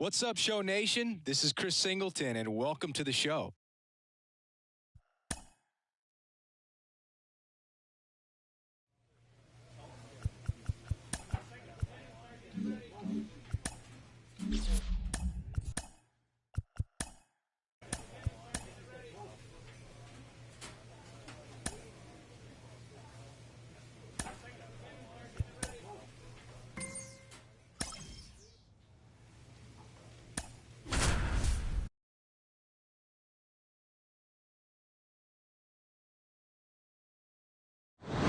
What's up, Show Nation? This is Chris Singleton, and welcome to the show.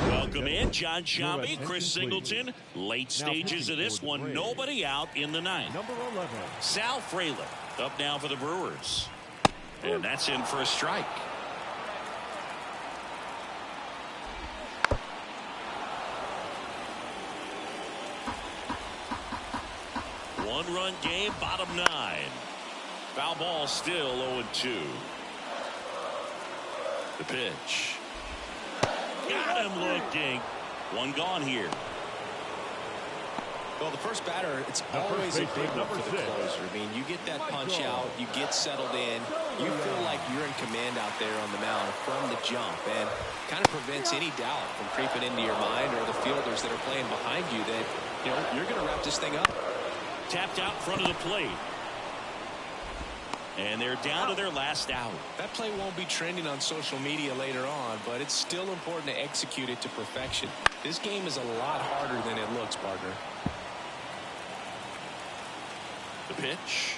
Welcome in, John Shambi, Chris Singleton. Late stages of this one, nobody out in the ninth. Number 11. Sal Frelick up now for the Brewers. And that's in for a strike. One-run game, bottom nine. Foul ball still 0-2. The pitch. Got him looking. One gone here. Well, the first batter, it's always a big one for the closer. I mean, you get that punch out, you get settled in, you feel like you're in command out there on the mound from the jump, and kind of prevents any doubt from creeping into your mind or the fielders that are playing behind you that, you know, you're going to wrap this thing up. Tapped out front of the plate. And they're down to their last out. That play won't be trending on social media later on, but it's still important to execute it to perfection. This game is a lot harder than it looks, partner. The pitch.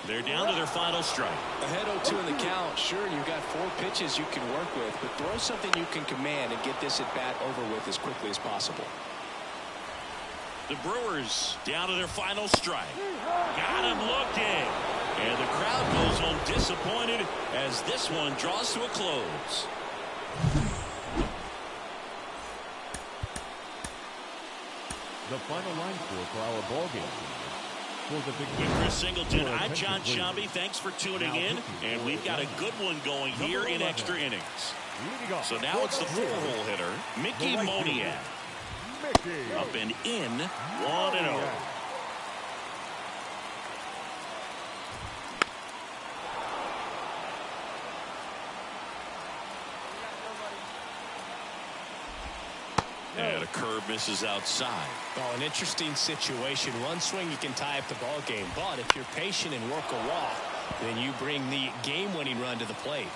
They're down to their final strike. Ahead 0-2 in the count. Sure, you've got 4 pitches you can work with, but throw something you can command and get this at bat over with as quickly as possible. The Brewers down to their final strike. Got him looking. And the crowd goes home disappointed as this one draws to a close. The final line score for our ball game. With Chris Singleton, I'm John Shambi. Thanks for tuning in. And we've got a good one going here in extra innings. So now it's the 4-hole hitter, Mickey Moniak. Up and in, 1-0. And a curve misses outside. Oh, an interesting situation. One swing you can tie up the ball game, but if you're patient and work a walk, then you bring the game-winning run to the plate.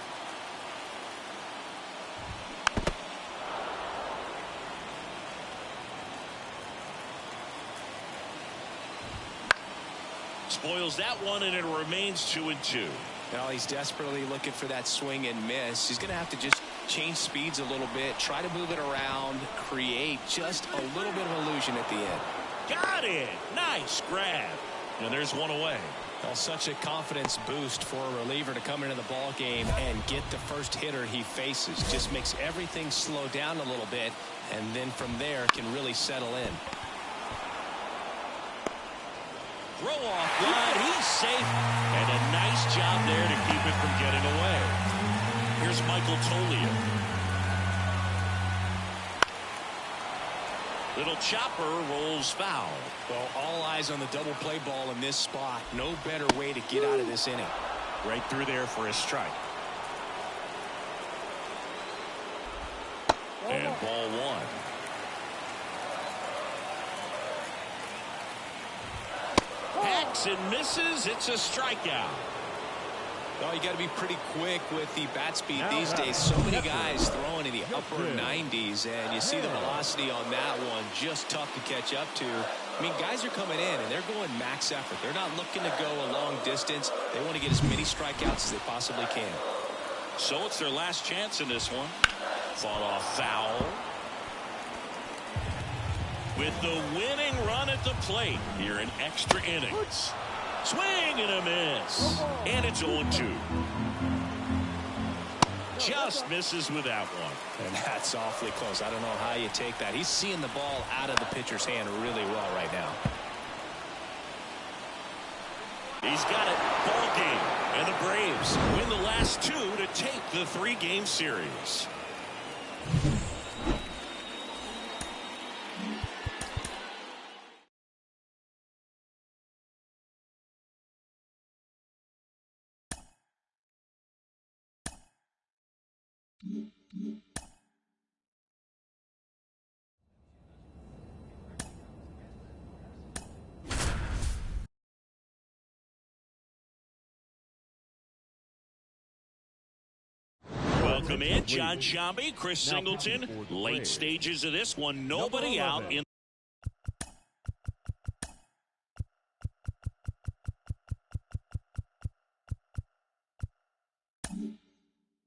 Spoils that one, and it remains 2-2. Now he's desperately looking for that swing and miss. He's going to have to just change speeds a little bit, try to move it around, create just a little bit of illusion at the end. Got it. Nice grab. And there's one away. Well, such a confidence boost for a reliever to come into the ball game and get the first hitter he faces. Just makes everything slow down a little bit, and then from there can really settle in. Throw off line. He's safe. And a nice job there to keep it from getting away. Here's Michael Toglia. Little chopper rolls foul. Well, all eyes on the double play ball in this spot. No better way to get out of this inning. Right through there for a strike. And ball one. Hacks and misses. It's a strikeout. Well, you got to be pretty quick with the bat speed these days. So many guys throwing in the upper 90s, and you see the velocity on that one. Just tough to catch up to. I mean, guys are coming in, and they're going max effort. They're not looking to go a long distance. They want to get as many strikeouts as they possibly can. So it's their last chance in this one. Fought off foul. With the winning run at the plate here in extra innings. Swing and a miss. And it's 0-2. Just misses with that one. And that's awfully close. I don't know how you take that. He's seeing the ball out of the pitcher's hand really well right now. He's got it. Ball game. And the Braves win the last 2 to take the 3-game series. Welcome in, John Shambi, Chris Singleton. Late stages of this one, nobody out in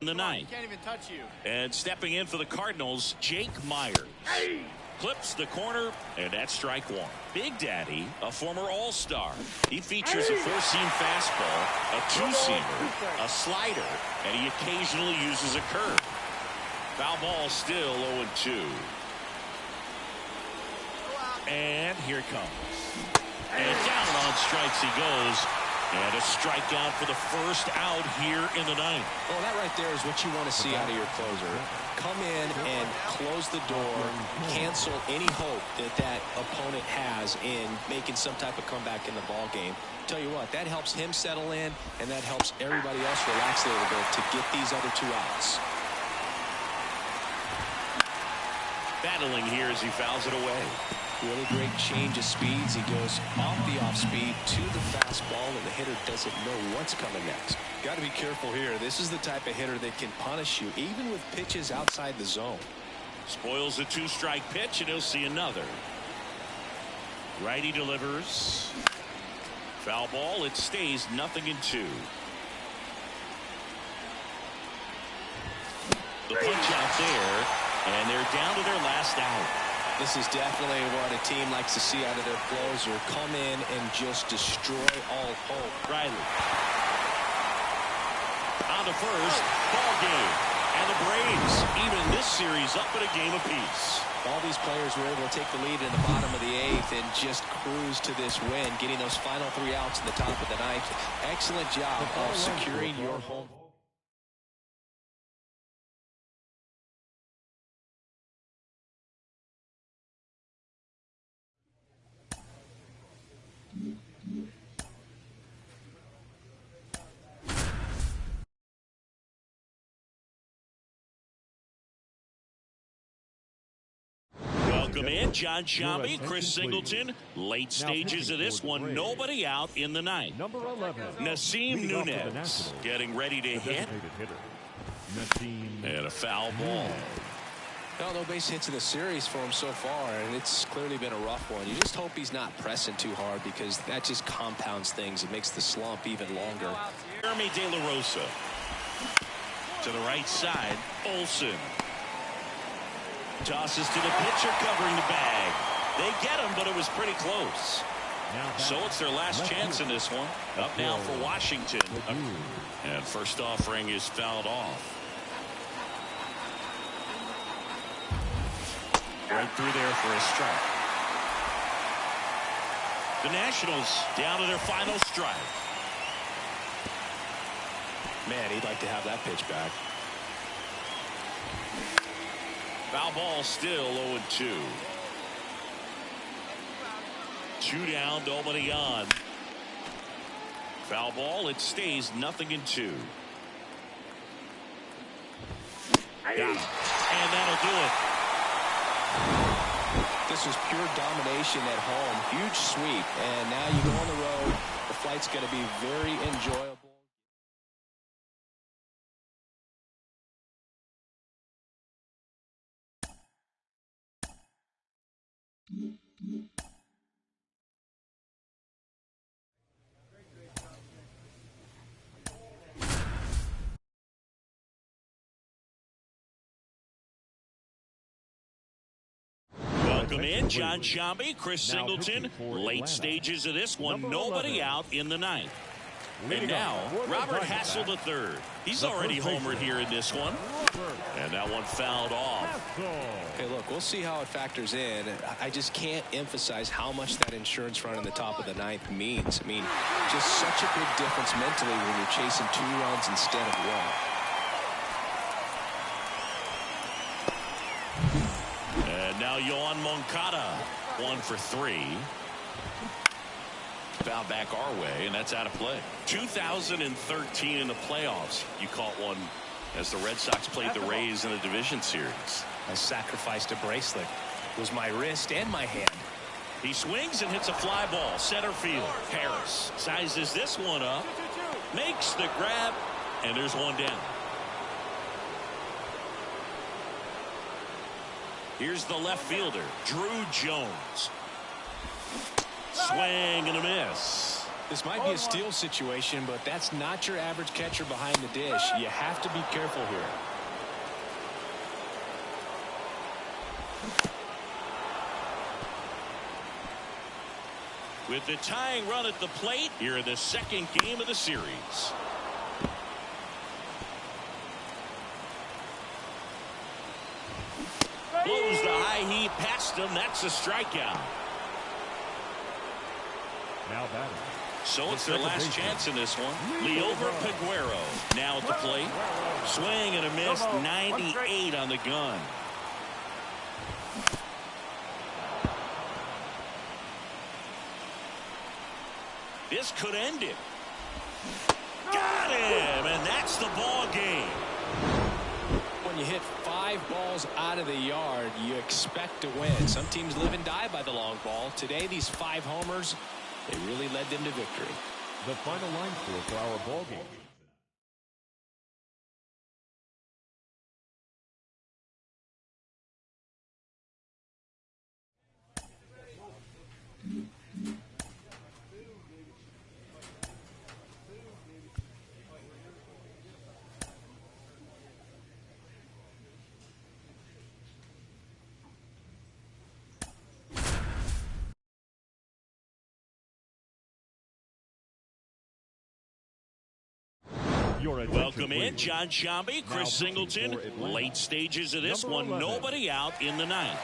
the ninth. Can't even touch you. And stepping in for the Cardinals, Jake Myers. Clips the corner, and that's strike one. Big Daddy, a former All-Star. He features a four-seam fastball, a two-seamer, a slider, and he occasionally uses a curve. Foul ball still 0-2. And here it comes. And down on strikes he goes. And a strikeout for the first out here in the ninth. Well, that right there is what you want to see out of your closer. Come in and close the door, cancel any hope that that opponent has in making some type of comeback in the ball game. Tell you what, that helps him settle in, and that helps everybody else relax a little bit to get these other two outs. Battling here as he fouls it away. Really great change of speeds. He goes off the off speed to the fastball, and the hitter doesn't know what's coming next. Got to be careful here. This is the type of hitter that can punish you even with pitches outside the zone. Spoils a two-strike pitch, and he'll see another. Righty delivers. Foul ball. It stays 0-2. The punch out there, and they're down to their last out. This is definitely what a team likes to see out of their closer. Come in and just destroy all hope. Riley. On to first. Ball game. And the Braves even this series up at a game apiece. All these players were able to take the lead in the bottom of the eighth and just cruise to this win, getting those final three outs in the top of the ninth. Excellent job of securing your home. Welcome in, John Shambi, Chris Singleton. Late stages of this one, nobody out in the ninth. Number 11, Nasim Nunez getting ready to hit. And a foul ball. No base hits in the series for him so far, and it's clearly been a rough one. You just hope he's not pressing too hard, because that just compounds things. It makes the slump even longer. Jeremy De La Rosa. To the right side, Olsen. Tosses to the pitcher covering the bag. They get him, but it was pretty close. So it's their last chance in this one. Up now for Washington. And first offering is fouled off. Right through there for a strike. The Nationals down to their final strike. Man, he'd like to have that pitch back. Foul ball still 0-2. 2 down, nobody on. Foul ball, it stays 0-2. Got him. And that'll do it. This was pure domination at home. Huge sweep. And now you go on the road. The flight's going to be very enjoyable. Welcome in, John Shambi, Chris Singleton. Late stages of this one, nobody out in the ninth. And now, Robert Hassel III. He's already homered here in this one. And that one fouled off. Hey, look, we'll see how it factors in. I just can't emphasize how much that insurance run in the top of the ninth means. I mean, just such a big difference mentally when you're chasing 2 runs instead of 1. And now Yohan Moncada, 1 for 3. Foul back our way, and that's out of play. 2013 in the playoffs, you caught one as the Red Sox played the Rays in a division series. I sacrificed a bracelet. It was my wrist and my hand. He swings and hits a fly ball. Center field. Harris sizes this one up. Makes the grab. And there's one down. Here's the left fielder, Drew Jones. Swing and a miss. This might be a steal situation, but that's not your average catcher behind the dish. You have to be careful here. With the tying run at the plate, here in the second game of the series. Blows the high heat past him. That's a strikeout. Now batting. So it's their last chance in this one. Liover Peguero now at the plate. Swing and a miss. 98 on the gun. This could end it. Got him, and that's the ball game. When you hit 5 balls out of the yard, you expect to win. Some teams live and die by the long ball. Today, these 5 homers, they really led them to victory. The final line score for our ball game. Welcome in, John Shambi, Chris Singleton. Late stages of this one, nobody out in the ninth.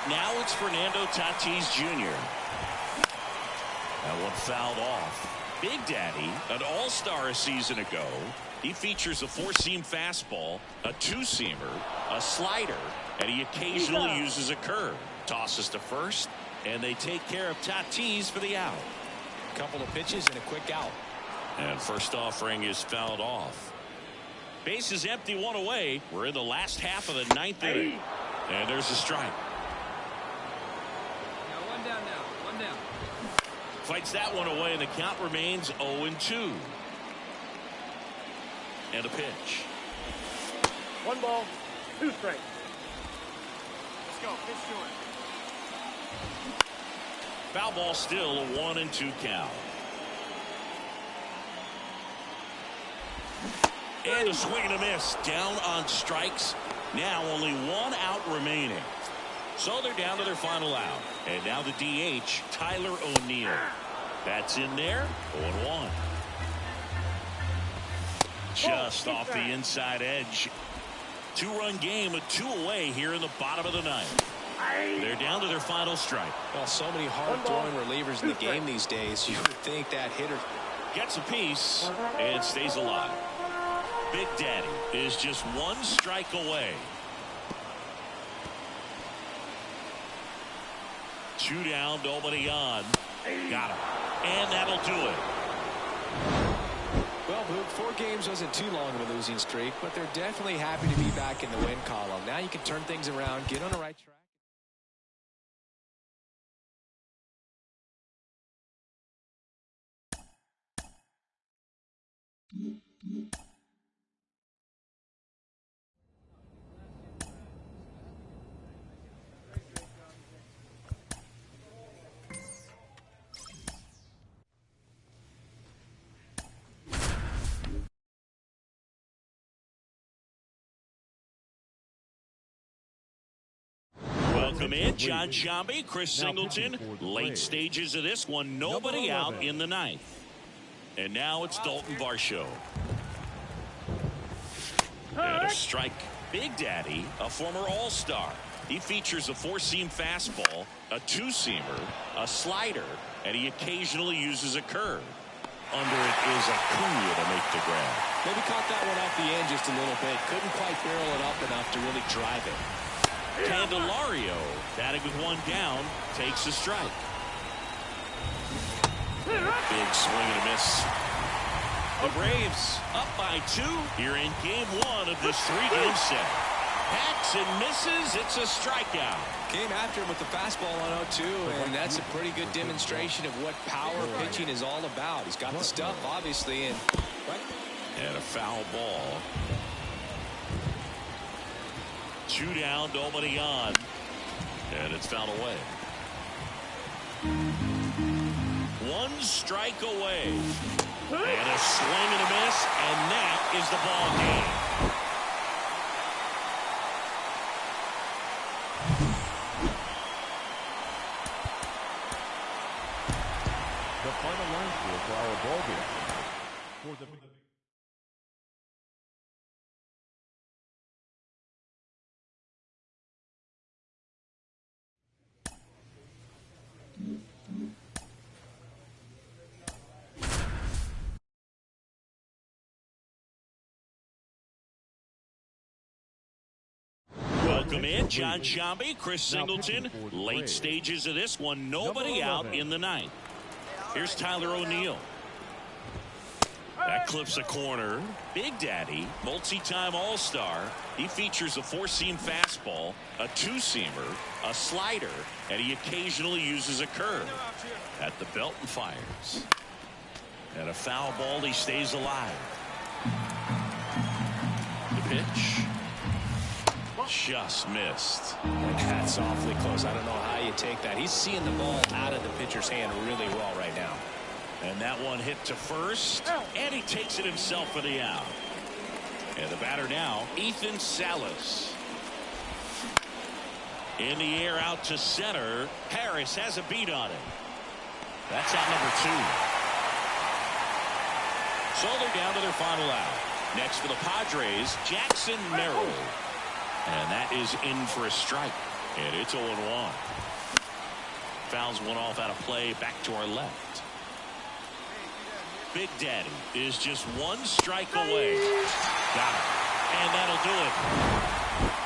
Now it's Fernando Tatis Jr. That one fouled off. Big Daddy, an all-star a season ago. He features a 4-seam fastball, a 2-seamer, a slider, and he occasionally uses a curve. Tosses to first, and they take care of Tatis for the out. Couple of pitches and a quick out. And first offering is fouled off. Base is empty, one away. We're in the last half of the ninth inning. And there's a strike. Now one down now. One down. Fights that one away, and the count remains 0-2. And a pitch. 1 ball, 2 strikes. Let's go. Pitch to it. Foul ball still, a 1-2 count. And a swing and a miss. Down on strikes. Now only 1 out remaining. So they're down to their final out. And now the DH, Tyler O'Neill. That's in there. 0-1. Just off the inside edge. 2-run game with 2 away here in the bottom of the ninth. They're down to their final strike. Well, so many hard-throwing relievers in the game these days. You would think that hitter gets a piece and stays alive. Big Daddy is just 1 strike away. 2 down, nobody on. Got him. And that'll do it. Well, Boog, 4 games wasn't too long of a losing streak, but they're definitely happy to be back in the win column. Now you can turn things around, get on the right track. Welcome in, John Shambi, Chris Singleton. Late stages of this one, nobody out in the ninth. And now it's Dalton Varsho. And a strike. Big Daddy, a former all-star. He features a 4-seam fastball, a 2-seamer, a slider, and he occasionally uses a curve. Under it is Acuna to make the grab. Maybe caught that one off the end just a little bit. Couldn't quite barrel it up enough to really drive it. Candelario, batting with 1 down, takes a strike. Big swing and a miss. The Braves up by 2 here in game 1 of this 3-game set. Hacks and misses. It's a strikeout. Came after him with the fastball on 0-2, and that's a pretty good demonstration of what power pitching is all about. He's got the stuff, obviously, and a foul ball. 2 down, nobody on, and it's fouled away. 1 strike away, and a swing and a miss, and that is the ball game. The final line score for our ball game. For the Welcome in, John Sciambi, Chris Singleton. Late stages of this one, nobody out in the ninth. Here's Tyler O'Neill. That clips a corner. Big Daddy, multi-time All-Star. He features a 4-seam fastball, a 2-seamer, a slider, and he occasionally uses a curve. At the belt and fires. And a foul ball, he stays alive. The pitch. Just missed. that's awfully close. I don't know how you take that. He's seeing the ball out of the pitcher's hand really well right now. And that one hit to first, and he takes it himself for the out. And the batter now, Ethan Salas. In the air out to center. Harris has a beat on it. That's out number 2. So they're down to their final out. Next for the Padres, Jackson Merrill. And that is in for a strike. And it's 0-1. Fouls one off out of play, back to our left. Big Daddy is just 1 strike away. Got it. And that'll do it.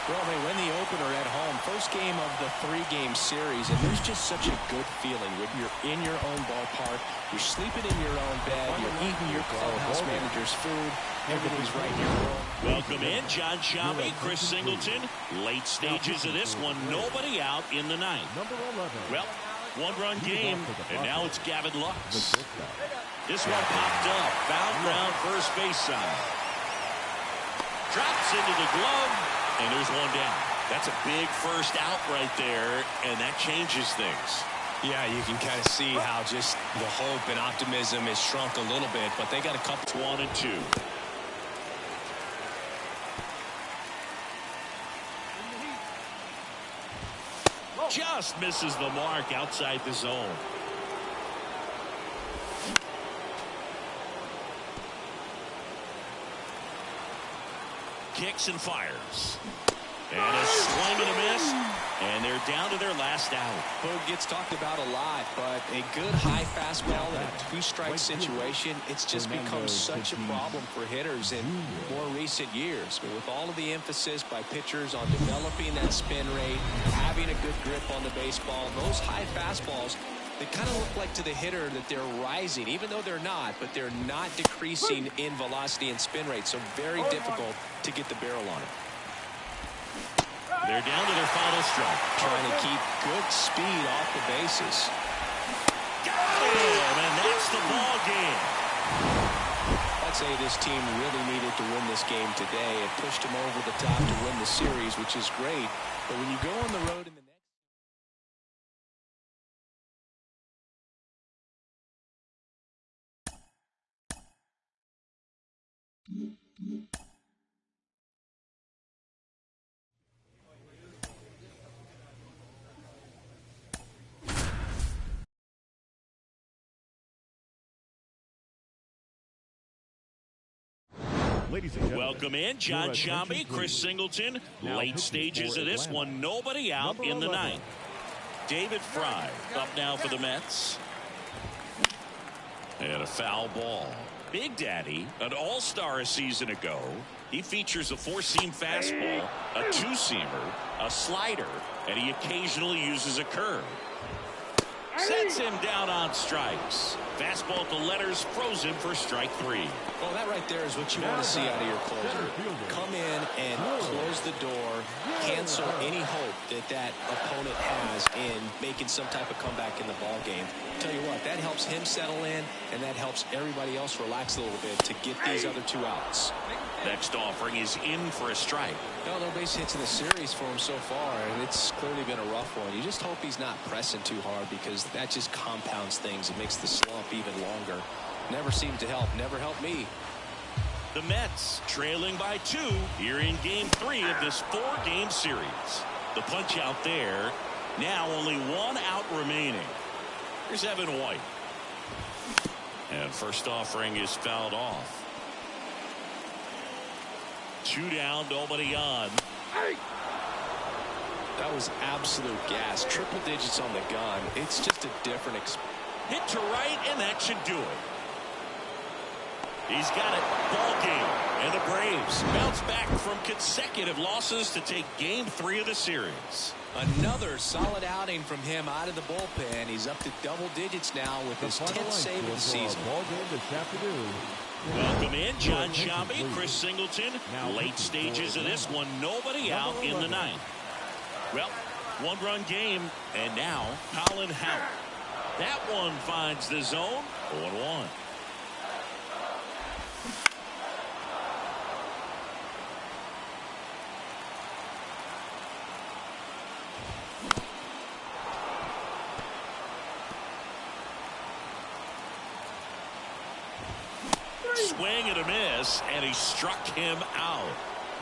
Well, they win the opener at home. First game of the 3-game series, and there's just such a good feeling when you're in your own ballpark, you're sleeping in your own bed, you're eating your clubhouse manager's food, everything's right here. Welcome in, John Sciambi, Chris Singleton. Late stages of this one, nobody out in the ninth. Well, 1-run game, and now it's Gavin Lux. This one popped up, found round first base side. Drops into the glove, and there's 1 down. That's a big first out right there, and that changes things. Yeah, you can kind of see how just the hope and optimism has shrunk a little bit, but they got a couple. 1 and 2. Just misses the mark outside the zone. Kicks and fires. And a swing and a miss. And they're down to their last out. Boog gets talked about a lot, but a good high fastball in a 2-strike situation, it's just become such a problem for hitters in more recent years. But with all of the emphasis by pitchers on developing that spin rate, having a good grip on the baseball, those high fastballs, they kind of look like to the hitter that they're rising, even though they're not, but they're not decreasing in velocity and spin rate, so very difficult to get the barrel on it. They're down to their final strike. Trying to keep good speed off the bases. Got him, and that's the ball game. I'd say this team really needed to win this game today. It pushed them over the top to win the series, which is great. But when you go on the road in the Welcome in, John Sciambi, Chris Singleton. Late stages of this one, nobody out in the ninth. David Fry up now for the Mets. And a foul ball. Big Daddy, an all-star a season ago. He features a 4-seam fastball, a 2-seamer, a slider, and he occasionally uses a curve. Sets him down on strikes. Fastball at the letters, frozen for strike 3. Well, that right there is what you want to see out of your closer. Come in and close the door, cancel any hope that that opponent has in making some type of comeback in the ball game. Tell you what, that helps him settle in, and that helps everybody else relax a little bit to get these other 2 outs. Next offering is in for a strike. No base hits in the series for him so far, and it's clearly been a rough one. You just hope he's not pressing too hard, because that just compounds things. It makes the slump even longer. Never seemed to help. Never helped me. The Mets trailing by 2 here in game 3 of this 4-game series. The punch out there. Now only 1 out remaining. Here's Evan White. And first offering is fouled off. 2 down, nobody on. That was absolute gas. Triple digits on the gun. It's just a different hit to right, and that should do it. He's got it. Ball game. And the Braves bounce back from consecutive losses to take game 3 of the series. Another solid outing from him out of the bullpen. He's up to double digits now with his 10th save of the season. Welcome in, John Sciambi, Chris Singleton. Late stages of this one, nobody out in the 9th. Well, 1-run game, and now Colin Howard. That one finds the zone. 0-1. Swing and a miss, and he struck him out.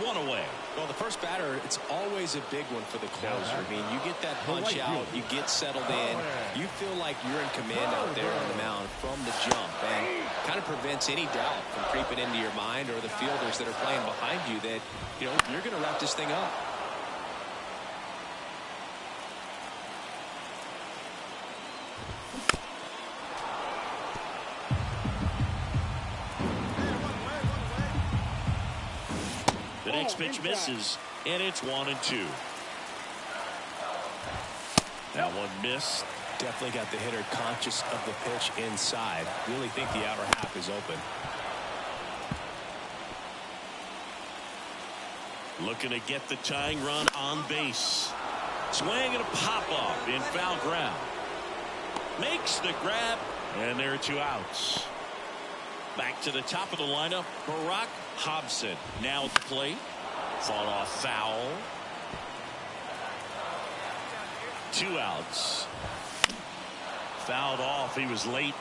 1 away. Well, the first batter, it's always a big one for the closer. I mean, you get that punch out, you get settled in, you feel like you're in command out there on the mound from the jump, and kind of prevents any doubt from creeping into your mind or the fielders that are playing behind you that, you know, you're going to wrap this thing up. Next pitch misses, and it's 1-2. That one missed. Definitely got the hitter conscious of the pitch inside. Really think the outer half is open. Looking to get the tying run on base. Swing and a pop-up in foul ground. Makes the grab, and there are 2 outs. Back to the top of the lineup, Barack Hobson now at the plate. Fought off foul. 2 outs. Fouled off. He was late.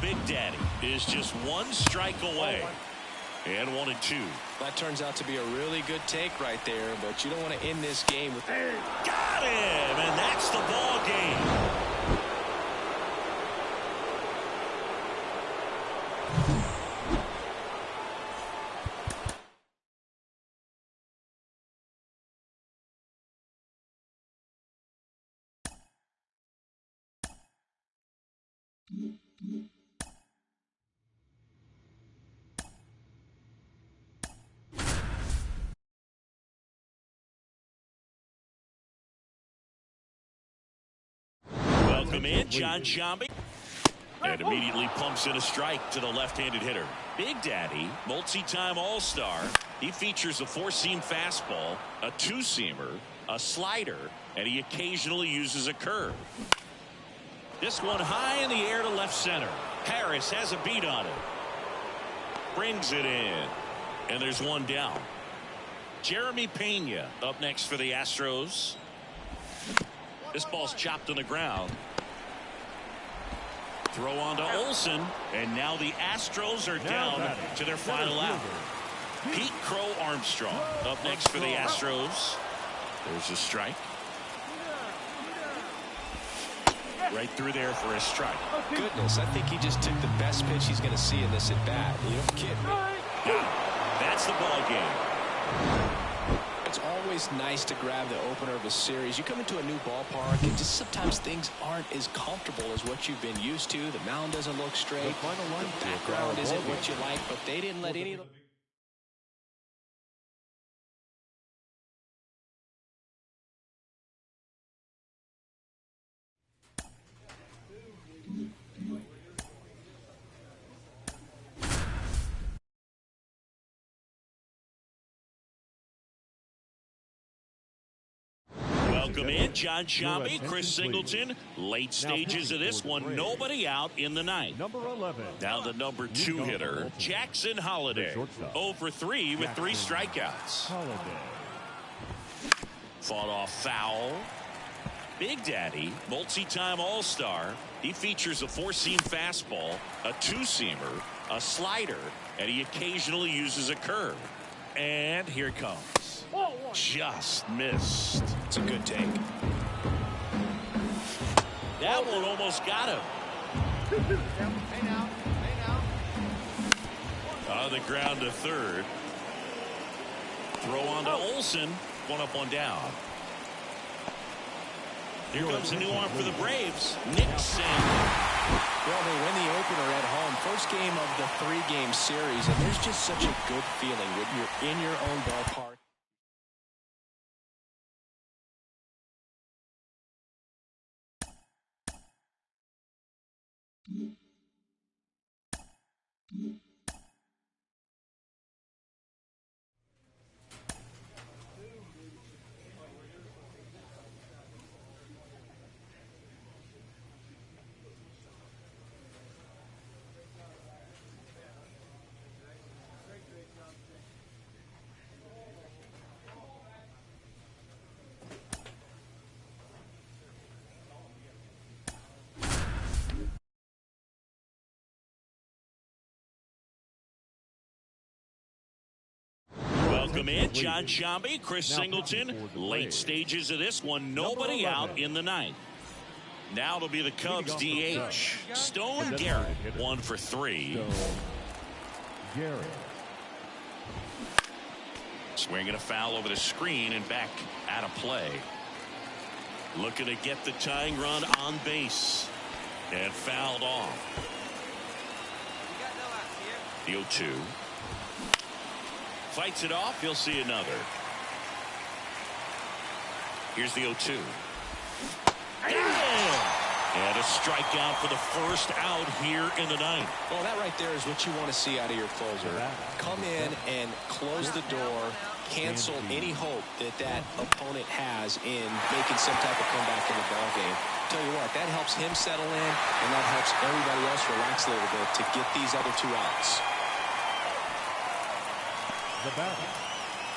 Big Daddy is just 1 strike away. And 1-2. That turns out to be a really good take right there, but you don't want to end this game with... Got him! And that's the ball game. Welcome in, John Sciambi. And immediately pumps in a strike to the left-handed hitter. Big Daddy, multi-time All-Star. He features a 4-seam fastball, a 2-seamer, a slider, and he occasionally uses a curve. This one high in the air to left center. Harris has a beat on it. Brings it in. And there's 1 down. Jeremy Pena up next for the Astros. This ball's chopped on the ground. Throw on to Olsen, and now the Astros are down to their final out. Pete Crow Armstrong up next for the Astros. There's a strike. Right through there for a strike. Goodness, I think he just took the best pitch he's going to see in this at bat. You don't kid me. Yeah, that's the ball game. It's always nice to grab the opener of a series. You come into a new ballpark, and just sometimes things aren't as comfortable as what you've been used to. The mound doesn't look straight. The background isn't what you like, but they didn't let any of the Welcome in, John Shambi, Chris Singleton. Late stages of this one, nobody out in the ninth. Number 11. Now the number 2 hitter, Jackson Holliday. 0 for 3 with 3 strikeouts. Holiday. Fought off foul. Big Daddy, multi-time All-Star. He features a 4-seam fastball, a 2-seamer, a slider, and he occasionally uses a curve. And here it comes. Just missed. It's a good take. That one almost got him. Hey now. On the ground to third. Throw on to Olsen. 1 up, 1 down. Here comes a new arm for the Braves. Nixon. Well, they win the opener at home. First game of the 3-game series, and there's just such a good feeling when you're in your own ballpark. Welcome in, John Shambi, Chris Singleton. Late stages of this one, nobody out in the ninth. Now it'll be the Cubs DH. Stone Garrett, 1 for 3. Garrett. Swinging a foul over the screen and back out of play. Looking to get the tying run on base. And fouled off. The 0-2. Fights it off. He'll see another. Here's the 0-2. And a strikeout for the first out here in the ninth. Well, that right there is what you want to see out of your closer. Come in and close the door, cancel any hope that opponent has in making some type of comeback in the ballgame. Tell you what, that helps him settle in, and that helps everybody else relax a little bit to get these other 2 outs.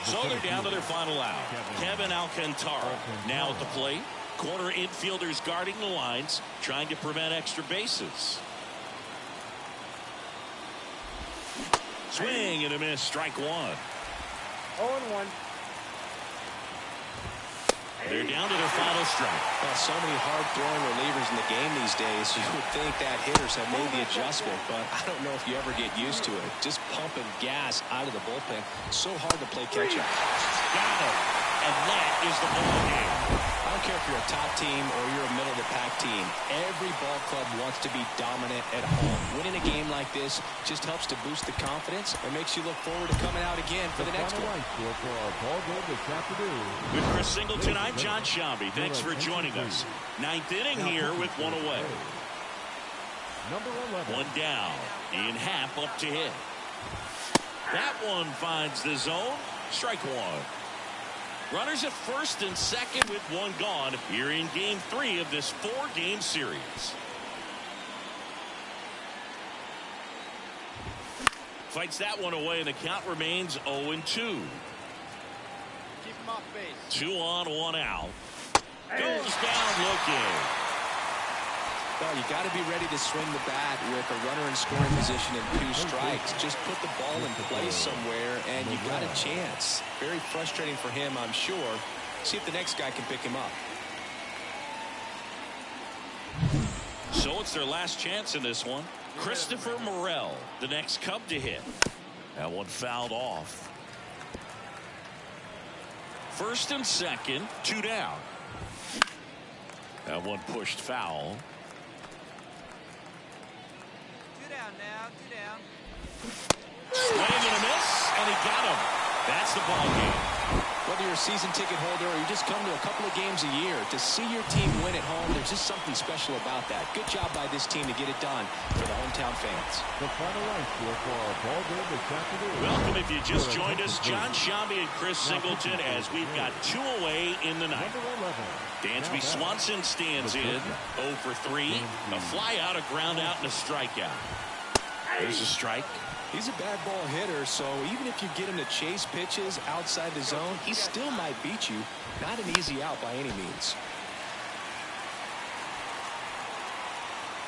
So they're down to their final out. Kevin Alcantara now at the plate. Corner infielders guarding the lines, trying to prevent extra bases. Swing and a miss, strike 1. 0-1. They're down to their final strike. Well, so many hard-throwing relievers in the game these days. You would think that hitters have made the adjustment, but I don't know if you ever get used to it. Just pumping gas out of the bullpen. So hard to play catch-up. Got it. And that is the ball game. I don't care if you're a top team or you're a middle-of-the-pack team. Every ball club wants to be dominant at home. Winning a game like this just helps to boost the confidence and makes you look forward to coming out again for the next one. For our ball game this afternoon. With Chris Singleton, I'm John Shambi. Thanks for joining us. 9th inning here with 1 away. Number 11. 1 down. Ian Happ up to hit. That one finds the zone. Strike 1. Runners at first and second with 1 gone here in game 3 of this 4-game series. Fights that one away and the count remains 0-2. Keep him off base. 2 on, 1 out. Goes down looking. Well, you got to be ready to swing the bat with a runner in scoring position and 2 strikes. Just put the ball in place somewhere, and you got a chance. Very frustrating for him, I'm sure. See if the next guy can pick him up. So it's their last chance in this one. Christopher Morel, the next Cub to hit. That one fouled off. First and second, 2 down. That one pushed foul. 2 down now, 2 down. Swing and a miss, and he got him. That's the ball game. Whether you're a season ticket holder or you just come to a couple of games a year, to see your team win at home, there's just something special about that. Good job by this team to get it done for the hometown fans. The final line score for our ball game this afternoon. Welcome if you just joined us, John Shambi and Chris Singleton, as we've got 2 away in the ninth. Number 11. Dansby Swanson stands in 0 for 3. A fly out, a ground out, and a strikeout. There's a strike. He's a bad ball hitter, so even if you get him to chase pitches outside the zone, he still might beat you. Not an easy out by any means.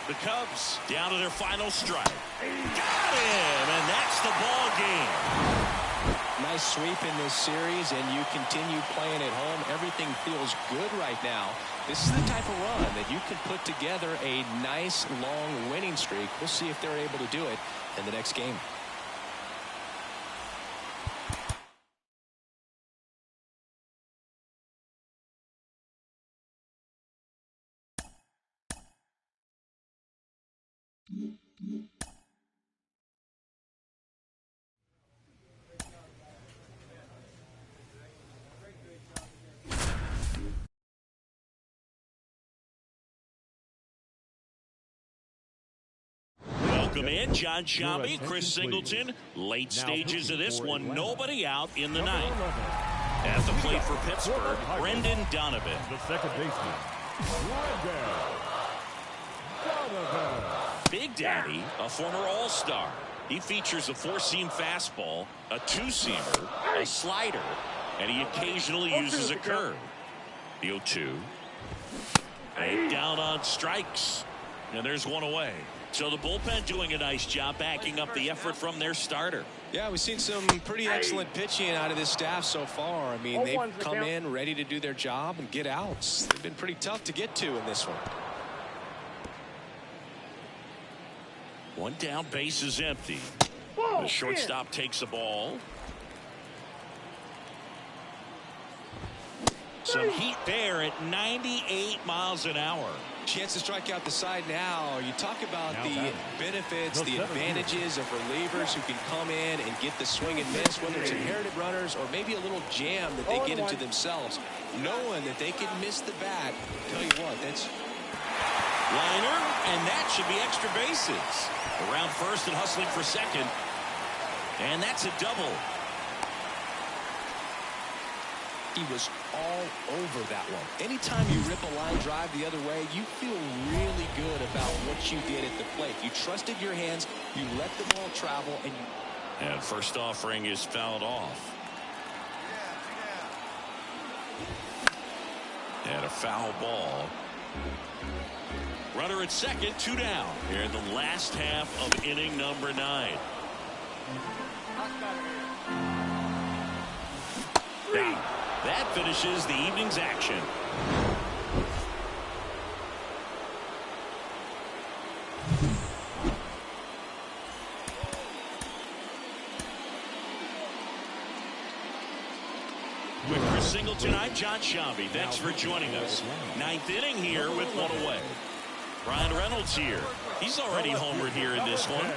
The Cubs down to their final strike. Got him, and that's the ball game. Nice sweep in this series, and you continue playing at home. Everything feels good right now. This is the type of run that you can put together a nice, long winning streak. We'll see if they're able to do it in the next game. Welcome in, John Shambi, Chris Singleton. Late stages of this one, nobody out in the ninth. At the plate for Pittsburgh, Brendan Donovan. The second baseman, Donovan. Big Daddy, a former All-Star. He features a four-seam fastball, a two-seamer, a slider, and he occasionally uses a curve. The 0-2. 8 down on strikes. And there's one away. So the bullpen doing a nice job backing up the effort from their starter. Yeah, we've seen some pretty excellent pitching out of this staff so far. I mean, they've come in ready to do their job and get outs. They've been pretty tough to get to in this one. One down, base is empty. The shortstop takes a ball. Some heat there at 98 miles an hour. Chance to strike out the side now. You talk about the benefits, the advantages of relievers who can come in and get the swing and miss, whether it's inherited runners or maybe a little jam that they get into themselves. Knowing that they can miss the bat, tell you what, that's liner, and that should be extra bases. Around first and hustling for second. And that's a double. He was all over that one. Anytime you rip a line drive the other way, you feel really good about what you did at the plate. You trusted your hands, you let the ball travel, and you... And first offering is fouled off. And a foul ball. Runner at second, 2 down. Here in the last half of inning number 9. Now, that finishes the evening's action. With Chris Singleton, I'm John Shambi. Thanks for joining us. 9th inning here with 1 away. Ryan Reynolds here. He's already homered here in this one.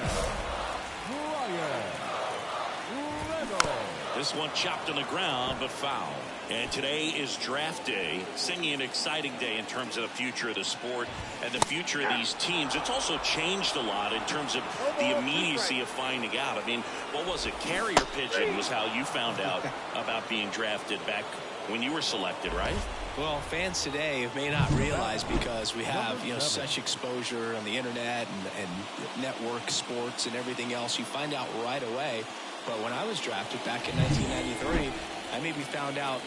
This one chopped on the ground, but foul. And today is draft day, singing an exciting day in terms of the future of the sport and the future of these teams. It's also changed a lot in terms of the immediacy of finding out. I mean, what was it? Carrier pigeon was how you found out about being drafted back when you were selected, right? Well, fans today may not realize because we have, such exposure on the internet and network sports and everything else. You find out right away. But when I was drafted back in 1993, I maybe found out,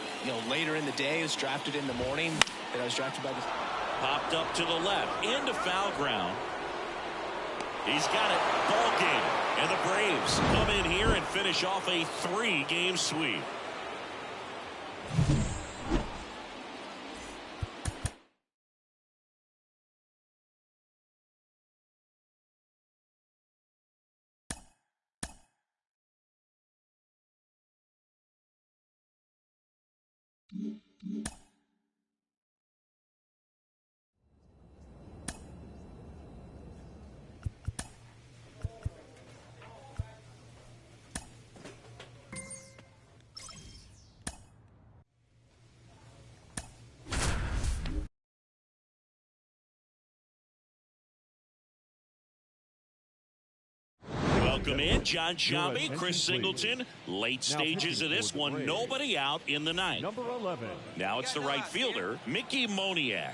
later in the day. I was drafted in the morning, and I was drafted by the... Popped up to the left, into foul ground. He's got it. Ball game. And the Braves come in here and finish off a 3-game sweep. Welcome in John Shambi, Chris Singleton. Late stages of this one, nobody out in the ninth. Number 11. Now it's the right fielder, Mickey Moniak.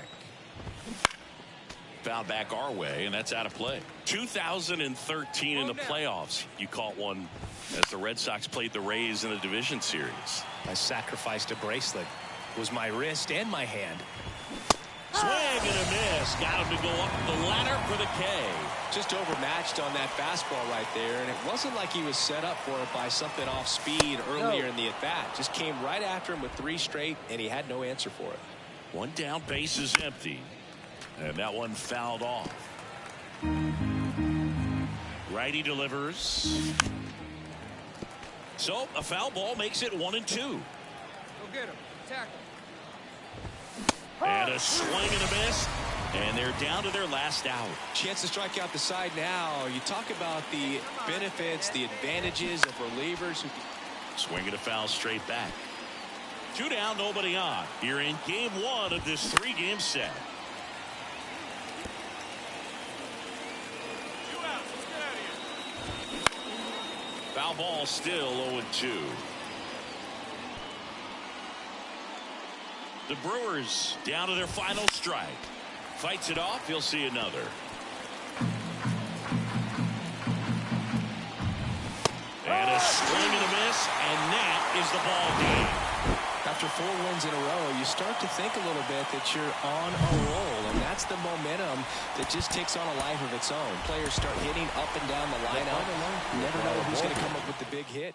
Foul back our way, and that's out of play. 2013 in the playoffs, you caught one as the Red Sox played the Rays in the division series. I sacrificed a bracelet. It was my wrist and my hand. Swing and a miss. Got him to go up the ladder for the K. Just overmatched on that fastball right there, and it wasn't like he was set up for it by something off speed earlier in the at-bat. Just came right after him with 3 straight, and he had no answer for it. One down, base is empty. And that one fouled off. Righty delivers. So a foul ball makes it 1-2. Go get him. Tackle. And a swing and a miss. And they're down to their last out. Chance to strike out the side now. You talk about the benefits, the advantages of relievers. Swing and a foul straight back. 2 down, nobody on. Here in game 1 of this 3-game set. Foul ball still 0-2. The Brewers down to their final strike. Fights it off. He'll see another. And a swing and a miss, and that is the ball game. After 4 wins in a row, you start to think a little bit that you're on a roll, and that's the momentum that just takes on a life of its own. Players start hitting up and down the lineup. You never know who's going to come up with the big hit.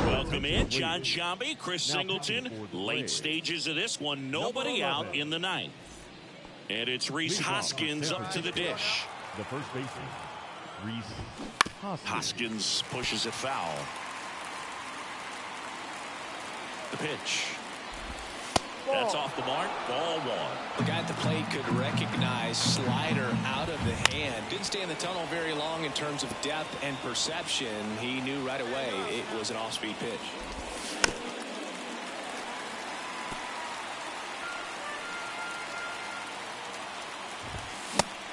Welcome in John Shambi, Chris Singleton. Late stages of this one, nobody out in the ninth. And it's Rhys Hoskins up to the dish. The first baseman, Rhys Hoskins pushes it foul. The pitch. That's off the mark. Ball 1. The guy at the plate could recognize slider out of the hand. Didn't stay in the tunnel very long in terms of depth and perception. He knew right away it was an off-speed pitch.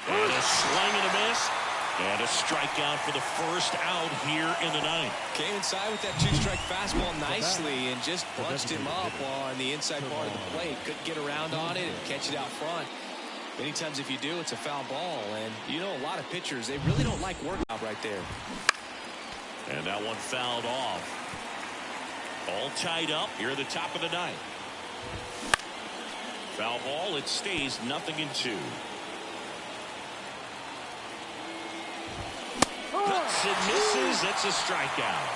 And a swing and a miss. And a strikeout for the first out here in the ninth. Came inside with that 2-strike fastball nicely and just bunched him up on the inside part of the plate. Couldn't get around on it and catch it out front. Many times if you do, it's a foul ball. And you know a lot of pitchers, they really don't like workout right there. And that one fouled off. All tied up here at the top of the ninth. Foul ball, it stays 0-2. Cuts and misses. It's a strikeout.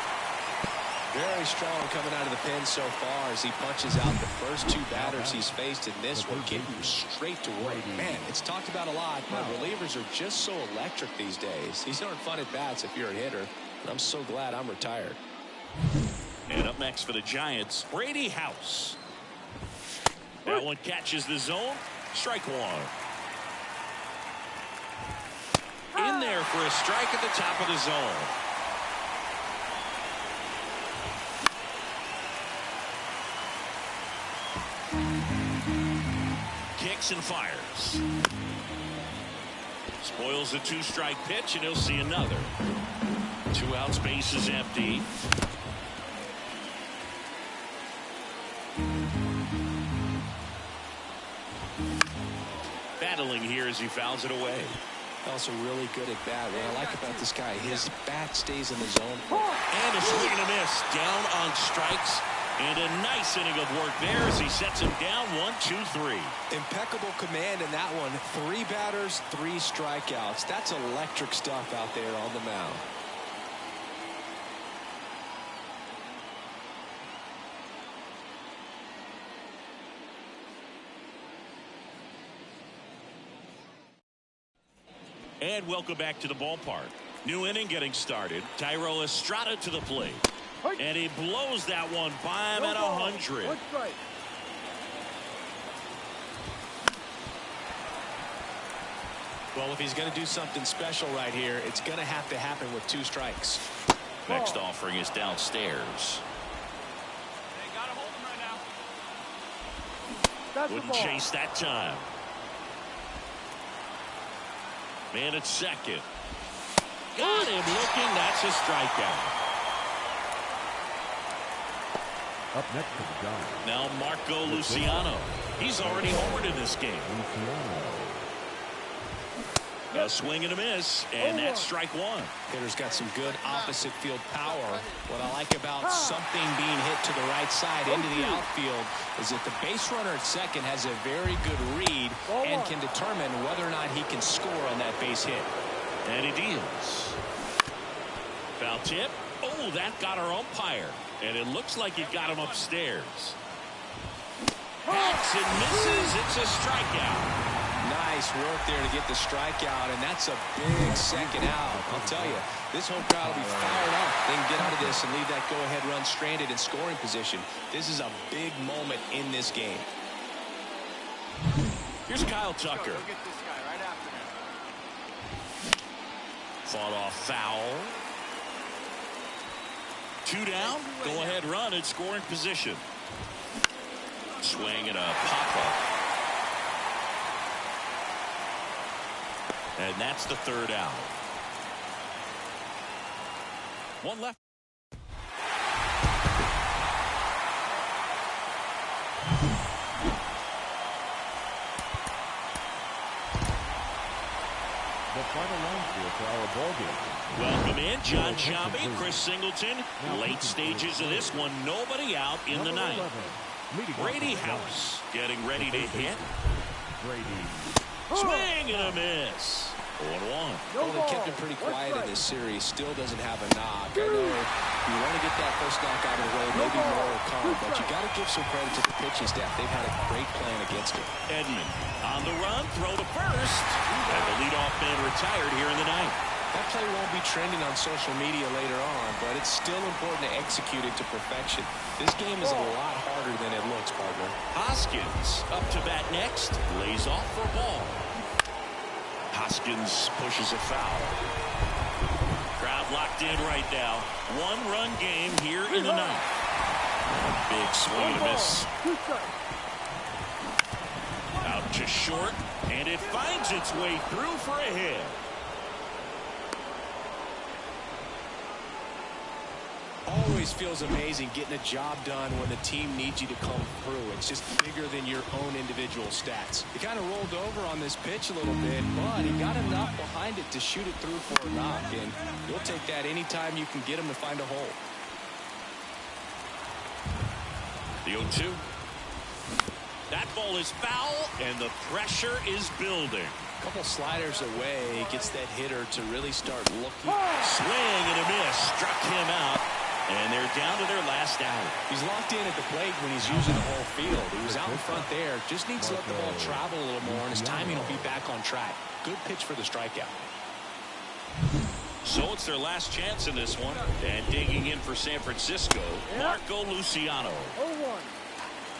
Very strong coming out of the pen so far as he punches out the first 2 batters he's faced in this one, getting straight to work. Man, it's talked about a lot, but relievers are just so electric these days. These aren't fun at bats if you're a hitter, and I'm so glad I'm retired. And up next for the Giants, Brady House. That one catches the zone. Strike 1. In there for a strike at the top of the zone. Kicks and fires. Spoils the 2-strike pitch, and he'll see another. 2 outs, base is empty. Battling here as he fouls it away. Also really good at bat. What I like about this guy, his bat stays in the zone. And a swing and a miss. Down on strikes. And a nice inning of work there as he sets him down 1-2-3. Impeccable command in that one. 3 batters, 3 strikeouts. That's electric stuff out there on the mound. And welcome back to the ballpark. New inning getting started. Thairo Estrada to the plate. And he blows that one by him at 100. One strike. Well, if he's going to do something special right here, it's going to have to happen with 2 strikes. Next offering is downstairs. They got to hold him right now. Wouldn't chase that time. Man at second. Got him looking. That's a strikeout. Up next to the Giants. Now Marco Luciano. He's already homered in this game. A swing and a miss, and that's strike 1. Hitter's got some good opposite field power. What I like about something being hit to the right side into the outfield is that the base runner at second has a very good read and can determine whether or not he can score on that base hit. And he deals. Foul tip. Oh, that got our umpire. And it looks like it got him upstairs. Hacks and misses. It's a strikeout. Nice work there to get the strikeout, and that's a big second out. I'll tell you, this home crowd will be fired up. They can get out of this and leave that go-ahead run stranded in scoring position. This is a big moment in this game. Here's Kyle Tucker. Go get this guy right after him. Fought off foul. 2 down. Go-ahead run in scoring position. Swing and a pop-up. And that's the 3rd out. 1 left. The final line for our ball game. Welcome in, John Sciambi, Chris Singleton. Late stages of this one, nobody out in the 9th. Brady House getting ready to hit. Swing and a miss. 1-1. Well, they kept him pretty quiet in this series. Still doesn't have a knock. I know you want to get that first knock out of the way. Maybe more will come, but you got to give some credit to the pitching staff. They've had a great plan against him. Edman on the run, throw to first. And the leadoff man retired here in the 9th. That play won't be trending on social media later on, but it's still important to execute it to perfection. This game is a lot harder than it looks, partner. Hoskins up to bat next. Lays off for a ball. Hoskins pushes a foul. Crowd locked in right now. 1-run game here in the 9th. Big swing and a miss. Out to short, and it finds its way through for a hit. Always feels amazing getting a job done when the team needs you to come through. It's just bigger than your own individual stats. He kind of rolled over on this pitch a little bit, but he got enough behind it to shoot it through for a knock, and you'll take that anytime you can get him to find a hole. The 0-2. That ball is foul, and the pressure is building. A couple sliders away, gets that hitter to really start looking. Swing and a miss. Struck him out. And they're down to their last out. He's locked in at the plate when he's using the whole field. He was out in front there. Just needs to let the ball travel a little more, and his timing will be back on track. Good pitch for the strikeout. So it's their last chance in this one. And digging in for San Francisco, Marco Luciano. 0-1.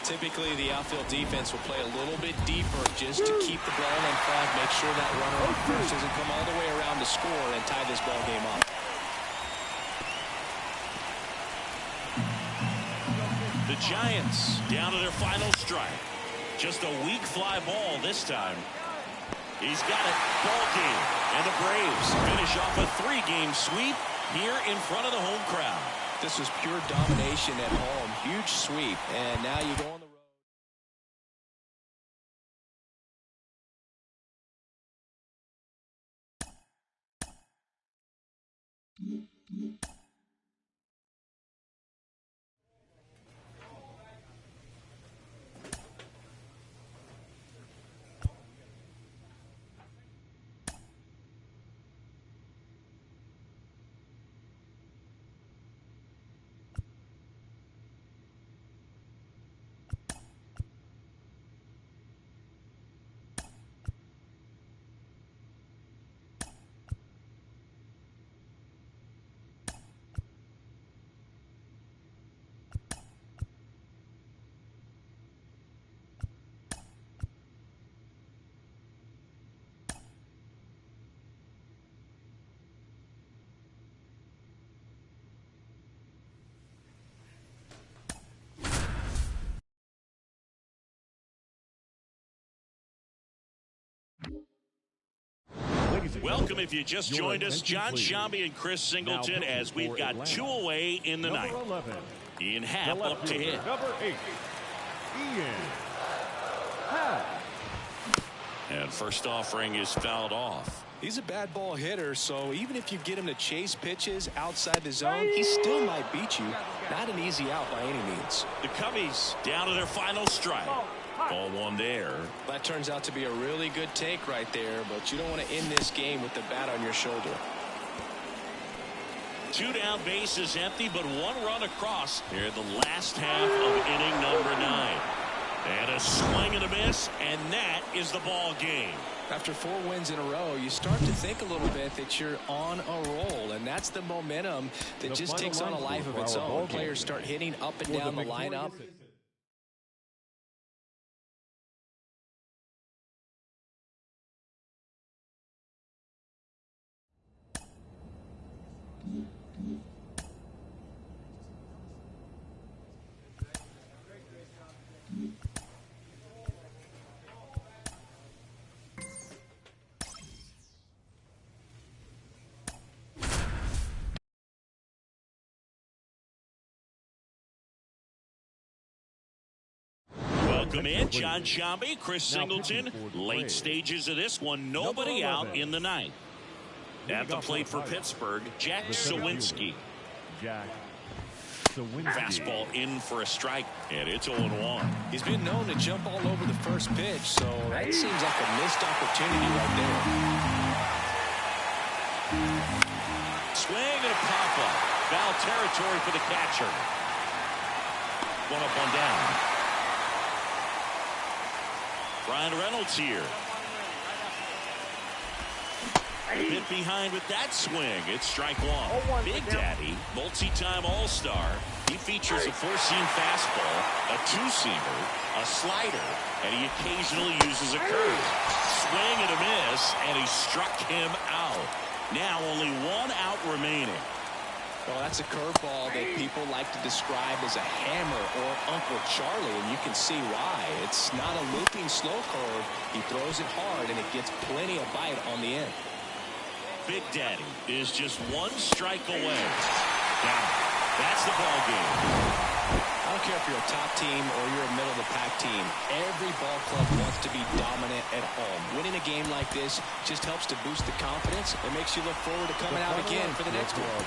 Typically, the outfield defense will play a little bit deeper just to keep the ball in front, make sure that runner on first doesn't come all the way around to score and tie this ball game up. The Giants down to their final strike. Just a weak fly ball this time. He's got it. Ball game. And the Braves finish off a 3-game sweep here in front of the home crowd. This was pure domination at home. Huge sweep. And now you go on the road. Welcome if you just joined us, John Shambi and Chris Singleton, as we've got 2 away in the ninth. Ian Happ up to hit. Number 8, Ian Happ. And first offering is fouled off. He's a bad ball hitter, so even if you get him to chase pitches outside the zone, he still might beat you. Not an easy out by any means. The Cubbies down to their final strike. Ball 1 there. That turns out to be a really good take right there, but you don't want to end this game with the bat on your shoulder. 2 down, bases empty, but 1 run across here in the last half of inning number 9. And a swing and a miss, and that is the ball game. After 4 wins in a row, you start to think a little bit that you're on a roll, and that's the momentum that just takes on a life of its own. Players start hitting up and down the lineup. Welcome in, John Shambi, Chris Singleton. Late stages of this one, nobody out in the ninth. At the plate for Pittsburgh, Jack Sawinski. Fastball in for a strike, and it's 0-1. He's been known to jump all over the first pitch, so that seems like a missed opportunity right there. Swing and a pop-up. Foul territory for the catcher. 1 up, 1 down. Brian Reynolds here. A bit behind with that swing. It's strike 1. Big Daddy, multi-time All-Star. He features a 4-seam fastball, a 2-seamer, a slider, and he occasionally uses a curve. Swing and a miss, and he struck him out. Now only 1 out remaining. Well, that's a curveball that people like to describe as a hammer or Uncle Charlie, and you can see why. It's not a looping slow curve. He throws it hard, and it gets plenty of bite on the end. Big Daddy is just 1 strike away. Down. That's the ball game. I don't care if you're a top team or you're a middle-of-the-pack team. Every ball club wants to be dominant at home. Winning a game like this just helps to boost the confidence. It makes you look forward to coming out again for the next one.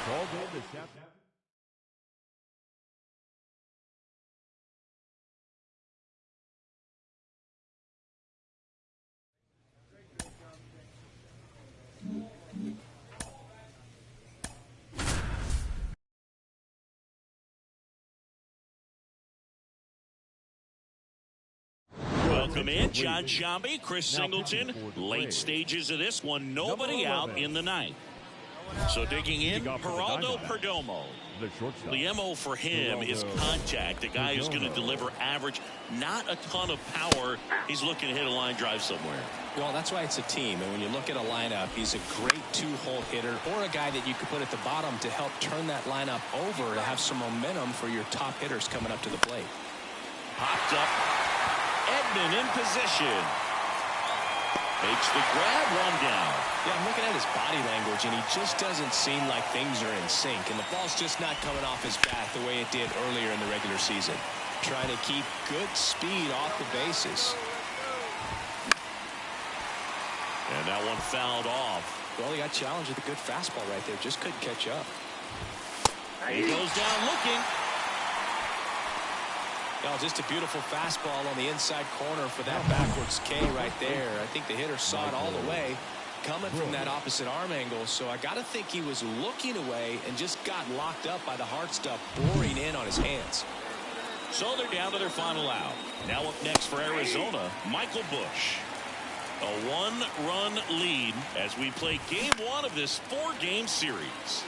Welcome in, John Shambi, Chris Singleton. Late stages of this one, nobody out in the ninth. So digging in, Geraldo Perdomo. The MO for him is contact. The guy who's going to deliver average, not a ton of power. He's looking to hit a line drive somewhere. Well, that's why it's a team. And when you look at a lineup, he's a great 2-hole hitter or a guy that you could put at the bottom to help turn that lineup over to have some momentum for your top hitters coming up to the plate. Popped up. Edman in position. Makes the grab, 1 down. Yeah, I'm looking at his body language, and he just doesn't seem like things are in sync. And the ball's just not coming off his bat the way it did earlier in the regular season. Trying to keep good speed off the bases. And that one fouled off. Well, he got challenged with a good fastball right there. Just couldn't catch up. He goes down looking. Well, just a beautiful fastball on the inside corner for that backwards K right there. I think the hitter saw it all the way coming from that opposite arm angle. So I got to think he was looking away and just got locked up by the hard stuff boring in on his hands. So they're down to their final out. Now up next for Arizona, Michael Busch. A 1-run lead as we play game 1 of this 4-game series.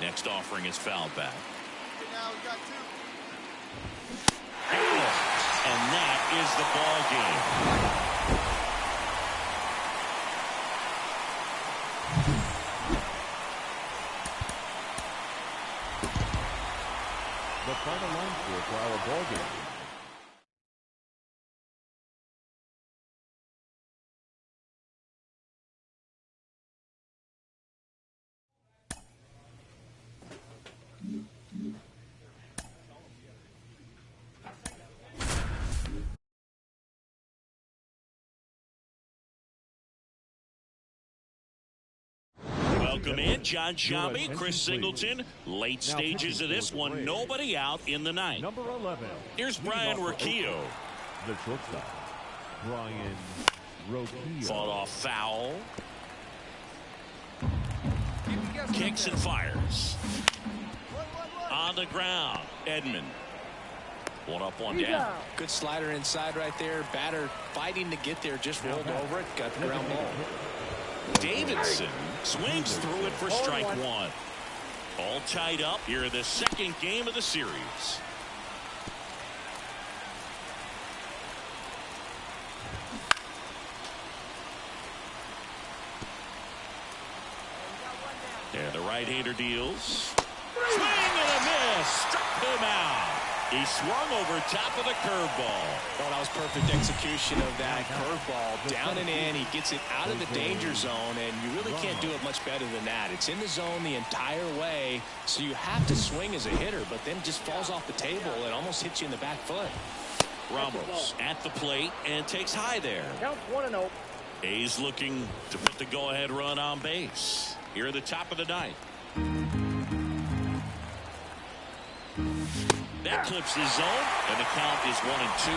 Next offering is fouled back. Now we got 2. And that is the ball game. The final line score for our ball game. Welcome in, John Shambi, Chris Singleton. Late stages of this one, nobody out in the ninth. Number 11. Here's Brian Rocchio. The shortstop, Brian Rocchio. Fought off foul. Kicks and fires. On the ground, Edman. One up, one down. Good slider inside right there. Batter fighting to get there, just rolled over it, got the ground ball. Davidson swings through it for strike one. All tied up here in the second game of the series. And the right-hander deals. Swing and a miss. Struck him out. He swung over top of the curveball. Oh, that was perfect execution of that curveball. Down and in. He gets it out of the danger zone, and you really can't do it much better than that. It's in the zone the entire way, so you have to swing as a hitter, but then just falls off the table and almost hits you in the back foot. Ramos at the plate and takes high there. Counts 1-0. A's looking to put the go-ahead run on base here at the top of the ninth. That clips the zone, and the count is 1-2.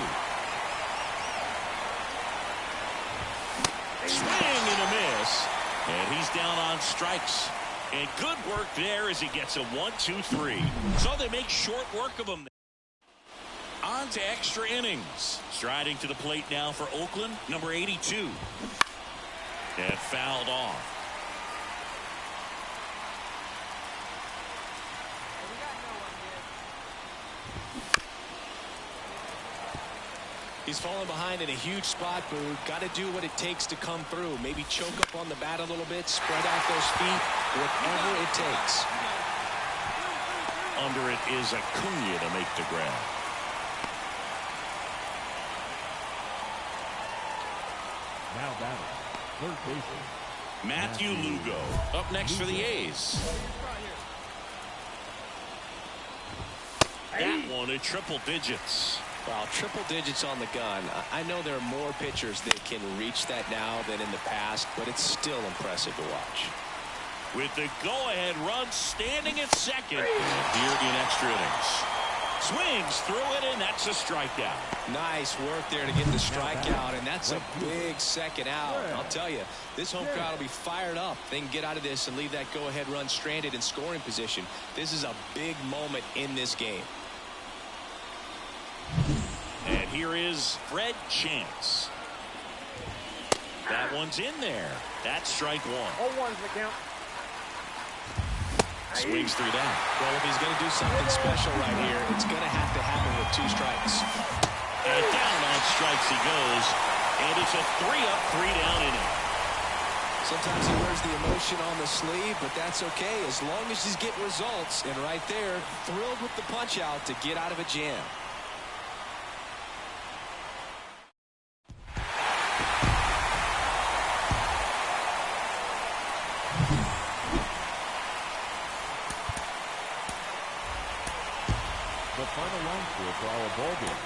Swing and a miss, and he's down on strikes. And good work there as he gets a 1-2-3. So they make short work of him. On to extra innings. Striding to the plate now for Oakland, number 82. And fouled off. He's falling behind in a huge spot, Boo. Got to do what it takes to come through. Maybe choke up on the bat a little bit, spread out those feet, whatever it takes. Under it is Acuna to make the grab. Now batting, third baseman, Matthew Lugo up next for the A's. That one at triple digits. Well, triple digits on the gun. I know there are more pitchers that can reach that now than in the past, but it's still impressive to watch. With the go-ahead run standing at second here in extra innings. Swings through it, and that's a strikeout. Nice work there to get the strikeout, and that's a big second out. I'll tell you, this home crowd will be fired up. They can get out of this and leave that go-ahead run stranded in scoring position. This is a big moment in this game. And here is Fred Chance. That one's in there. That's strike one. 0-1's the count. Swings through that. Well, if he's going to do something special right here, it's going to have to happen with 2 strikes. And down on strikes he goes. And it's a 3-up, 3-down inning. Sometimes he wears the emotion on the sleeve, but that's okay as long as he's getting results. And right there, thrilled with the punch out to get out of a jam. the final line score for our ball game.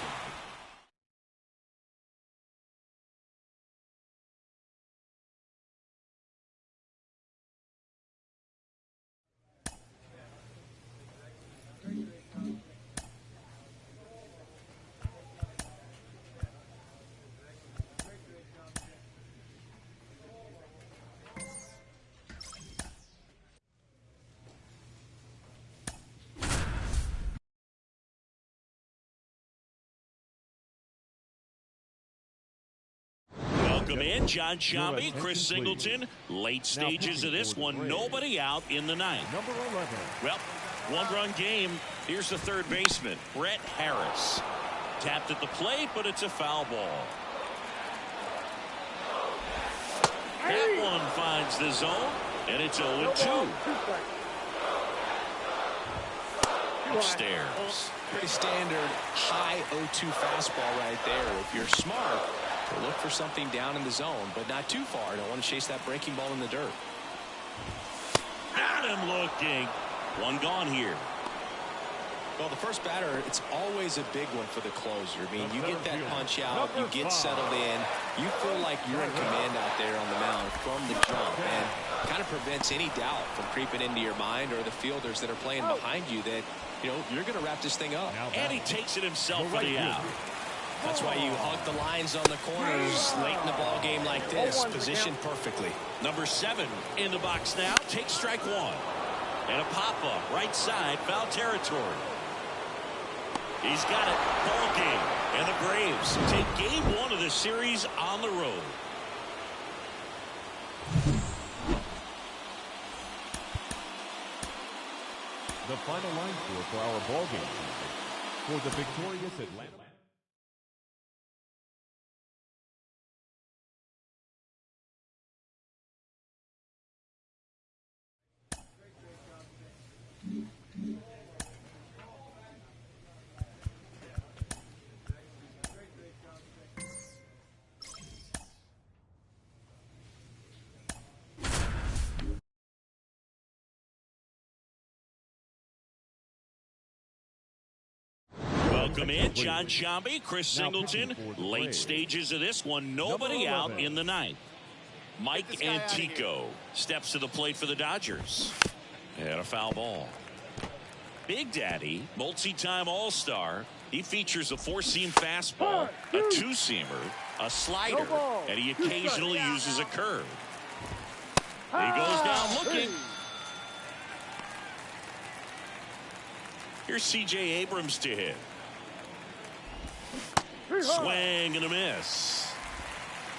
Welcome in, John Shambi, Chris Singleton. Late stages of this one, nobody out in the ninth. Number 11. Well, one-run game. Here's the third baseman, Brett Harris. Tapped at the plate, but it's a foul ball. That one finds the zone, and it's 0-2. Upstairs. Pretty standard high 0-2 fastball right there. If you're smart, to look for something down in the zone, but not too far. Don't want to chase that breaking ball in the dirt. Got him looking. One gone here. Well, the first batter, it's always a big one for the closer. I mean, you get that punch out, you get settled in, you feel like you're in command out there on the mound from the jump. And kind of prevents any doubt from creeping into your mind or the fielders that are playing behind you that, you know, you're going to wrap this thing up. And he takes it himself for the out. That's why you hug the lines on the corners late in the ball game like this, positioned perfectly. Number 7 in the box now, takes strike 1. And a pop-up, right side, foul territory. He's got it, ball game. And the Braves take game 1 of the series on the road. The final line score for our ball game for the victorious Atlanta. Welcome in, John Shambi, Chris Singleton. Late stages of this one, nobody out in the ninth. Mike Antico steps to the plate for the Dodgers. And a foul ball. Big Daddy, multi-time All-Star. He features a four-seam fastball, a two-seamer, a slider, and he occasionally uses a curve. He goes down looking. Here's C.J. Abrams to hit. Swing and a miss.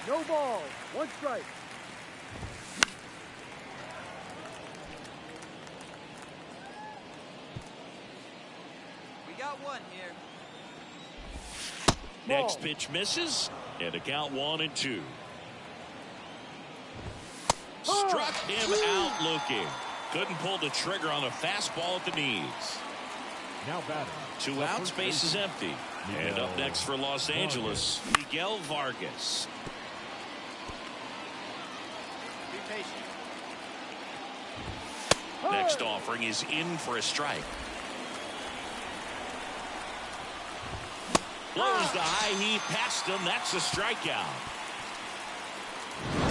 No ball, 1 strike. We got one here. Next pitch misses, and a count 1-2. Struck him out looking. Couldn't pull the trigger on a fastball at the knees. Now batting. 2 outs, base is empty. And up next for Los Angeles, Miguel Vargas. Be patient. Next offering is in for a strike. Blows the high heat past him. That's a strikeout.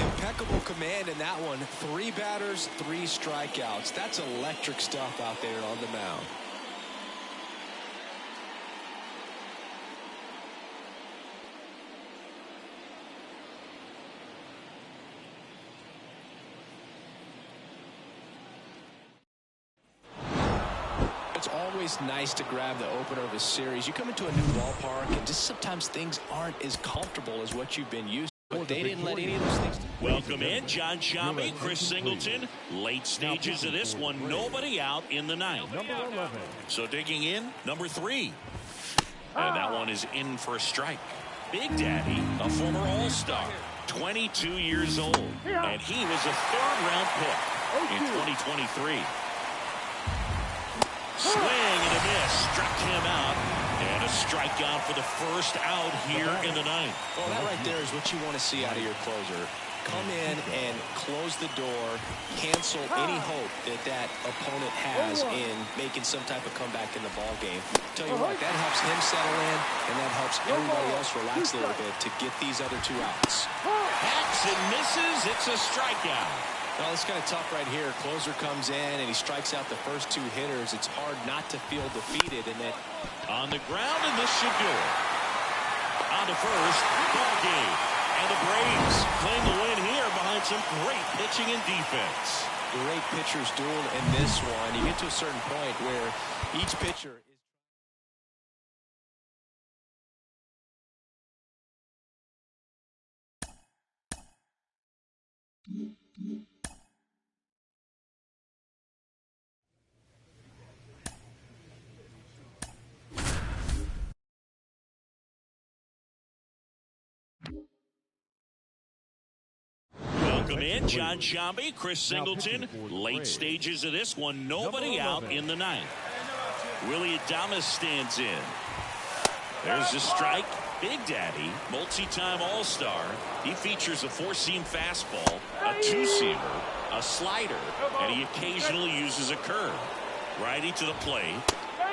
Impeccable command in that one. 3 batters, 3 strikeouts. That's electric stuff out there on the mound. It's always nice to grab the opener of a series. You come into a new ballpark, and just sometimes things aren't as comfortable as what you've been used to. But they didn't let any of those things. Welcome in, John Shambi, Chris Singleton. Late stages of this one, nobody out in the ninth. Number 11. So digging in, number 3. And that one is in for a strike. Big Daddy, a former All-Star, 22 years old. And he was a 3rd-round pick in 2023. Swing and a miss, struck him out, and a strikeout for the first out here in the ninth. Well, that right there is what you want to see out of your closer. Come in and close the door, cancel any hope that that opponent has in making some type of comeback in the ball game. Tell you what, that helps him settle in, and that helps everybody else relax a little bit to get these other 2 outs. Hacks and misses, it's a strikeout. Well, it's kind of tough right here. Closer comes in and he strikes out the first 2 hitters. It's hard not to feel defeated. And that on the ground, and this should do it. On the first, ball game. And the Braves claim the win here behind some great pitching and defense. Great pitchers duel in this one. You get to a certain point where each pitcher is... Welcome in, John Shambi, Chris Singleton. Late stages of this one, nobody out in the ninth. Willie Adames stands in. There's a strike. Big Daddy, multi-time All-Star. He features a 4-seam fastball, a 2-seamer, a slider, and he occasionally uses a curve. Righty to the plate.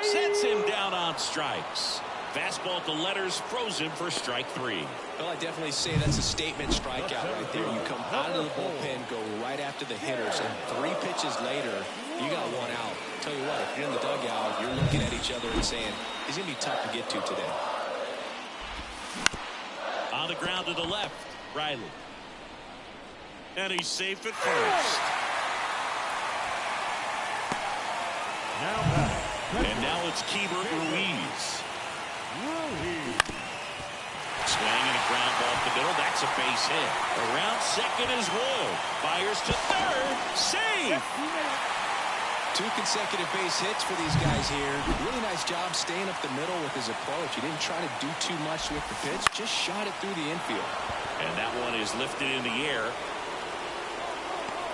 Sets him down on strikes. Fastball at the letters, frozen for strike 3. Well, I definitely say that's a statement strikeout right there. You come out of the bullpen, go right after the hitters, and 3 pitches later, you got 1 out. Tell you what, if you're in the dugout, you're looking at each other and saying, he's going to be tough to get to today. On the ground to the left, Riley. And he's safe at first. And now it's Keibert Ruiz. Swing and a ground ball up the middle. That's a base hit. Around second is Wood. Fires to third. Save. 2 consecutive base hits for these guys here. Really nice job staying up the middle with his approach. He didn't try to do too much with the pitch. Just shot it through the infield. And that one is lifted in the air.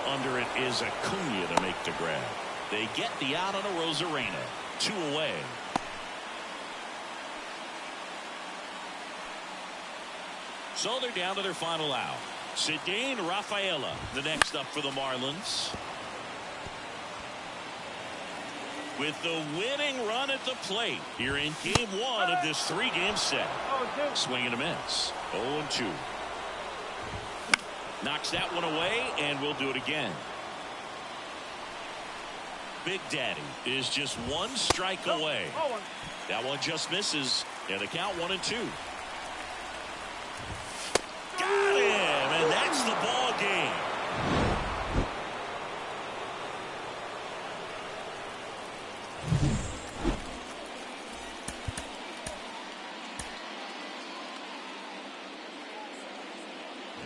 Under it is Acuna to make the grab. They get the out on a Rosarena. 2 away. So they're down to their final out. Cedane Rafaela, the next up for the Marlins. With the winning run at the plate here in game 1 of this 3-game set. Swing and a miss. 0-2. Knocks that one away, and we'll do it again. Big Daddy is just 1 strike away. That one just misses, and the count 1-2. Got him, and that's the ball game.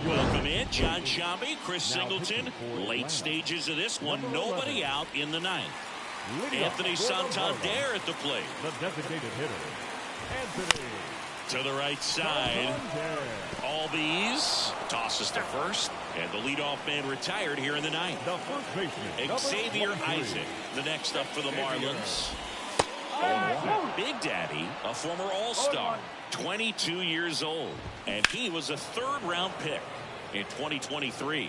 Welcome in, John Sciambi, Chris Singleton. Late stages of this one, nobody out in the 9th. Anthony Santander at the plate. The designated hitter, Anthony. To the right side. Albies tosses to first, and the leadoff man retired here in the 9th. The first baseman, Xavier Isaac, the next up for the Marlins. Big Daddy, a former All-Star, 22 years old, and he was a 3rd-round pick in 2023.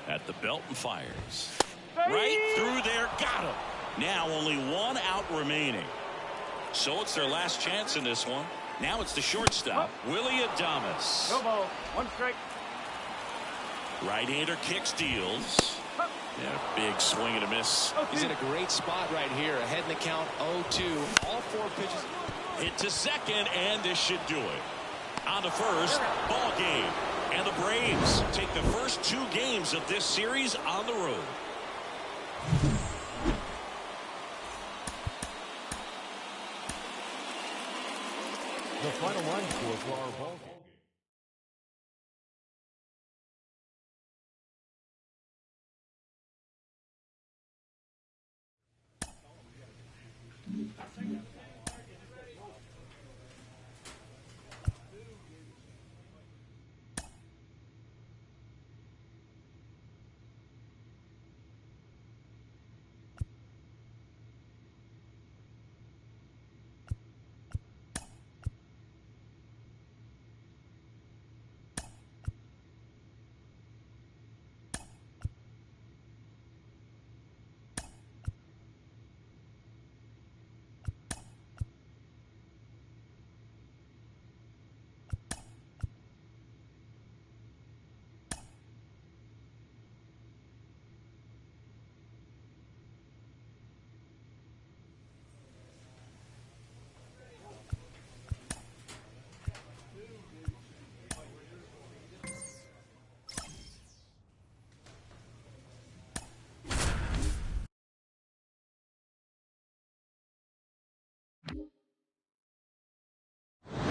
At the belt and fires. Right through there, got him. Now only 1 out remaining. So it's their last chance in this one. Now it's the shortstop, Willie Adames. No ball. 1 strike. Right-hander kicks, deals. And a big swing and a miss. He's in a great spot right here. Ahead in the count, 0-2. All 4 pitches. Hit to second, and this should do it. On to first, ball game. And the Braves take the first 2 games of this series on the road. The final line score for our ball game.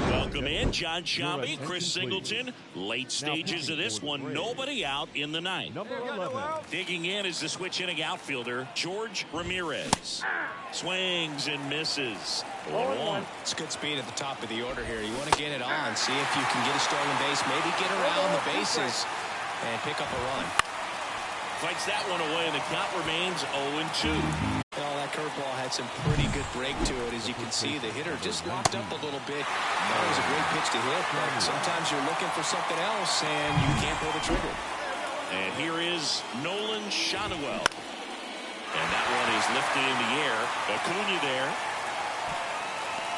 Welcome in, John Sciambi, Chris Singleton. Late stages of this one, nobody out in the 9th. Number 11. Digging in is the switch inning outfielder, George Ramirez. Swings and misses. 1-1. It's good speed at the top of the order here. You want to get it on, see if you can get a stolen base, maybe get around the bases and pick up a run. Fights that one away, and the count remains 0-2. Well, that curveball had some pretty good break to it. As you can see, the hitter just locked up a little bit. That was a great pitch to hit, but sometimes you're looking for something else, and you can't pull the trigger. And here is Nolan Schanuel. And that one is lifted in the air. Acuna there.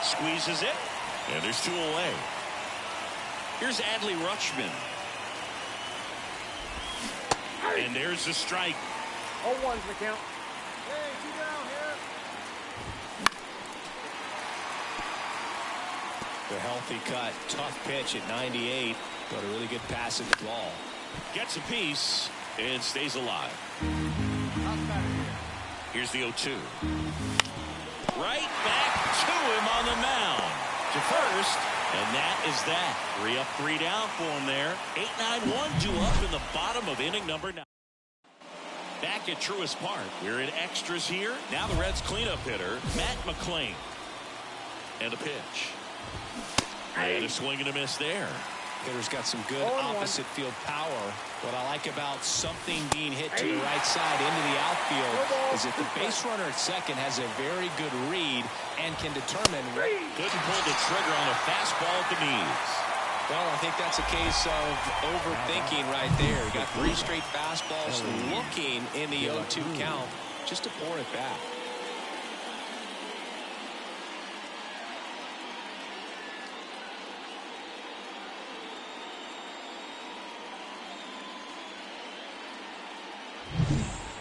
Squeezes it. And there's 2 away. Here's Adley Rutschman. And there's the strike. 0-1's the count. Hey, 2 down here. The healthy cut. Tough pitch at 98, but a really good pass at the ball. Gets a piece and stays alive. Here's the 0-2. Right back to him on the mound. To first, and that is that. 3 up, 3 down for him there. 8-9-1 due up in the bottom of inning number 9. Back at Truist Park. We're in extras here. Now the Reds cleanup hitter, Matt McClain. And a pitch. And a swing and a miss there. Hitter's got some good opposite field power. What I like about something being hit to the right side into the outfield is that the base runner at second has a very good read and can determine. Couldn't pull the trigger on a fastball at the knees. Well, I think that's a case of overthinking right there. Got 3 straight fastballs looking in the 0-2 count just to pour it back.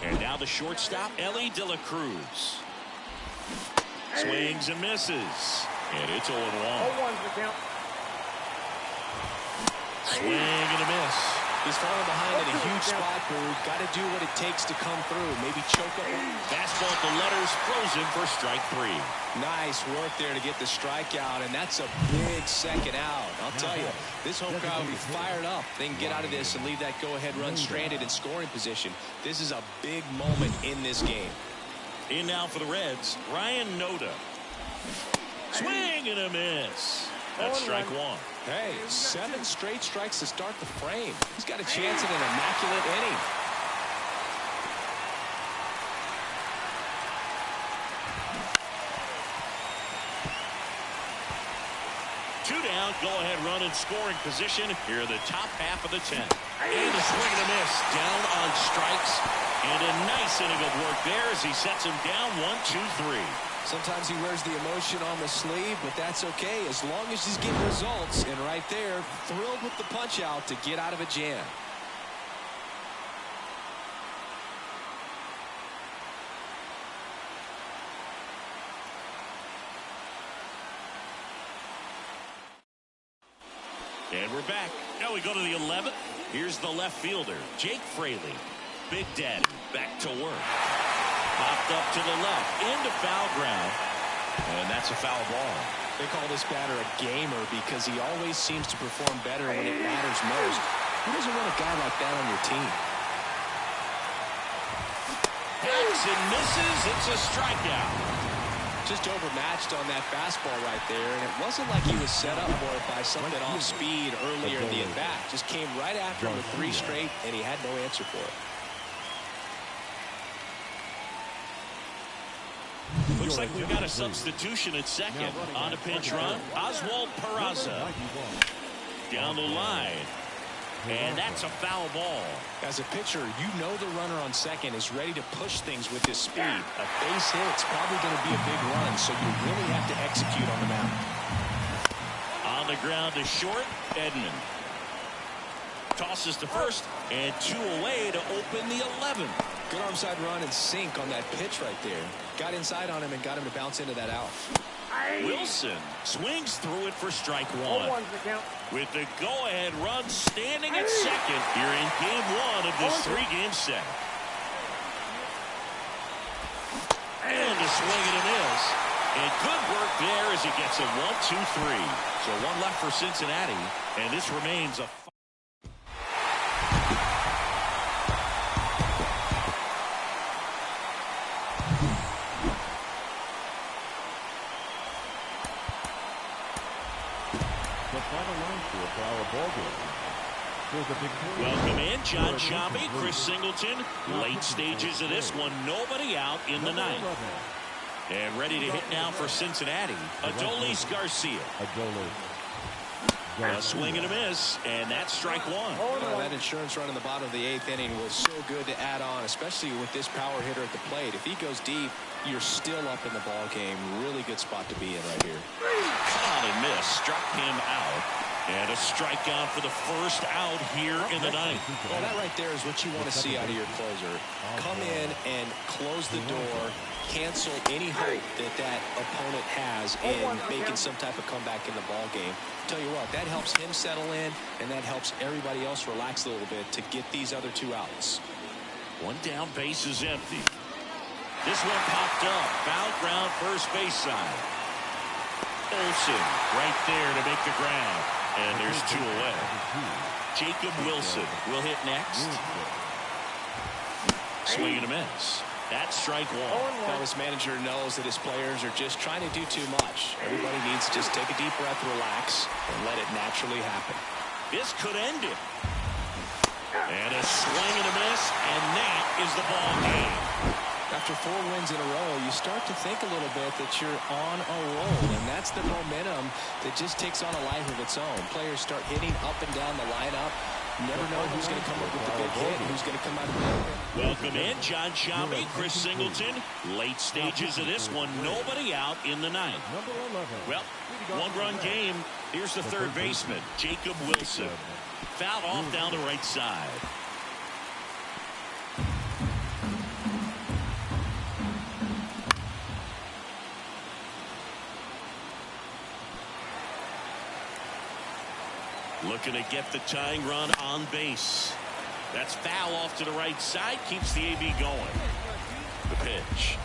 And now the shortstop, Ellie De La Cruz. Swings and misses. And it's 0-1. 0-1's the count. Swing and a miss. He's falling behind in a huge spot, Boo. Got to do what it takes to come through. Maybe choke up. Fastball at the letters, frozen for strike 3. Nice work there to get the strikeout, and that's a big second out. I'll tell you, this home crowd will be fired up. They can get out of this and leave that go-ahead run stranded in scoring position. This is a big moment in this game. In now for the Reds, Ryan Noda. Swing and a miss. That's strike 1. Hey, 7 straight strikes to start the frame. He's got a chance at an immaculate inning. Two down, go-ahead run in scoring position here in the top half of the 10th. And a swing and a miss, down on strikes. And a nice inning of work there as he sets him down 1-2-3. Sometimes he wears the emotion on the sleeve, but that's okay as long as he's getting results. And right there, thrilled with the punch out to get out of a jam. And we're back. Now we go to the 11th. Here's the left fielder, Jake Fraley. Big Daddy back to work. Popped up to the left into foul ground. And that's a foul ball. They call this batter a gamer because he always seems to perform better when it matters most. Who doesn't want a guy like that on your team? Hacks and misses. It's a strikeout. Just overmatched on that fastball right there, and it wasn't like he was set up for it by something off speed earlier in the at-bat. Just came right after him with 3 straight, and he had no answer for it. Looks like we've got a substitution at second. On a pinch run, Oswald Peraza. Down the line. And that's a foul ball. As a pitcher, you know the runner on second is ready to push things with his speed. A base hit's probably going to be a big run, so you really have to execute on the mound. On the ground to short, Edman. Tosses to first, and 2 away to open the 11th. Good arm side run and sink on that pitch right there. Got inside on him and got him to bounce into that out. Wilson swings through it for strike 1. With the go-ahead run standing at second here in game 1 of this 3-game set. And a swing and a miss. And good work there as he gets a 1-2-3. So 1 left for Cincinnati, and this remains a welcome in, John Sciambi, Chris Singleton. Late stages of this one, nobody out in the 9th. And ready to hit now for Cincinnati, Adolis Garcia. A swing and a miss, and that's strike one. That insurance run in the bottom of the 8th inning was so good to add on, especially with this power hitter at the plate. If he goes deep, you're still up in the ball game. Really good spot to be in right here. Cut on and miss, struck him out. And a strikeout for the first out here in the 9th. Well, that right there is what you want to see out of your closer. Come in and close the door, cancel any hope that opponent has in making some type of comeback in the ball game. Tell you what, that helps him settle in, and that helps everybody else relax a little bit to get these other 2 outs. One down, base is empty. This one popped up, foul ground, first base side. Olsen right there to make the ground. And there's 2 away. Jacob Wilson will hit next. Swing and a miss. That's strike one. Now this manager knows that his players are just trying to do too much. Everybody needs to just take a deep breath, relax, and let it naturally happen. This could end it. And a swing and a miss, and that is the ball game. After 4 wins in a row, you start to think a little bit that you're on a roll, and that's the momentum that just takes on a life of its own. Players start hitting up and down the lineup. You never know who's going to come up with the big hit and who's going to come out of the Welcome in, John Sciambi, Chris Singleton. Late stages of this one, nobody out in the 9th. Well, 1-run game. Here's the third baseman, Jacob Wilson. Fouled off down the right side. Looking to get the tying run on base. That's foul off to the right side. Keeps the AB going. The pitch.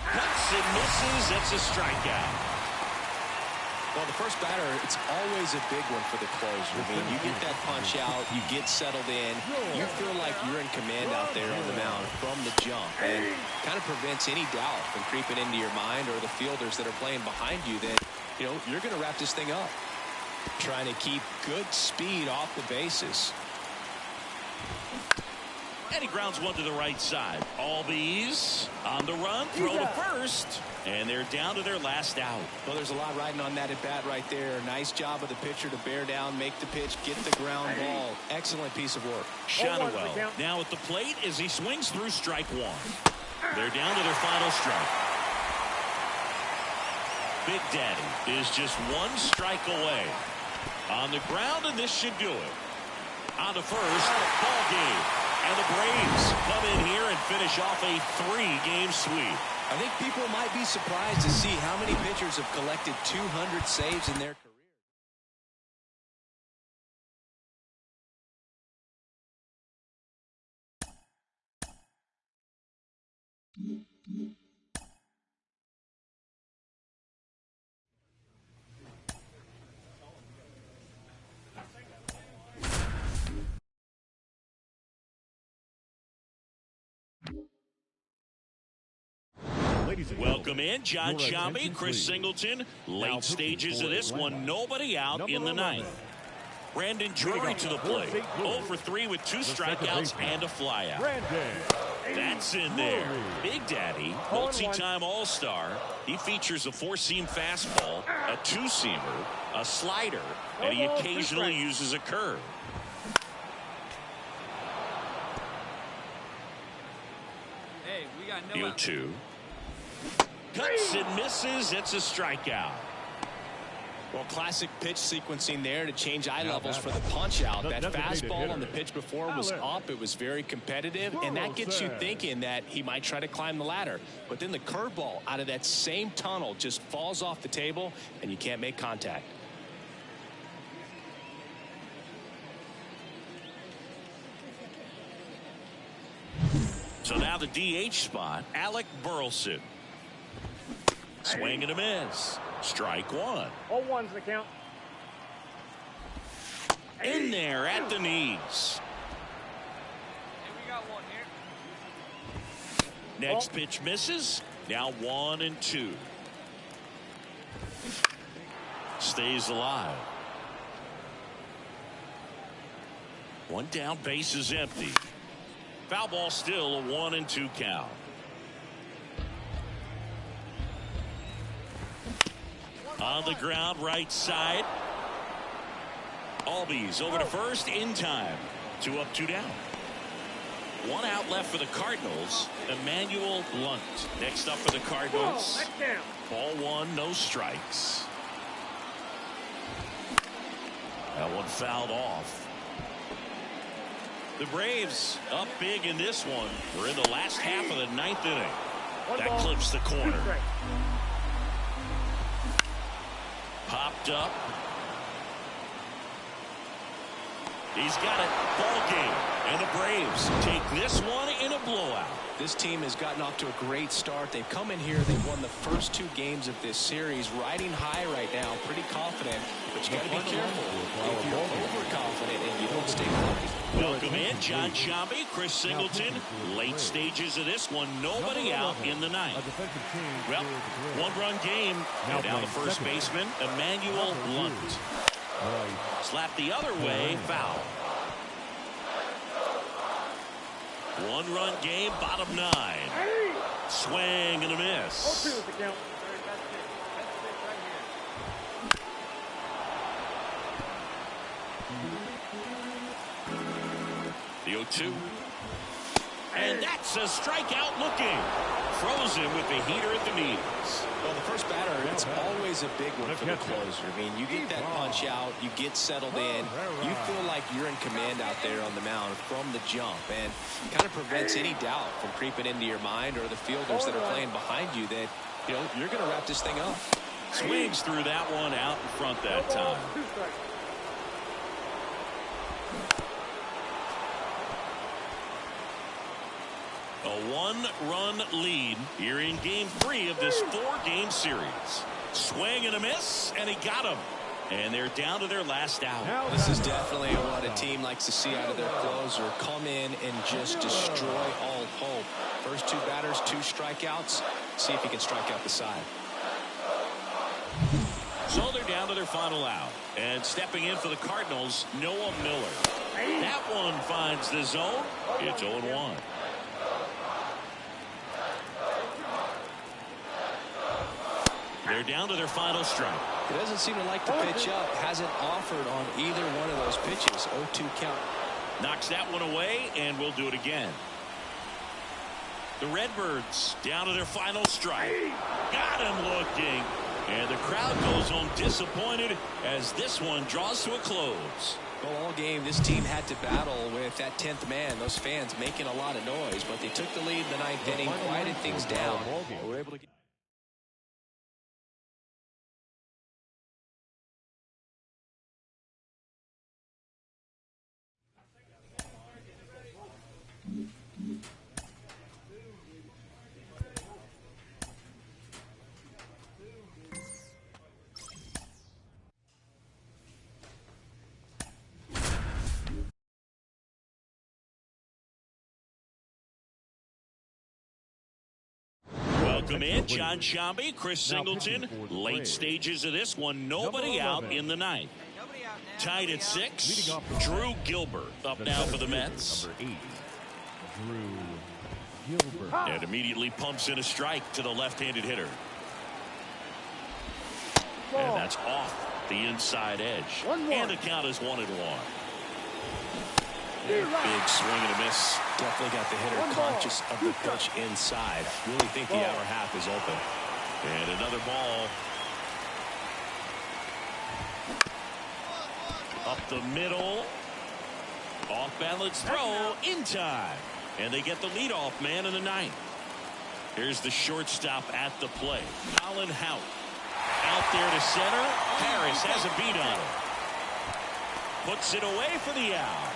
Cuts and misses. That's a strikeout. Well, the first batter, it's always a big one for the closer. I mean, you get that punch out, you get settled in, you feel like you're in command out there on the mound from the jump, and kind of prevents any doubt from creeping into your mind or the fielders that are playing behind you that, you know, you're going to wrap this thing up. Trying to keep good speed off the bases. And he grounds one to the right side. Albies on the run, throw to first, and they're down to their last out. Well, there's a lot riding on that at bat right there. Nice job of the pitcher to bear down, make the pitch, get the ground ball. Excellent piece of work. Shadowell now at the plate as he swings through strike one. They're down to their final strike. Big Daddy is just 1 strike away. On the ground, and this should do it. On the first, ball game. And the Braves come in here and finish off a 3-game sweep. I think people might be surprised to see how many pitchers have collected 200 saves in their career. Welcome in, John Sciambi, Chris Singleton. Late stages of this one, nobody out in the 9th. Brandon Drury to the plate. 0 for 3 with 2 strikeouts and a flyout. That's in there. Big Daddy, multi-time All-Star. He features a 4-seam fastball, a 2-seamer, a slider, and he occasionally uses a curve. Hey, we got no out. 0-2. Cuts and misses. It's a strikeout. Well, classic pitch sequencing there to change eye levels for the punch out. That fastball on the pitch before was up. It was very competitive, and that gets you thinking that he might try to climb the ladder. But then the curveball out of that same tunnel just falls off the table, and you can't make contact. So now the DH spot, Alec Burleson. Swing and a miss. Strike one. 0-1's the count. In there at the knees. Hey, we got one here. Next pitch misses. Now 1-2. Stays alive. One down, base is empty. Foul ball still, a 1-2 count. On the ground, right side. Albies over to first in time. 2 up, 2 down. 1 out left for the Cardinals. Emmanuel Lunt next up for the Cardinals. Ball 1, no strikes. That one fouled off. The Braves up big in this one. We're in the last half of the 9th inning. That clips the corner. Popped up. He's got it. Ball game. And the Braves take this one in a blowout. This team has gotten off to a great start. They've come in here. They've won the first 2 games of this series. Riding high right now. Pretty confident. But you got to be careful. If you're overconfident and you don't stay focused. Welcome in, John Sciambi, Chris Singleton. Late stages of this one. Nobody out in the 9th. Well, 1-run game. And now the first baseman, Emmanuel Lunt. Slap the other way, foul. 1-run game, bottom 9. Swing and a miss. The 0-2. And that's a strikeout looking. Frozen with the heater at the knees. Well, the first batter, it's always a big one for the closer. I mean, you get that punch out, you get settled in, you feel like you're in command out there on the mound from the jump, and kind of prevents any doubt from creeping into your mind or the fielders that are playing behind you that, you know, you're going to wrap this thing up. Swings through that one out in front that time. A 1-run lead here in game 3 of this 4-game series. Swing and a miss, and he got him. And they're down to their last out. This is definitely what a team likes to see out of their closer. Come in and just destroy all hope. First 2 batters, 2 strikeouts. See if he can strike out the side. So they're down to their final out. And stepping in for the Cardinals, Noah Miller. That one finds the zone. It's 0-1. They're down to their final strike. He doesn't seem to like the pitch up. Hasn't offered on either one of those pitches. 0-2 count. Knocks that one away, and we'll do it again. The Redbirds down to their final strike. Got him looking. And the crowd goes home disappointed as this one draws to a close. Well, all game, this team had to battle with that 10th man. Those fans making a lot of noise, but they took the lead in the 9th inning, quieted things down. They were able to get Welcome in, John Sciambi, Chris Singleton. Late stages of this one. Nobody out in the 9th. Tied at 6. Drew Gilbert up now for the Mets. Number 8, Drew Gilbert. And immediately pumps in a strike to the left-handed hitter. And that's off the inside edge. And the count is 1-1. Big swing and a miss. Definitely got the hitter conscious of the pitch inside. Really think the hour half is open. And another ball. Up the middle. Off balance throw in time. And they get the leadoff man in the 9th. Here's the shortstop at the plate. Colin Hout. Out there to center. Harris has a beat on it. Puts it away for the out.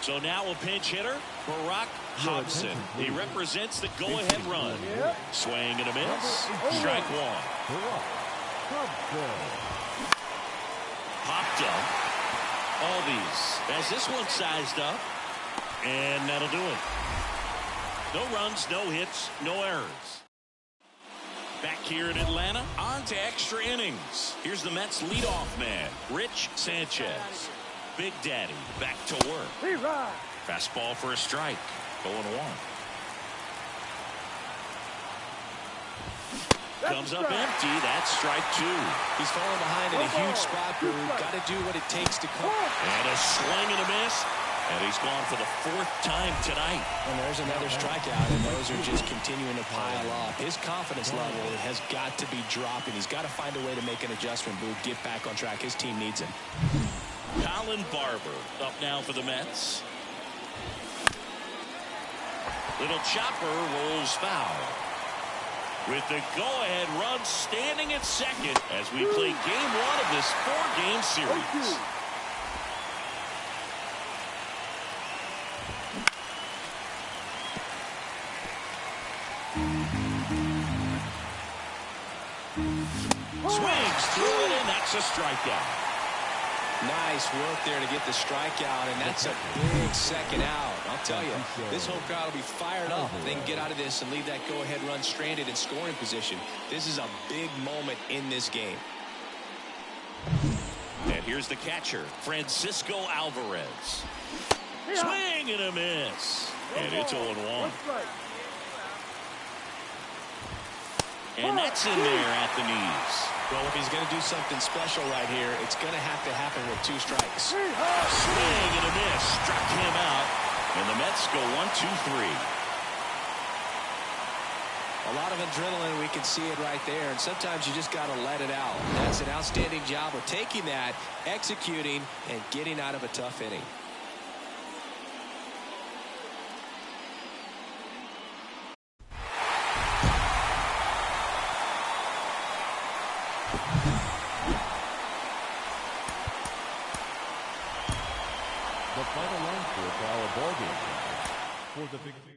So now a pinch hitter, Barack Hobson. He represents the go-ahead run. Swing and a miss. Strike 1. Popped up. Albies has this one sized up. And that'll do it. No runs, no hits, no errors. Back here in Atlanta, on to extra innings. Here's the Mets leadoff man, Rich Sanchez. Big Daddy back to work. Fastball for a strike. 0-1. Comes up empty. That's strike 2. He's falling behind in a huge spot, Brew. Got to do what it takes to come. And a swing and a miss. And he's gone for the 4th time tonight. And there's another strikeout, and those are just continuing to pile up. His confidence level has got to be dropping. He's got to find a way to make an adjustment, Brew. Get back on track. His team needs him. Colin Barber up now for the Mets. Little chopper rolls foul. With the go-ahead run standing at second as we play game 1 of this 4-game series. Swings through it, and that's a strikeout. Nice work there to get the strikeout, and that's a big second out. I'll tell you, this whole crowd will be fired up if they can get out of this and leave that go-ahead run stranded in scoring position. This is a big moment in this game. And here's the catcher, Francisco Alvarez. Swing and a miss. And it's 0-1. And that's in there at the knees. Well, if he's going to do something special right here, it's going to have to happen with 2 strikes. Swing and a miss. Struck him out. And the Mets go 1-2-3. A lot of adrenaline, we can see it right there. And sometimes you just got to let it out. That's an outstanding job of taking that, executing, and getting out of a tough inning. The final line score for our ball game for the victory.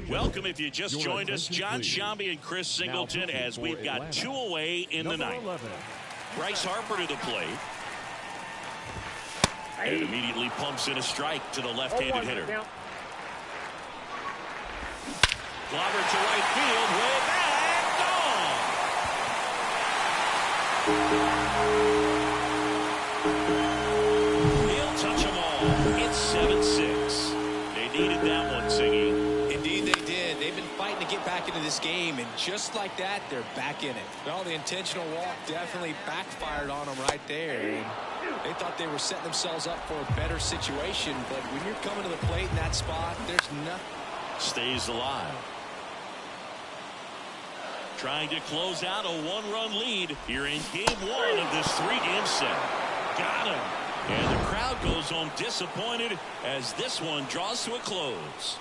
Welcome if you just joined us, John Sciambi and Chris Singleton, as we've got 2 away in the ninth. Bryce Harper to the plate. And immediately pumps in a strike to the left-handed hitter. Clobbered to right field, way back, gone! He'll touch them all. It's 7-6. They needed that one, Singy. Indeed they did. They've been fighting to get back into this game, and just like that, they're back in it. Well, the intentional walk definitely backfired on them right there. And they thought they were setting themselves up for a better situation, but when you're coming to the plate in that spot, there's nothing. Stays alive. Trying to close out a 1-run lead here in game 1 of this 3-game set. Got him. And the crowd goes home disappointed as this one draws to a close.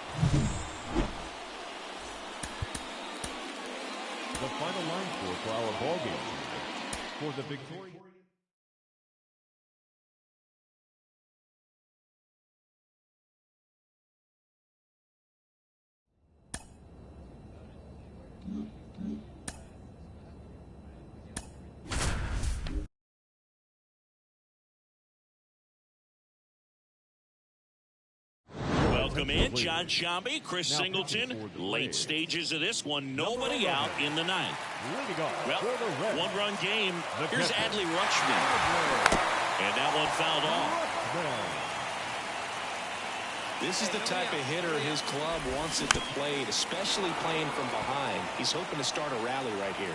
The final line score for our ball game for the victory. Welcome in, John Sciambi, Chris Singleton. Late stages of this one, nobody out in the ninth. Well, 1-run game. Here's Adley Rutschman. And that one fouled off. This is the type of hitter his club wants at the plate, especially playing from behind. He's hoping to start a rally right here.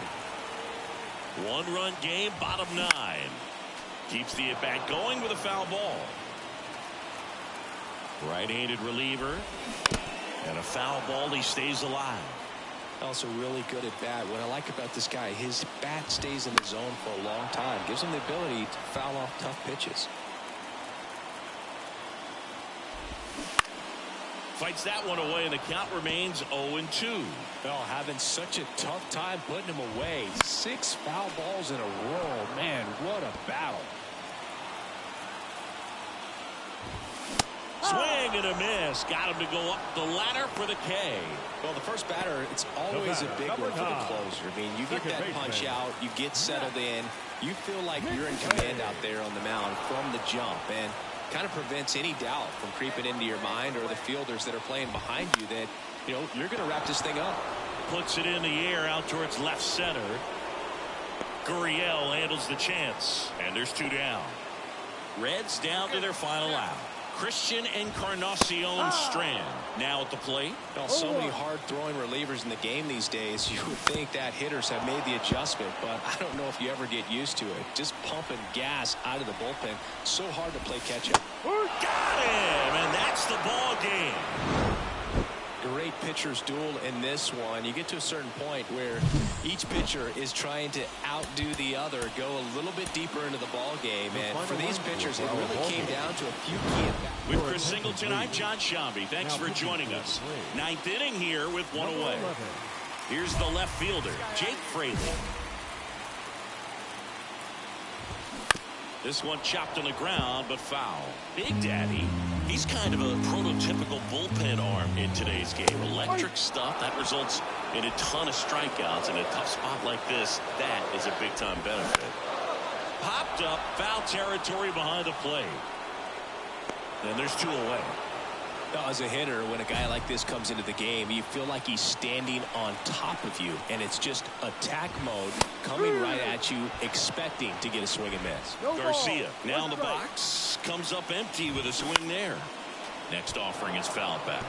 1-run game, bottom 9. Keeps the at-bat going with a foul ball. Right-handed reliever. And a foul ball. He stays alive. Also really good at bat. What I like about this guy, his bat stays in the zone for a long time. Gives him the ability to foul off tough pitches. Fights that one away, and the count remains 0-2. Well, having such a tough time putting him away. 6 foul balls in a row. Man, what a battle. Swing and a miss. Got him to go up the ladder for the K. Well, the first batter, it's always a big one for the closer. I mean, you get that punch out, you get settled in, you feel like you're in command out there on the mound from the jump. And kind of prevents any doubt from creeping into your mind or the fielders that are playing behind you that, you know, you're going to wrap this thing up. Puts it in the air out towards left center. Gurriel handles the chance. And there's 2 down. Reds down to their final out. Christian Encarnacion Strand now at the plate. Well, so many hard-throwing relievers in the game these days. You would think that hitters have made the adjustment, but I don't know if you ever get used to it. Just pumping gas out of the bullpen. So hard to play catch-up. Got him, and that's the ball game. Great pitcher's duel in this one. You get to a certain point where each pitcher is trying to outdo the other, go a little bit deeper into the ball game, and for these pitchers, it really came down to a few key at-bats. With Chris Singleton, I'm John Sciambi. Thanks for joining us. 9th inning here with 1 away. Here's the left fielder, Jake Fraley. This one chopped on the ground, but foul. Big Daddy, he's kind of a prototypical bullpen arm in today's game. Electric stuff that results in a ton of strikeouts. In a tough spot like this, that is a big-time benefit. Popped up, foul territory behind the plate. And there's 2 away. As a hitter, when a guy like this comes into the game, you feel like he's standing on top of you, and it's just attack mode coming right at you, expecting to get a swing and miss. Garcia now in the box, comes up empty with a swing there. Next offering is fouled back.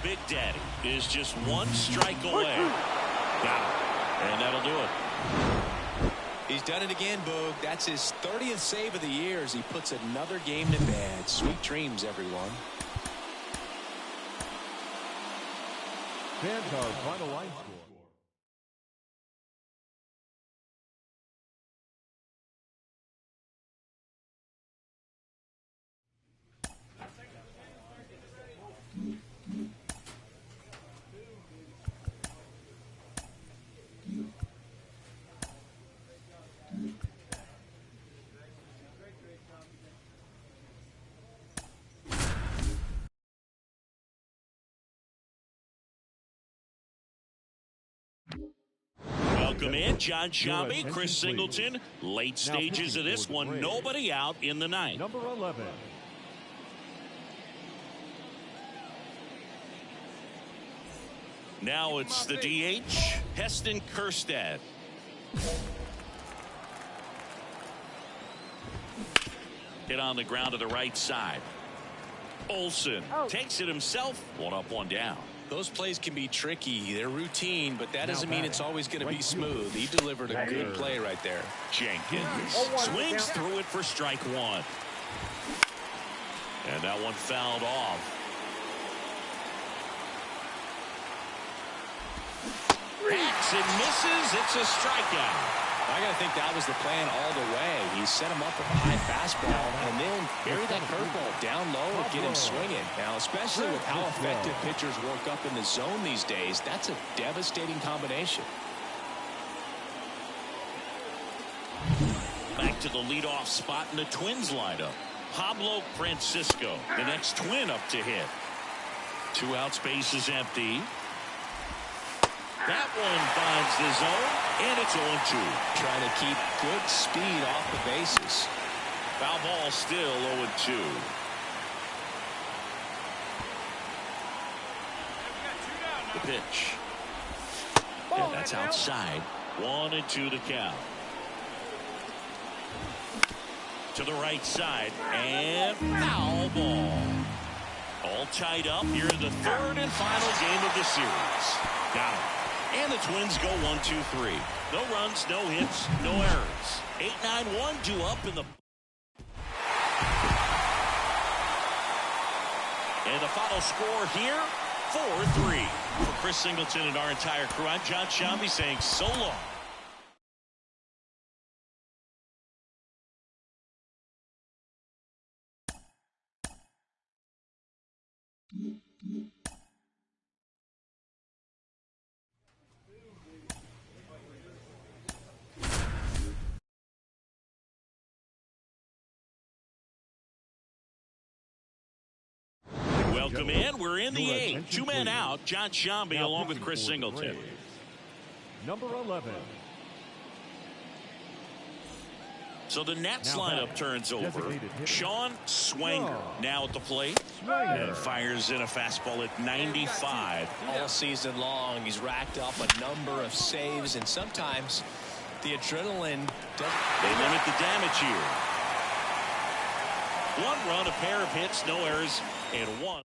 Big Daddy is just 1 strike away. Got it. And that'll do it. He's done it again, Boog. That's his 30th save of the year as he puts another game to bed. Sweet dreams, everyone. Fans, our final line score. Welcome in, John Sciambi, Chris Singleton. Late stages of this one, nobody out in the 9th. Number 11. Now it's the DH, Heston Kjerstad. Hit on the ground to the right side. Olsen takes it himself. 1 up, 1 down. Those plays can be tricky. They're routine, but that doesn't mean it's always going to be smooth. He delivered a good play right there. Jenkins swings through it for strike 1. And that one fouled off. Hacks and misses. It's a strikeout. I got to think that was the plan all the way. He set him up with a high fastball and then bury that curveball down low and get him swinging. Now, especially with how effective pitchers work up in the zone these days, that's a devastating combination. Back to the leadoff spot in the Twins lineup. Pablo Francisco, the next Twin up to hit. 2 outs, base is empty. That one finds the zone, and it's 0-2. Trying to keep good speed off the bases. Foul ball still 0-2. The pitch. And that's outside. 1-2 the count. To the right side, and foul ball. All tied up here in the 3rd and final game of the series. Got it. And the Twins go 1-2-3. No runs, no hits, no errors. 8-9-1 due up in the... And the final score here, 4-3. For Chris Singleton and our entire crew, I'm John Sciambi saying so long. Welcome in. We're in the 8th. 2 men out. John Sciambi along with Chris Singleton. Number 11. So the Nats lineup turns over. Sean Swanger now at the plate. And fires in a fastball at 95. All season long, he's racked up a number of saves, and sometimes the adrenaline doesn't. They limit the damage here. 1 run, a pair of hits, no errors, and 1.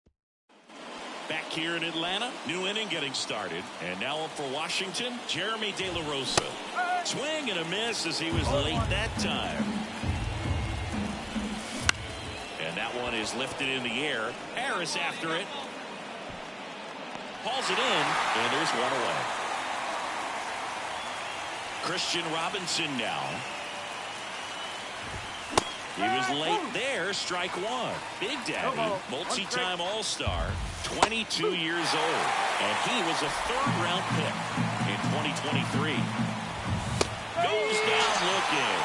Back here in Atlanta, new inning getting started. And now up for Washington, Jeremy De La Rosa. Swing and a miss as he was late that time. And that one is lifted in the air. Harris after it. Hauls it in, and there's one away. Christian Robinson now. He was late there, strike 1. Big Daddy, multi-time All-Star, 22 years old. And he was a 3rd-round pick in 2023. Goes down looking.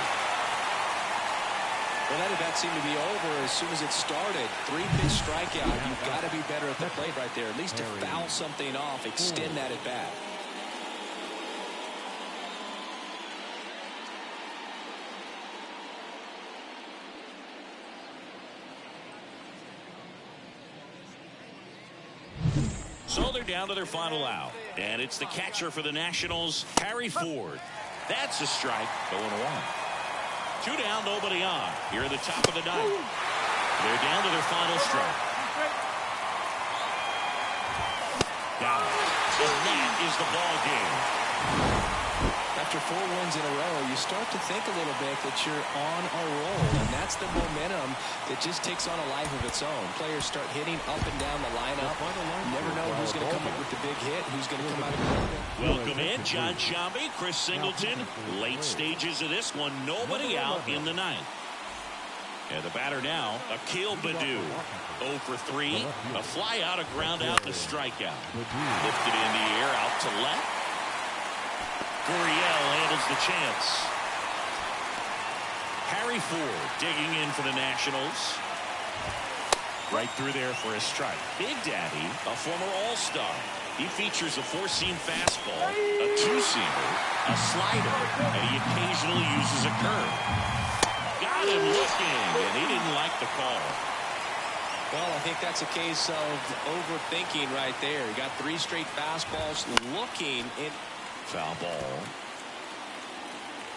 Well, that at-bat seemed to be over as soon as it started. 3-pitch strikeout. You've got to be better at the plate right there. At least to foul something off, extend that at-bat. So they're down to their final out. And it's the catcher for the Nationals, Harry Ford. That's a strike, 0-1. 2 down, nobody on. Here at the top of the 9th. They're down to their final strike. Down. And that is the ball game. After 4 wins in a row, you start to think a little bit that you're on a roll, and that's the momentum that just takes on a life of its own. Players start hitting up and down the lineup. You never know who's going to come up with the big hit, who's going to come out of it. Welcome in, John Sciambi, Chris Singleton. Late stages of this one, nobody out in the 9th. And the batter now, Akil Baddoo. 0 for 3, a fly out, a ground out, and a strikeout. Lifted in the air, out to left. Gurriel handles the chance. Harry Ford digging in for the Nationals. Right through there for a strike. Big Daddy, a former All-Star. He features a 4-seam fastball, a 2-seamer, a slider, and he occasionally uses a curve. Got him looking, and he didn't like the call. Well, I think that's a case of overthinking right there. He got 3 straight fastballs looking in. Foul ball.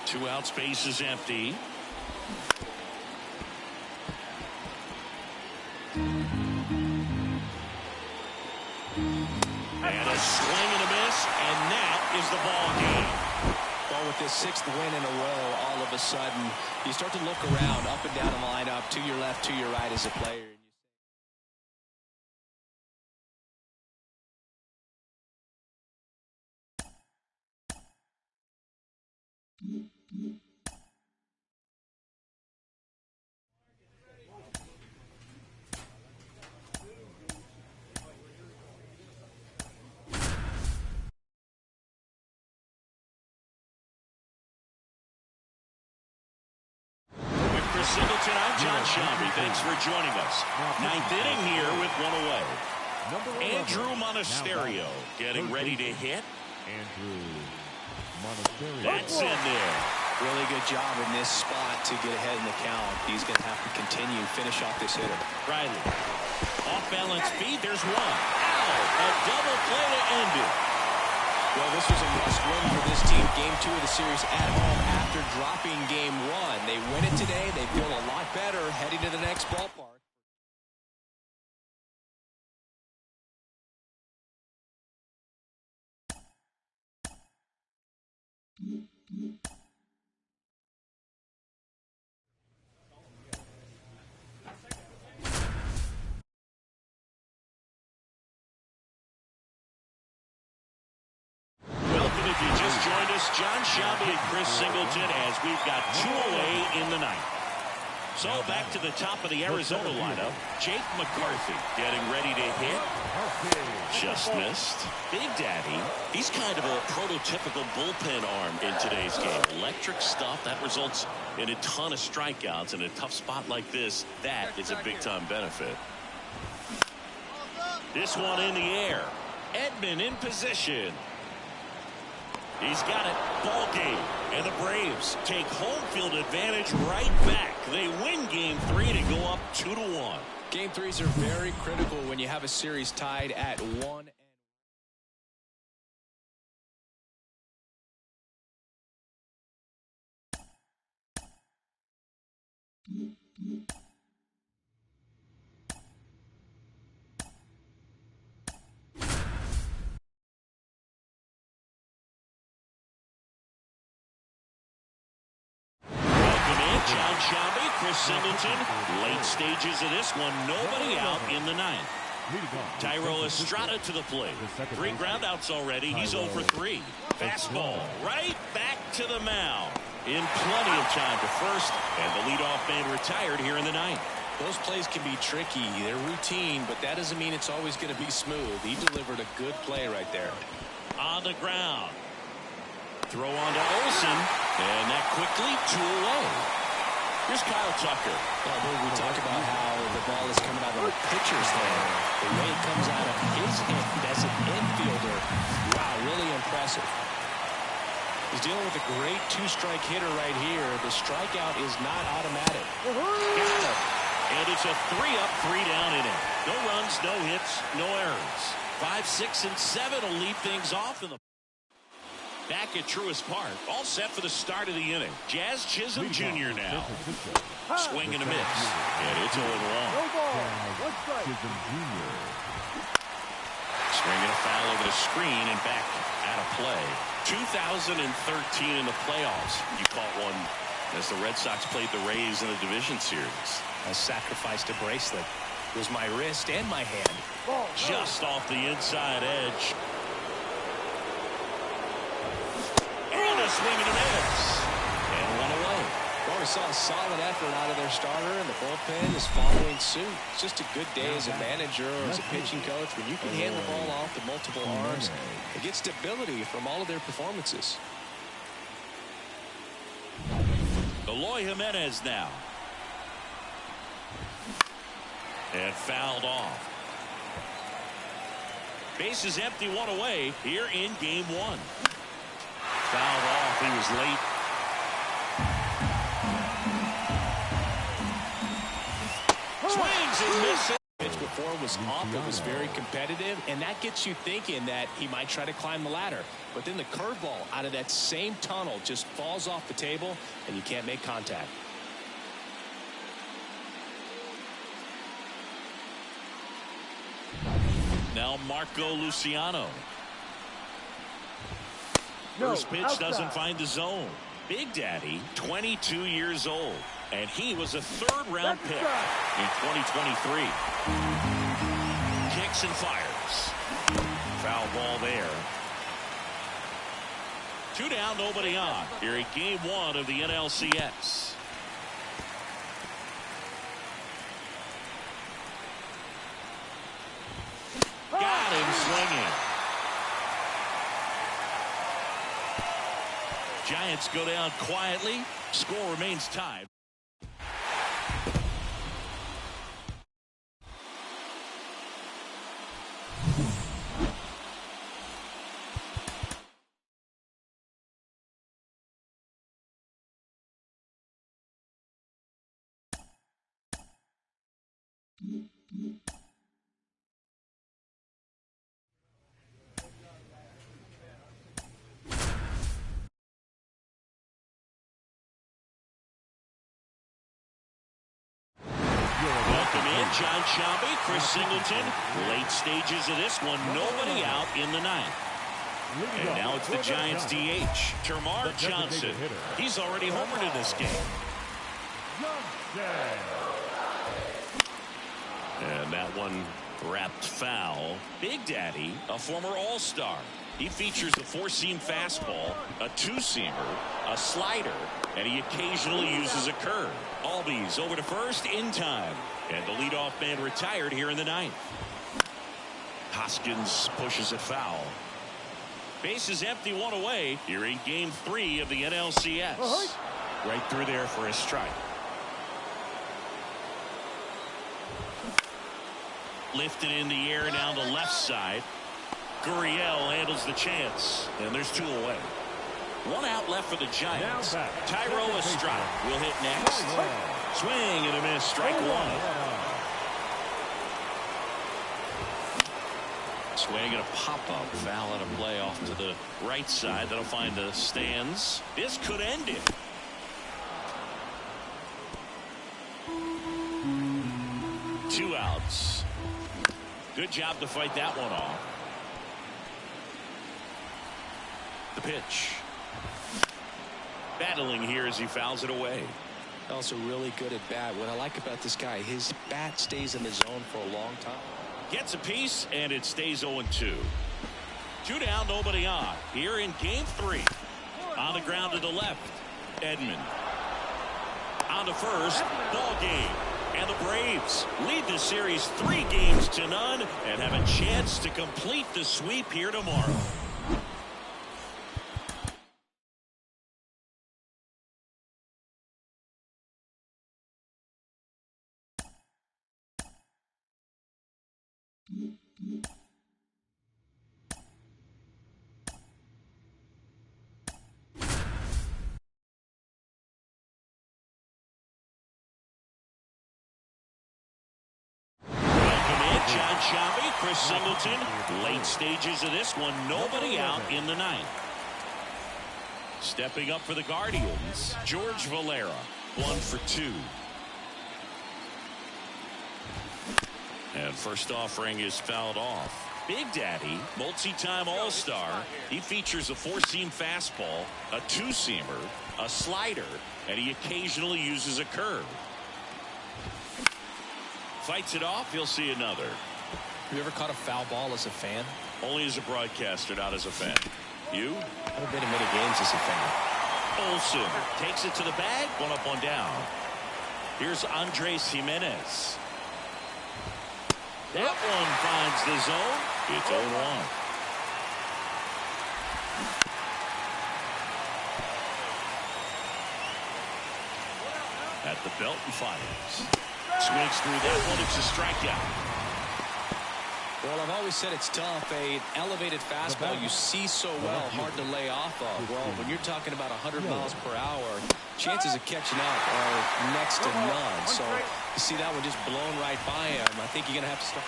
2 outs, base is empty. And a swing and a miss, and that is the ball game. Well, with this 6th win in a row, all of a sudden, you start to look around, up and down the lineup, to your left, to your right as a player. For Singleton, I'm John Sciambi. Thanks for joining us. 9th inning here with 1 away. Andrew Monasterio getting ready to hit. That's in there. Really good job in this spot to get ahead in the count. He's going to have to continue, finish off this hitter. Riley. Off balance speed. There's one. Ow! A double play to end it. Well, this was a must-win for this team. Game 2 of the series at home after dropping Game 1. They win it today. They feel a lot better heading to the next ballpark. If you just joined us, John Sciambi and Chris Singleton, as we've got 2 away in the 9th. So back to the top of the Arizona lineup. Jake McCarthy getting ready to hit. Just missed. Big Daddy, he's kind of a prototypical bullpen arm in today's game. Electric stuff that results in a ton of strikeouts in a tough spot like this. That is a big-time benefit. This one in the air. Edman in position. He's got it. Ball game. And the Braves take home field advantage right back. They win Game 3 to go up 2-1. Game 3s are very critical when you have a series tied at 1. John Shelby, Chris Singleton, late stages of this one, nobody out in the ninth. Tyro Estrada to the plate. 3 groundouts already. He's 0 for 3. Fastball right back to the mound. In plenty of time to first, and the leadoff man retired here in the ninth. Those plays can be tricky. They're routine, but that doesn't mean it's always going to be smooth. He delivered a good play right there. On the ground. Throw on to Olsen, and that quickly 2 away. Here's Kyle Tucker. We talk about how the ball is coming out of the pitcher's hand. The way it comes out of his hand as an infielder. Wow, really impressive. He's dealing with a great 2-strike hitter right here. The strikeout is not automatic. Got him. And it's a 3-up, 3-down inning. No runs, no hits, no errors. 5, 6, and 7 will lead things off in the back at Truist Park. All set for the start of the inning. Jazz Chisholm Jr. now. Swing and a miss. And it's 0-1. Swinging a foul over the screen and back out of play. 2013 in the playoffs. You caught one as the Red Sox played the Rays in the division series. I sacrificed a bracelet. It was my wrist and my hand. Just off the inside edge. And a swing and a miss. And 1 away. Well, we saw a solid effort out of their starter, and the bullpen is following suit. It's just a good day as a manager or as a pitching coach. When you can hand the ball off to multiple arms, it gets stability from all of their performances. Eloy Jimenez now. And fouled off. Base is empty, 1 away here in Game 1. Fouled off. He was late. Swings and misses. Pitch before was off. It was very competitive, and that gets you thinking that he might try to climb the ladder. But then the curveball out of that same tunnel just falls off the table, and you can't make contact. Now Marco Luciano. First pitch doesn't find the zone. Big Daddy, 22 years old, and he was a 3rd-round pick in 2023. Kicks and fires. Foul ball there. 2 down, nobody on. Here in Game 1 of the NLCS. Got him swinging. Giants go down quietly. Score remains tied. John Shelby, Chris Singleton, late stages of this one, nobody out in the ninth. And now it's the Giants DH, Termarr Johnson. He's already homered in this game. And that one wrapped foul. Big Daddy, a former All-Star. He features a 4-seam fastball, a 2-seamer, a slider, and he occasionally uses a curve. Albies over to first in time. And the leadoff man retired here in the ninth. Hoskins pushes it foul. Base is empty, 1 away here in Game 3 of the NLCS. Right through there for a strike. Lifted in the air down the left side. Gurriel handles the chance, and there's 2 away. One out left for the Giants. Tyro Estrada will hit next. Swing and a miss. Strike one. Swing and a pop-up. Foul out of play off to the right side. That'll find the stands. This could end it. Two outs. Good job to fight that one off. The pitch. Battling here as he fouls it away. Also really good at bat. What I like about this guy, his bat stays in the zone for a long time. Gets a piece, and it stays 0-2. Two down, nobody on. Here in game 3. On the ground to the left. Edman. On to first. Ball game. And the Braves lead the series 3-0 and have a chance to complete the sweep here tomorrow. Chris Singleton, late stages of this one, nobody out in the ninth. Stepping up for the Guardians, George Valera, 1 for 2. And first offering is fouled off. Big Daddy, multi-time All-Star. He features a 4-seam fastball, a 2-seamer, a slider, and he occasionally uses a curve. Fights it off, he'll see another. Have you ever caught a foul ball as a fan? Only as a broadcaster, not as a fan. You? I've been in many games as a fan. Olsen takes it to the bag, 1 up, 1 down. Here's Andres Jimenez. That one finds the zone. It's 0-1. At the belt and fires. Swings through that one. It's a strikeout. Well, I've always said it's tough. An elevated fastball you see so well, hard to lay off of. Well, when you're talking about 100 miles per hour, chances of catching up are next to none. So you see that one just blown right by him. I think you're going to have to start.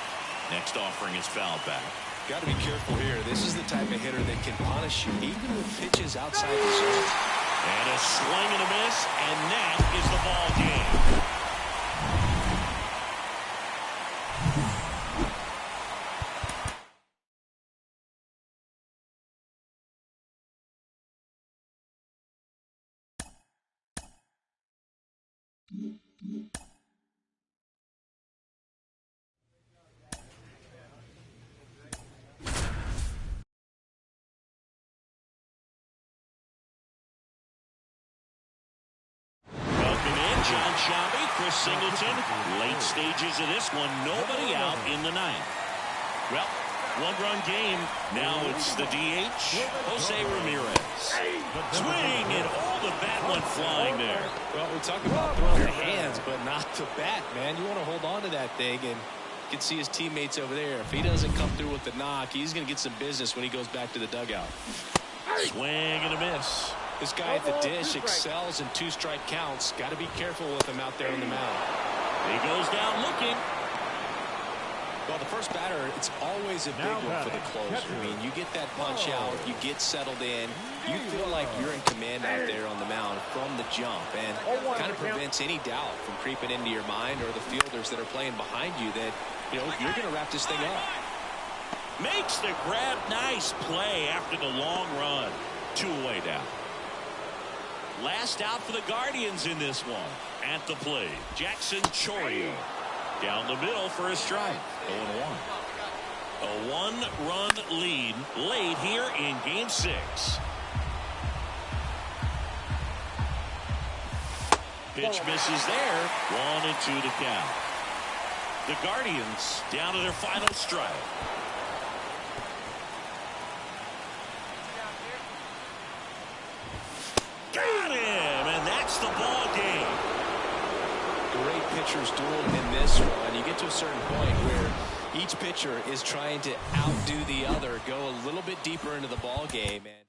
Next offering is fouled back. Got to be careful here. This is the type of hitter that can punish you, even with pitches outside the zone. And a swing and a miss, and that is the ball game. John Shabby, Chris Singleton, late stages of this one, nobody out in the ninth. Well, 1-run game. Now it's the DH, Jose Ramirez. Swing, and all the bat went flying there. Well, we talk about throwing the hands, but not the bat, man. You want to hold on to that thing, and you can see his teammates over there. If he doesn't come through with the knock, he's going to get some business when he goes back to the dugout. Swing and a miss. This guy at the dish excels in 2-strike counts. Got to be careful with him out there on the mound. He goes down looking. Well, the first batter, it's always a big one for the closer. I mean, you get that punch out, you get settled in, you feel like you're in command out there on the mound from the jump, and kind of prevents any doubt from creeping into your mind or the fielders that are playing behind you that, you know, you're going to wrap this thing up. Makes the grab. Nice play after the long run. 2 away down. Last out for the Guardians in this one. At the plate, Jackson Chourio. Down the middle for a strike. 0-1. A 1-run lead late here in Game 6. Pitch misses there. 1-2 to count. The Guardians down to their final strike. Got him, and that's the ball game. Great pitchers dueling in this one. You get to a certain point where each pitcher is trying to outdo the other, go a little bit deeper into the ball game. And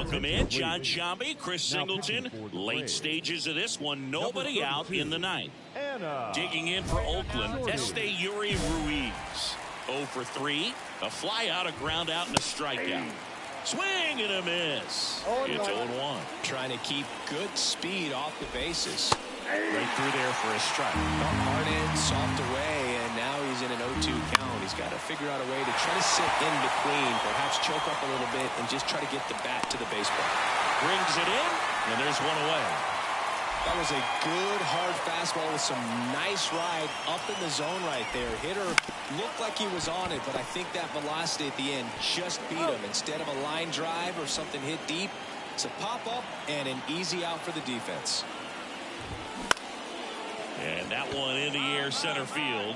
Welcome in, John Shambi, Chris Singleton. Late stages of this one, nobody out in the ninth. Digging in for Oakland, Yuri Ruiz. 0 for 3, a fly out, a ground out, and a strikeout. Swing and a miss. It's 0-1. Trying to keep good speed off the bases. Right through there for a strike. Hard in, soft away, and now he's in an 0-2 count. He's got to figure out a way to try to sit in between, perhaps choke up a little bit, and just try to get the bat to the baseball. Brings it in, and there's one away. That was a good, hard fastball with some nice ride up in the zone right there. Hitter looked like he was on it, but I think that velocity at the end just beat him. Instead of a line drive or something hit deep, it's a pop-up and an easy out for the defense. And that one in the air center field.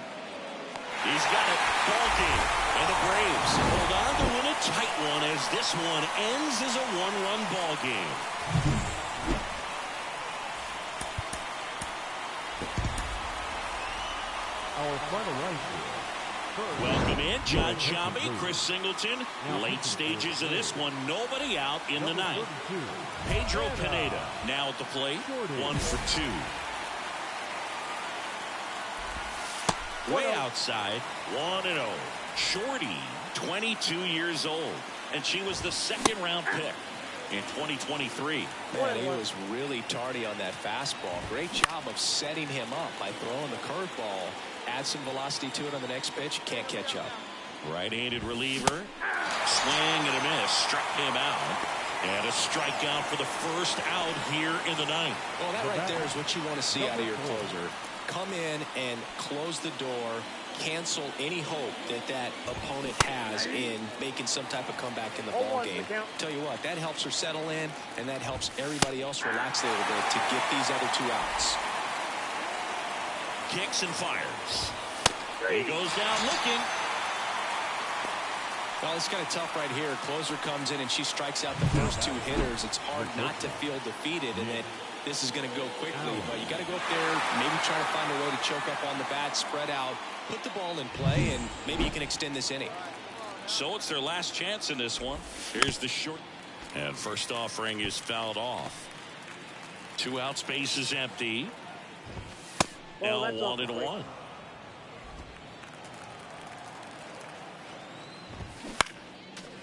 He's got it. Ball game. And the Braves hold on to win a tight one as this one ends as a one-run ball game. Our final line score. Welcome in, John Shambi, Chris Singleton. Late stages of this one, nobody out in the ninth. Pedro Pineda now at the plate, 1 for 2. Way outside, 1-0. Shorty, 22 years old, and she was the second-round pick in 2023. Man, he was really tardy on that fastball. Great job of setting him up by throwing the curveball. Add some velocity to it on the next pitch. Can't catch up. Right-handed reliever. Swing and a miss. Struck him out. And a strikeout for the first out here in the ninth. Well, that right there is what you want to see out of your closer. Come in and close the door, cancel any hope that that opponent has in making some type of comeback in the ball game. Tell you what, that helps her settle in, and that helps everybody else relax a little bit to get these other 2 outs. Kicks and fires. He goes down looking. Well, it's kind of tough right here. Closer comes in and she strikes out the first 2 hitters. It's hard not to feel defeated, and that this is going to go quickly, but you got to go up there, maybe try to find a way to choke up on the bat, spread out, put the ball in play, and maybe you can extend this inning. So it's their last chance in this one. Here's the short. And first offering is fouled off. 2 outs, base is empty. Now 1-1.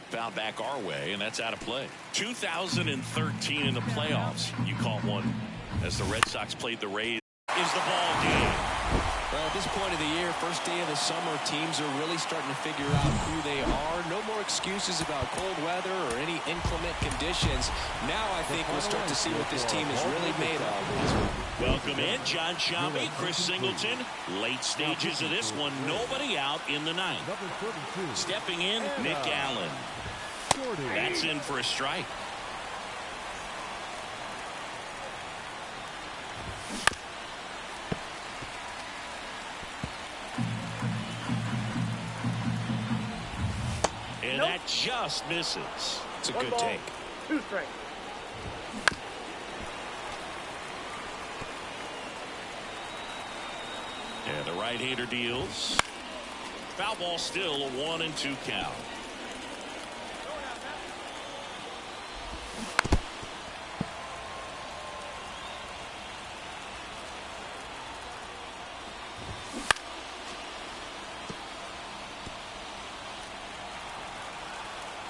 Foul back our way, and that's out of play. 2013 in the playoffs. You caught one as the Red Sox played the Rays. Is the ball game. Well, at this point of the year, first day of the summer, teams are really starting to figure out who they are. No more excuses about cold weather or any inclement conditions. Now I think we'll start to see what this team is really made of. Welcome in, John Shelby, Chris Singleton. Late stages of this one, nobody out in the ninth. Stepping in, Nick Allen. That's in for a strike. And that just misses. It's a good take. 2 strikes. And the right-hander deals. Foul ball still a 1-2 count.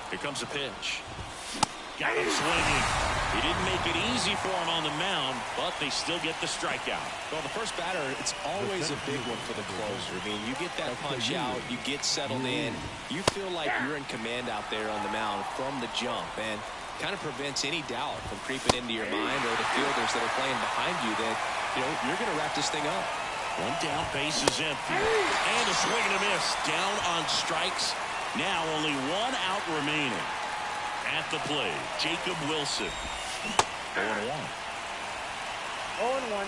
Here comes a pitch. Got him swinging. He didn't make it easy for him on the mound, but they still get the strikeout. Well, the first batter, it's always a big one for the closer. I mean, you get that punch out, you get settled in, you feel like you're in command out there on the mound from the jump, and kind of prevents any doubt from creeping into your mind or the fielders that are playing behind you that, you know, you're going to wrap this thing up. One down, base is empty. And a swing and a miss. Down on strikes. Now only 1 out remaining. At the plate, Jacob Wilson. 0-1. 0-1.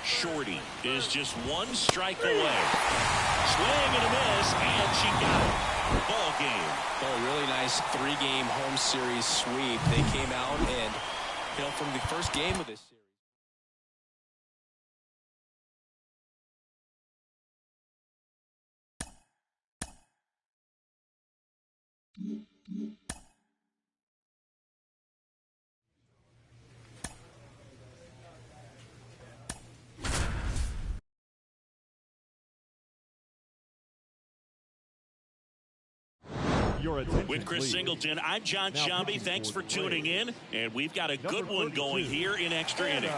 Shorty is just 1 strike away. Swing and a miss, and she got it. Ball game. Oh, really nice 3-game home series sweep. They came out and, you know, from the first game of this series. With Chris Singleton, I'm John Shelby. Thanks for tuning in, and we've got a good one going here in extra innings.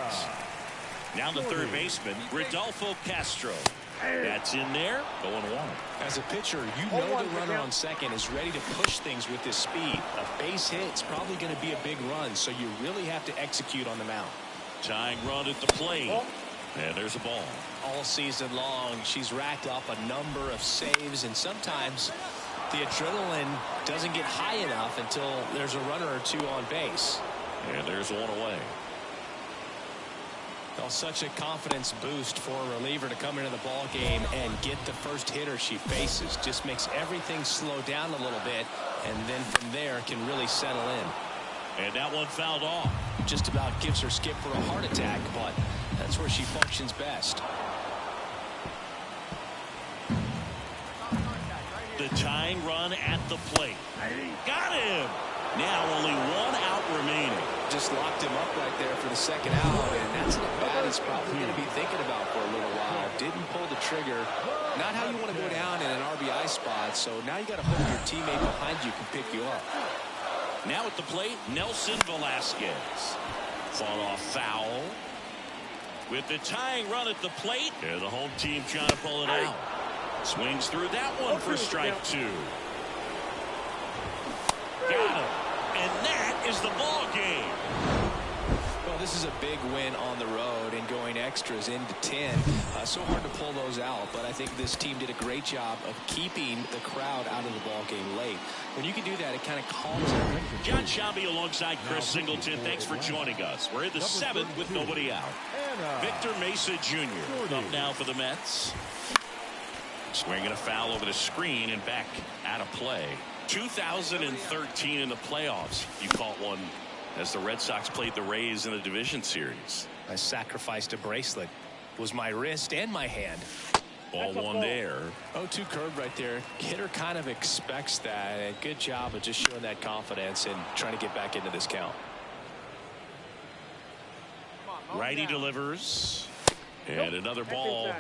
Now the third baseman, Rodolfo Castro. That's in there, 0-1. As a pitcher, you know the runner on second is ready to push things with his speed. A base hit's probably going to be a big run, so you really have to execute on the mound. Tying run at the plate. And there's a ball. All season long, she's racked up a number of saves, and sometimes the adrenaline doesn't get high enough until there's a runner or two on base. And there's one away. Well, such a confidence boost for a reliever to come into the ball game and get the first hitter she faces. Just makes everything slow down a little bit, and then from there can really settle in. And that one fouled off. Just about gives her skip for a heart attack, but that's where she functions best. The tying run at the plate. Got him. Now only 1 out remaining. Just locked him up right there for the second out, and that's a bat he's probably going to be thinking about for a little while. Didn't pull the trigger. Not how you want to go down in an RBI spot, so now you got to hope your teammate behind you can pick you up. Now at the plate, Nelson Velasquez. Fought off foul. With the tying run at the plate, and the home team trying to pull it out. Swings through that one for strike 2. Got him. And that is the ball game. Well, this is a big win on the road and going extras into 10. So hard to pull those out, but I think this team did a great job of keeping the crowd out of the ball game late. When you can do that, it kind of calms everything. John Shelby alongside Chris Singleton. Thanks for joining us. We're in the 7th with nobody out. Victor Mesa Jr. up now for the Mets. Swinging a foul over the screen and back out of play. 2013 in the playoffs, you caught one as the Red Sox played the Rays in the division series. I sacrificed a bracelet. It was my wrist and my hand. Ball one there. 0-2 curve right there. Hitter kind of expects that. And good job of just showing that confidence and trying to get back into this count. Righty delivers. And another ball.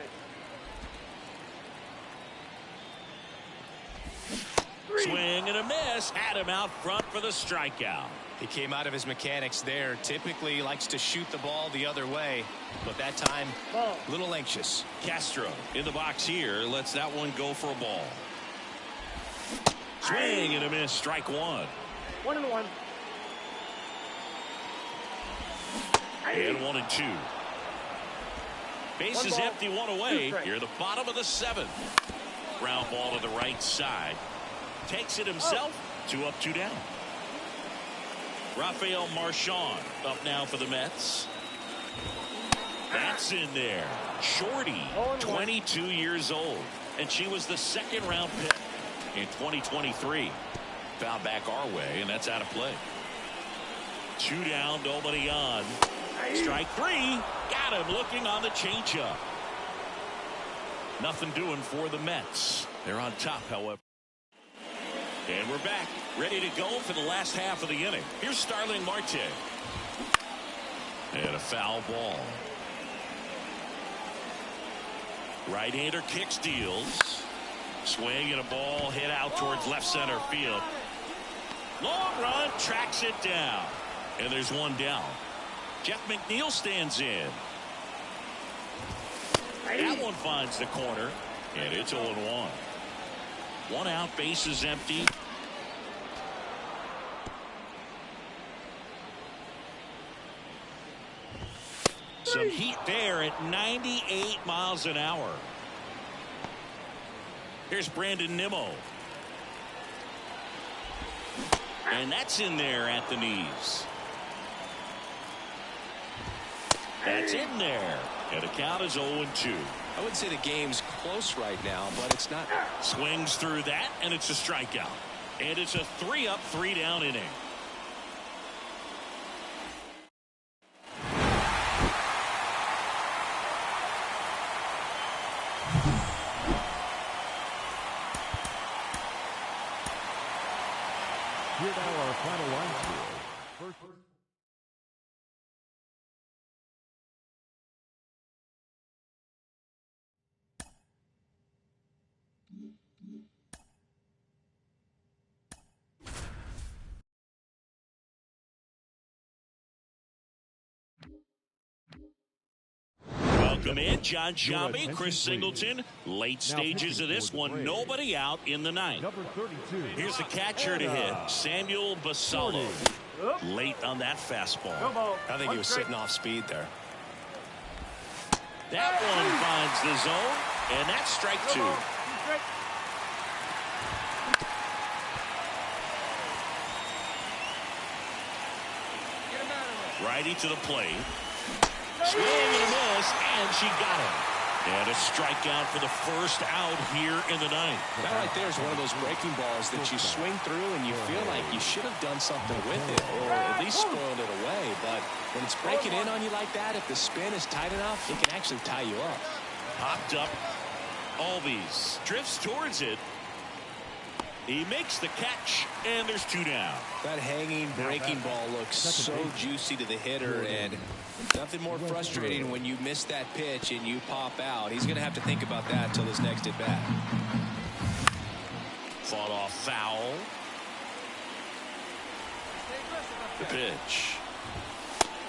Swing and and a miss. Had him out front for the strikeout. He came out of his mechanics there. Typically likes to shoot the ball the other way, but that time a little anxious. Castro in the box here. Lets that one go for a ball. Swing and a miss. Strike one. 1-1. And 1-2. Bases empty, one away. Here the bottom of the seventh. Ground ball to the right side. Takes it himself. 2 up, 2 down. Rafael Marchand up now for the Mets. That's in there. Shorty, 22 years old. And she was the second-round pick in 2023. Found back our way, and that's out of play. 2 down, nobody on. Strike 3. Got him looking on the changeup. Nothing doing for the Mets. They're on top, however. And we're back, ready to go for the last half of the inning. Here's Starling Marte. And a foul ball. Right-hander kicks, deals. Swing and a ball hit out towards left center field. Long run, tracks it down. And there's one down. Jeff McNeil stands in. That one finds the corner, and it's 0-1. 1 out, bases empty. Some heat there at 98 miles an hour. Here's Brandon Nimmo. And that's in there at the knees. That's in there. And the count is 0-2. I would say the game's close right now, but it's not. Swings through that, and it's a strikeout. And it's a 3 up, 3 down inning. Here now our final line score. First. Welcome in, John Sciambi, Chris Singleton. Late stages of this one, nobody out in the ninth. Number 32. Here's the catcher to hit, Samuel Basallo. Late on that fastball. I think he was sitting off speed there. That one finds the zone, and that's strike 2. Righty to the plate. Swing and a miss, and she got him. And a strikeout for the first out here in the ninth. That right there is one of those breaking balls that you swing through and you feel like you should have done something with it or at least spoiled it away. But when it's breaking in on you like that, if the spin is tight enough, it can actually tie you up. Popped up. Albies drifts towards it. He makes the catch, and there's 2 down. That hanging breaking ball looks so juicy to the hitter, and nothing more frustrating when you miss that pitch and you pop out. He's going to have to think about that until his next at bat. Fought off foul. The pitch.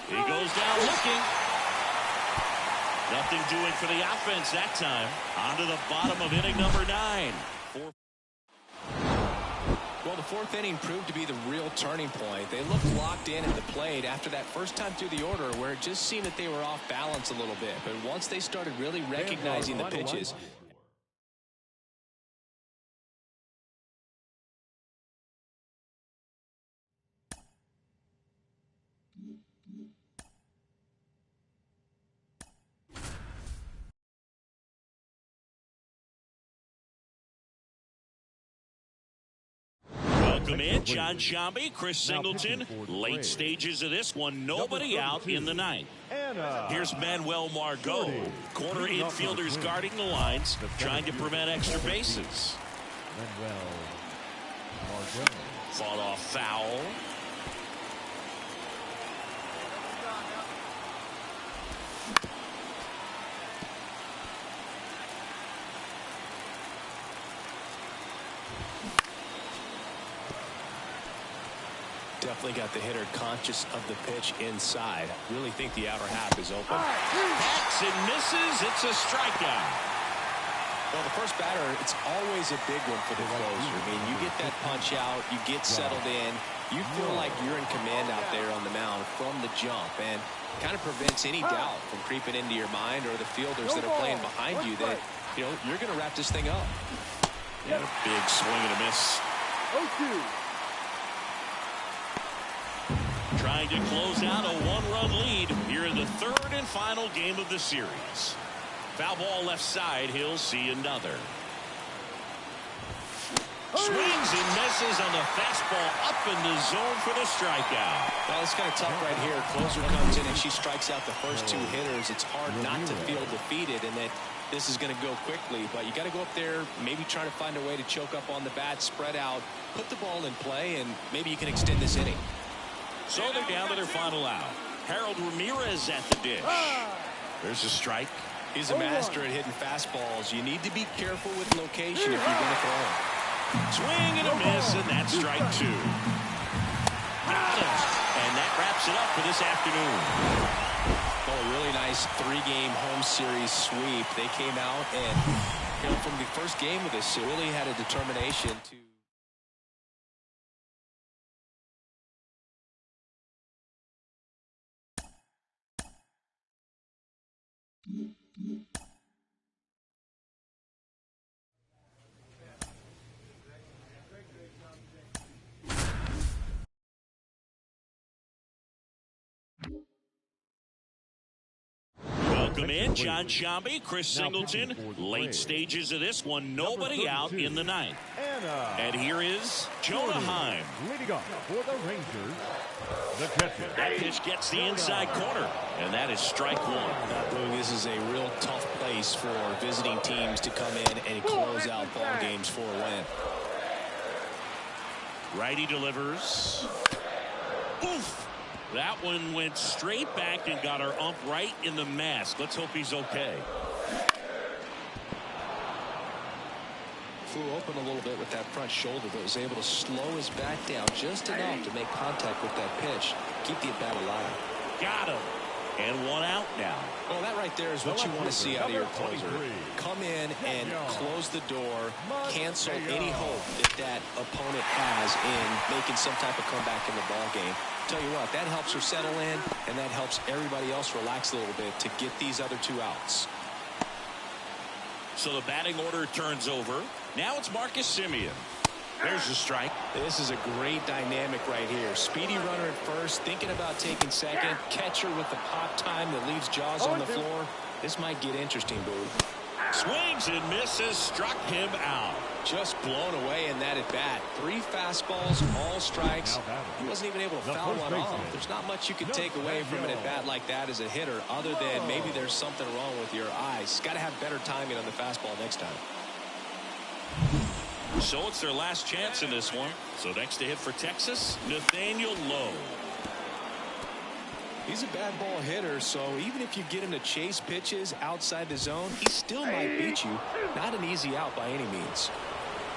He goes down looking. Nothing doing for the offense that time. On to the bottom of inning number 9. Well, the 4th inning proved to be the real turning point. They looked locked in at the plate after that first time through the order where it just seemed that they were off balance a little bit. But once they started really recognizing the pitches, Welcome in, John Sciambi, Chris Singleton. Late stages of this one, nobody out in the ninth. Here's Manuel Margot. Corner infielders guarding the lines, trying to prevent extra bases. Manuel Margot. Fought off foul. definitely got the hitter conscious of the pitch inside. Really think the outer half is open. Hacks and misses. It's a strikeout. Well, the first batter, it's always a big one for the closer. I mean, you get that punch out, you get settled in, you feel like you're in command out there on the mound from the jump, and kind of prevents any doubt from creeping into your mind or the fielders that are playing behind you that, you know, you're going to wrap this thing up. Yeah, a big swing and a miss. 0-2. Trying to close out a one-run lead here in the third and final game of the series. Foul ball left side. He'll see another. Swings and misses on the fastball up in the zone for the strikeout. Well, it's kind of tough right here. Closer comes in and she strikes out the first two hitters. It's hard not to feel defeated and that this is going to go quickly. But you got to go up there, maybe try to find a way to choke up on the bat, spread out, put the ball in play, and maybe you can extend this inning. So they're down to their final out. Harold Ramirez at the dish. There's a strike. He's a master at hitting fastballs. You need to be careful with location if you're going to throw him. Swing and a miss, and that's strike two. Got it. And that wraps it up for this afternoon. Oh, a really nice three-game home series sweep. They came out and, you know, from the first game of this, it really had a determination to... Welcome in, John Shambi, Chris Singleton. Late stages of this one, nobody out in the ninth. And here is Jonah Heim. Leading off for the Rangers, the catcher. That pitch gets the inside corner, and that is strike one. This is a real tough place for visiting teams to come in and close out ball games for a win. Righty delivers. Oof! That one went straight back and got our ump right in the mask. Let's hope he's okay. Flew open a little bit with that front shoulder, but was able to slow his back down just enough to make contact with that pitch. Keep the at-bat alive. Got him. And one out now. Well, that right there is what you want to see out of your closer. Come in and close the door, cancel any hope that opponent has in making some type of comeback in the ball game. Tell you what, that helps her settle in, and that helps everybody else relax a little bit to get these other two outs. So the batting order turns over. Now it's Marcus Semien. There's the strike. This is a great dynamic right here. Speedy runner at first, thinking about taking second. Catcher with the pop time that leaves Jaws on the floor. This might get interesting, Boo. Swings and misses, struck him out. Just blown away in that at bat. 3 fastballs, all strikes. He wasn't even able to foul one off. There's not much you can take away from an at bat like that as a hitter, other than maybe there's something wrong with your eyes. Got to have better timing on the fastball next time. So it's their last chance in this one. So next to hit for Texas, Nathaniel Lowe. He's a bad ball hitter, so even if you get him to chase pitches outside the zone, he still might beat you. Not an easy out by any means.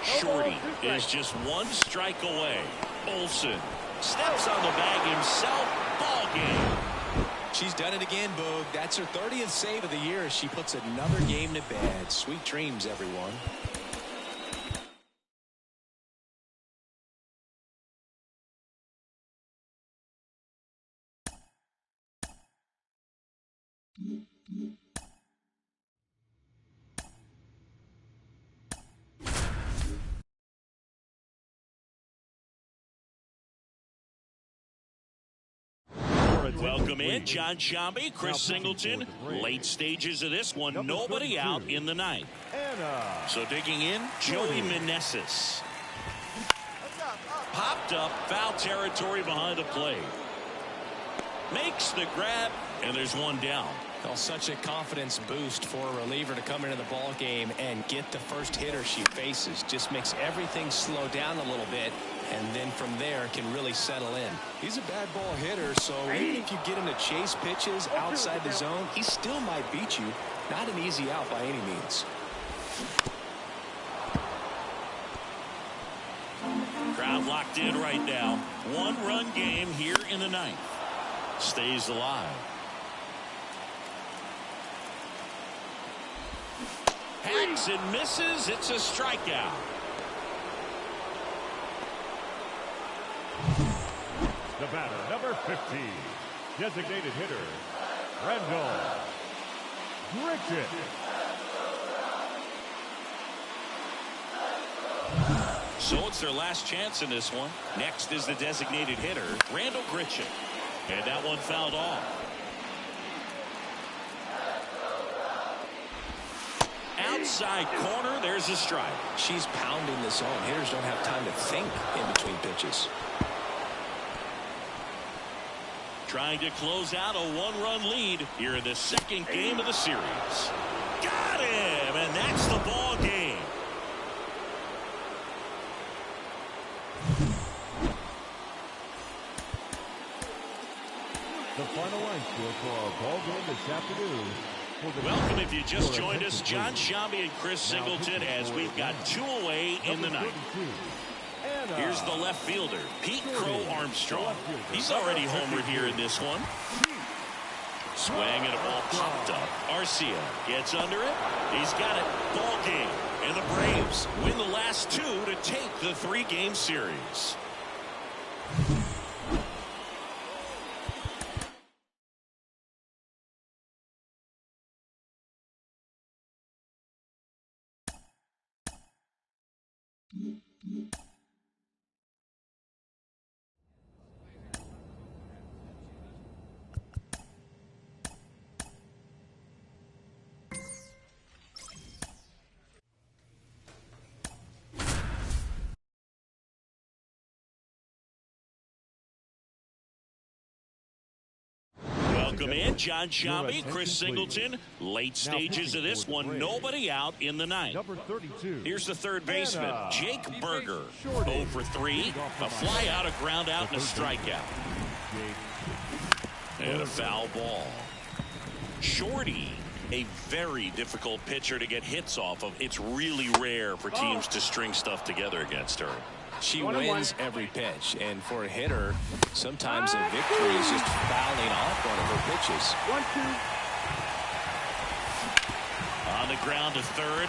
Shorty is just one strike away. Olsen steps on the bag himself. Ball game. She's done it again, Boog. That's her 30th save of the year as she puts another game to bed. Sweet dreams, everyone. Welcome in, John Shambi, Chris Singleton. Late stages of this one, nobody out in the ninth. So digging in, Joey Meneses. Popped up, foul territory behind the plate. Makes the grab, and there's one down. Well, such a confidence boost for a reliever to come into the ball game and get the first hitter she faces. Just makes everything slow down a little bit, and then from there can really settle in. He's a bad ball hitter, so even if you get him to chase pitches outside the zone, he still might beat you. Not an easy out by any means. Crowd locked locked in right now. 1-run game here in the ninth. Stays alive. Hacks and misses. It's a strikeout. The batter, number 50, designated hitter, Randall Grichuk. So it's their last chance in this one. Next is the designated hitter, Randall Grichuk. And that one fouled off. Outside corner, there's a strike. She's pounding the zone. Hitters don't have time to think in between pitches. Trying to close out a 1-run lead here in the second game of the series. Got him, and that's the ball game. The final line score for our ball game this afternoon. Welcome if you just joined us, John Shambi and Chris Singleton, as we've got 2 away in the ninth. Here's the left fielder, Pete Crow Armstrong. He's already homered here in this one. Swing and a ball popped up. Arcia gets under it. He's got it. Ball game. And the Braves win the last 2 to take the 3-game series. Welcome in, John Shambi, Chris Singleton. Late stages of this one, nobody out in the ninth. Here's the third baseman, Jake Berger. 0 for 3, a fly out, a ground out, and a strikeout. And a foul ball. Shorty, a very difficult pitcher to get hits off of. It's really rare for teams to string stuff together against her. She wins every pitch, and for a hitter, sometimes a victory is just fouling off one of her pitches. 1-2. On the ground to third.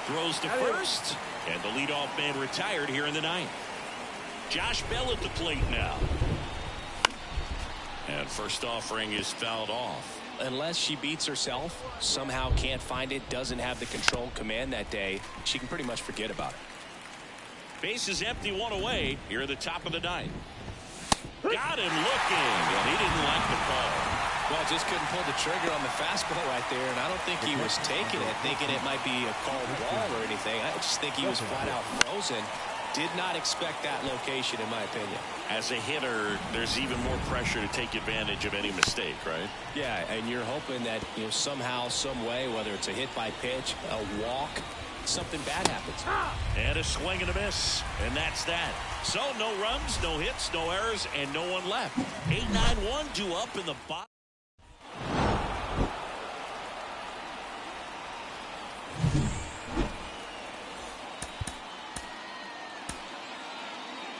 Throws to first, and the leadoff man retired here in the ninth. Josh Bell at the plate now. And first offering is fouled off. Unless she beats herself, somehow can't find it, doesn't have the control and command that day, she can pretty much forget about it. Base is empty, 1 away here at the top of the ninth. Got him looking, and he didn't like the call. Well, just couldn't pull the trigger on the fastball right there, and I don't think he was taking it, thinking it might be a called ball or anything. I just think he was flat out frozen. Did not expect that location, in my opinion. As a hitter, there's even more pressure to take advantage of any mistake, right? Yeah, and you're hoping that, somehow, some way, whether it's a hit by pitch, a walk, something bad happens. And a swing and a miss, and that's that. So no runs, no hits, no errors, and no one left. 8-9-1 due up in the bottom.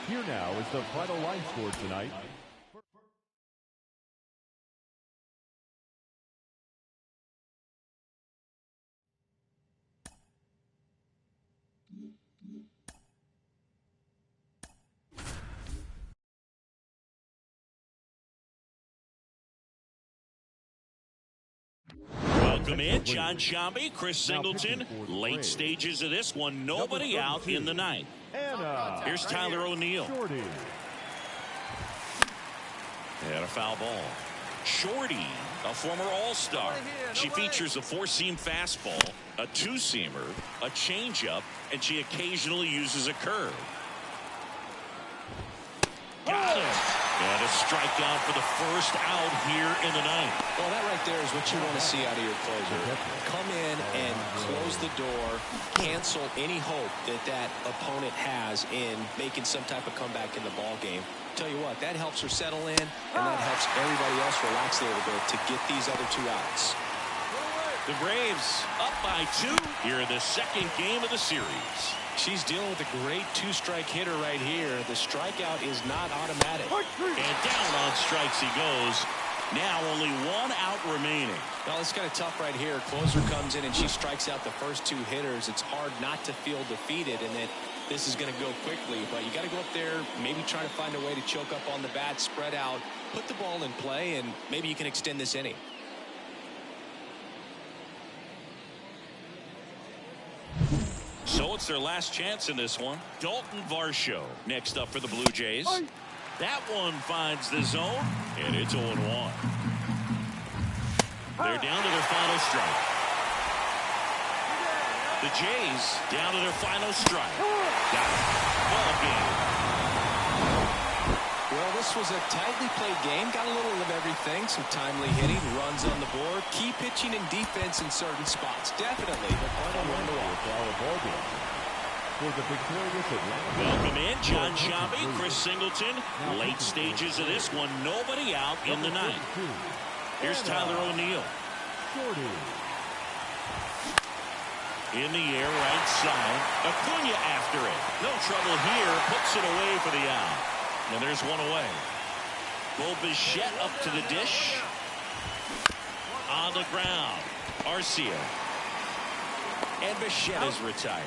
Here now is the final line score tonight. Welcome in, John Shambi, Chris Singleton. Late stages of this one, nobody out in the ninth. Here's Tyler O'Neill. And a foul ball. Shorty, a former All-Star. She features a 4-seam fastball, a 2-seamer, a changeup, and she occasionally uses a curve. Got him. And a strikeout for the first out here in the ninth. Well, that right there is what you want to see out of your closer. Come in and close the door, cancel any hope that opponent has in making some type of comeback in the ball game. Tell you what, that helps her settle in, and that helps everybody else relax a little bit to get these other 2 outs. The Braves up by 2 here in the second game of the series. She's dealing with a great two-strike hitter right here. The strikeout is not automatic. And down on strikes he goes. Now only 1 out remaining. Well, it's kind of tough right here. Closer comes in and she strikes out the first 2 hitters. It's hard not to feel defeated and that this is going to go quickly. But you got to go up there, maybe try to find a way to choke up on the bat, spread out, put the ball in play, and maybe you can extend this inning. So it's their last chance in this one. Dalton Varsho next up for the Blue Jays. That one finds the zone, and it's 0-1. They're down to their final strike. The Jays down to their final strike. Got it. Ball game. Well, this was a tightly played game. Got a little of everything. Some timely hitting, runs on the board, key pitching and defense in certain spots. Definitely the final one to watch. For our ball game. For the victorious Atlanta. Welcome in, John Shambi, Chris Singleton. Late stages of this one. Nobody out in the ninth. Here's Tyler O'Neill. In the air, right side. Acuna after it. No trouble here. Puts it away for the out. And there's one away. Bo Bichette up to the dish. On the ground. Arcia. And Bichette is retired.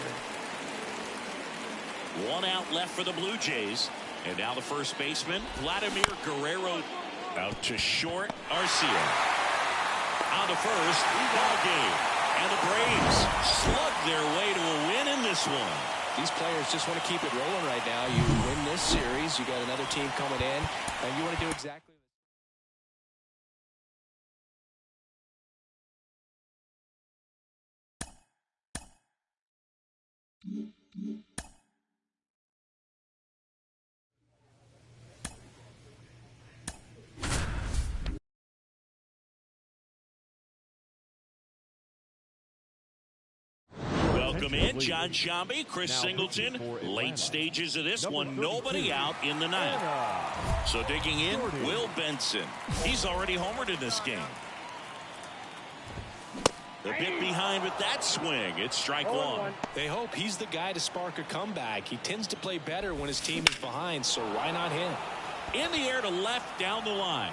1 out left for the Blue Jays. And now the first baseman, Vladimir Guerrero, out to short. Arcia. On to first. Ball game. And the Braves slug their way to a win in this one. These players just want to keep it rolling right now. You win this series, you got another team coming in, and you want to do exactly. Welcome in, John Shambi, Chris Singleton. Late stages of this one, nobody out in the ninth. So digging in, Will Benson. He's already homered in this game. A bit behind with that swing. It's strike 1. They hope he's the guy to spark a comeback. He tends to play better when his team is behind, so why not him? In the air to left, down the line.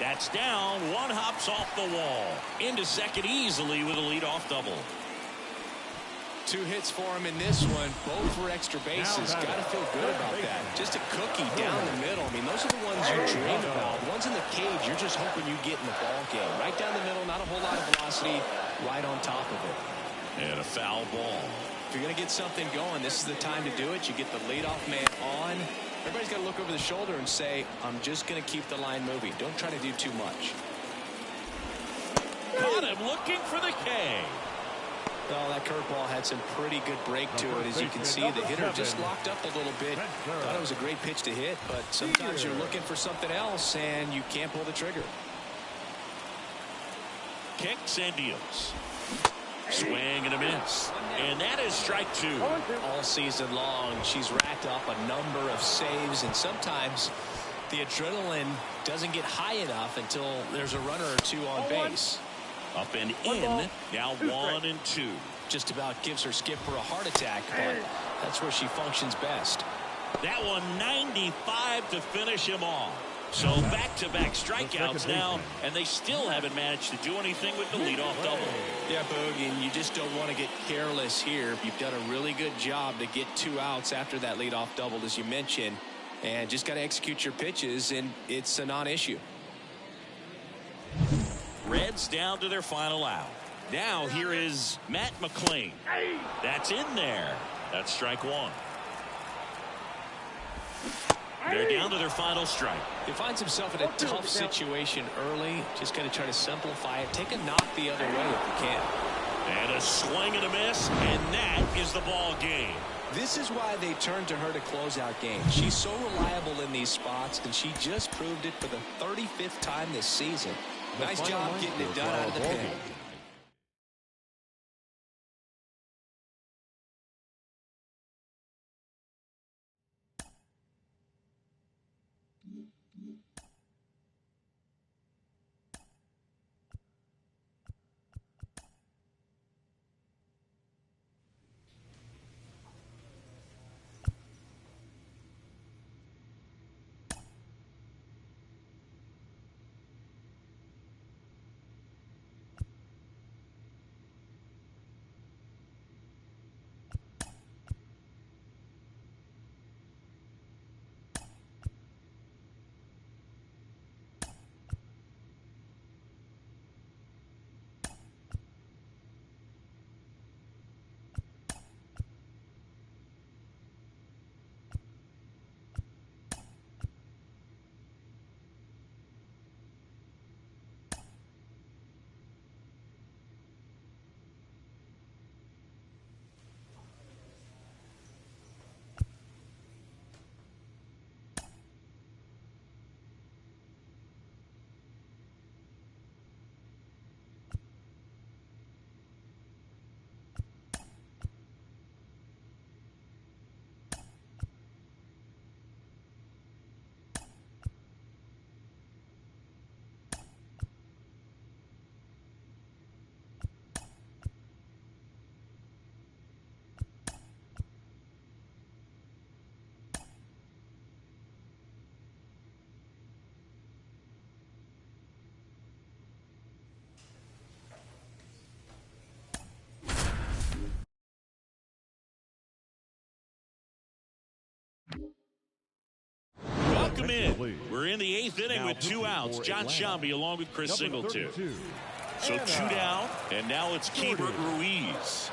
That's down. One hops off the wall. Into second easily with a leadoff double. 2 hits for him in this one. Both for extra bases. Got to feel good about that. Just a cookie down the middle. I mean, those are the ones you dream about. The ones in the cage, you're just hoping you get in the ball game. Right down the middle, not a whole lot of velocity. Right on top of it. And a foul ball. If you're going to get something going, this is the time to do it. You get the leadoff man on. Everybody's got to look over the shoulder and say, I'm just going to keep the line moving. Don't try to do too much. Caught him looking for the K. Well, that curveball had some pretty good break to it. As you can see, the hitter just locked up a little bit. Thought it was a great pitch to hit, but sometimes you're looking for something else, and you can't pull the trigger. Kicks and deals. Swing and a miss. And that is strike 2. All season long, she's racked up a number of saves, and sometimes the adrenaline doesn't get high enough until there's a runner or 2 on base. Up and in. Now 1 and 2. Just about gives her skipper a heart attack, but that's where she functions best. That one 95 to finish him off. So back-to-back strikeouts now, and they still haven't managed to do anything with the leadoff double. Yeah, Boog, and you just don't want to get careless here. You've done a really good job to get 2 outs after that leadoff double, as you mentioned, and just got to execute your pitches, and it's a non-issue. Reds down to their final out. Now here is Matt McClain. That's in there. That's strike 1. They're down to their final strike. He finds himself in a tough situation early. Just got to try to simplify it. Take a knock the other way if you can. And a swing and a miss, and that is the ball game. This is why they turn to her to close out games. She's so reliable in these spots, and she just proved it for the 35th time this season. Nice job getting it done out of the pen. We're in the 8th inning with 2 outs. John Shambi along with Chris Singleton. So 2 down, and now it's Keibert Ruiz.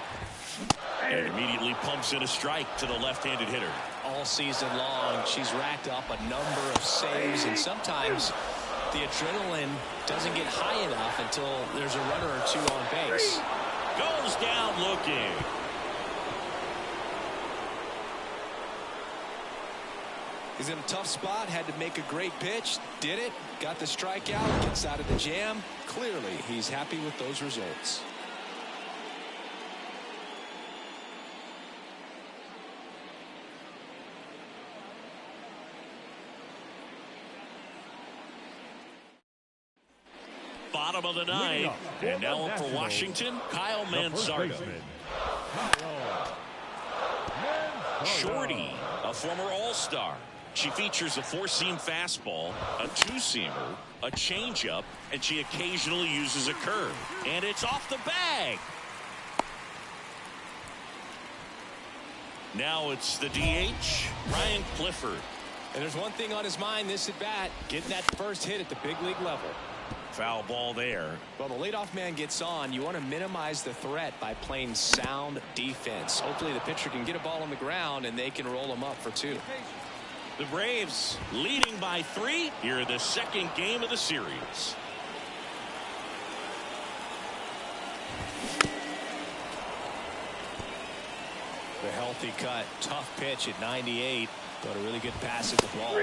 And immediately pumps in a strike to the left-handed hitter. All season long, she's racked up a number of saves, and sometimes the adrenaline doesn't get high enough until there's a runner or two on base. Goes down looking. He's in a tough spot, had to make a great pitch, did it, got the strikeout, gets out of the jam. Clearly, he's happy with those results. Bottom of the 9th, and now up for Washington, Kyle Manzardo. Shorty, a former All-Star. She features a 4-seam fastball, a 2-seamer, a changeup, and she occasionally uses a curve. And it's off the bag. Now it's the DH, Ryan Clifford. And there's one thing on his mind this at bat, getting that first hit at the big league level. Foul ball there. Well, the leadoff man gets on. You want to minimize the threat by playing sound defense. Hopefully the pitcher can get a ball on the ground and they can roll him up for 2. The Braves leading by 3 here in the second game of the series. The healthy cut, tough pitch at 98, but a really good pass at the ball.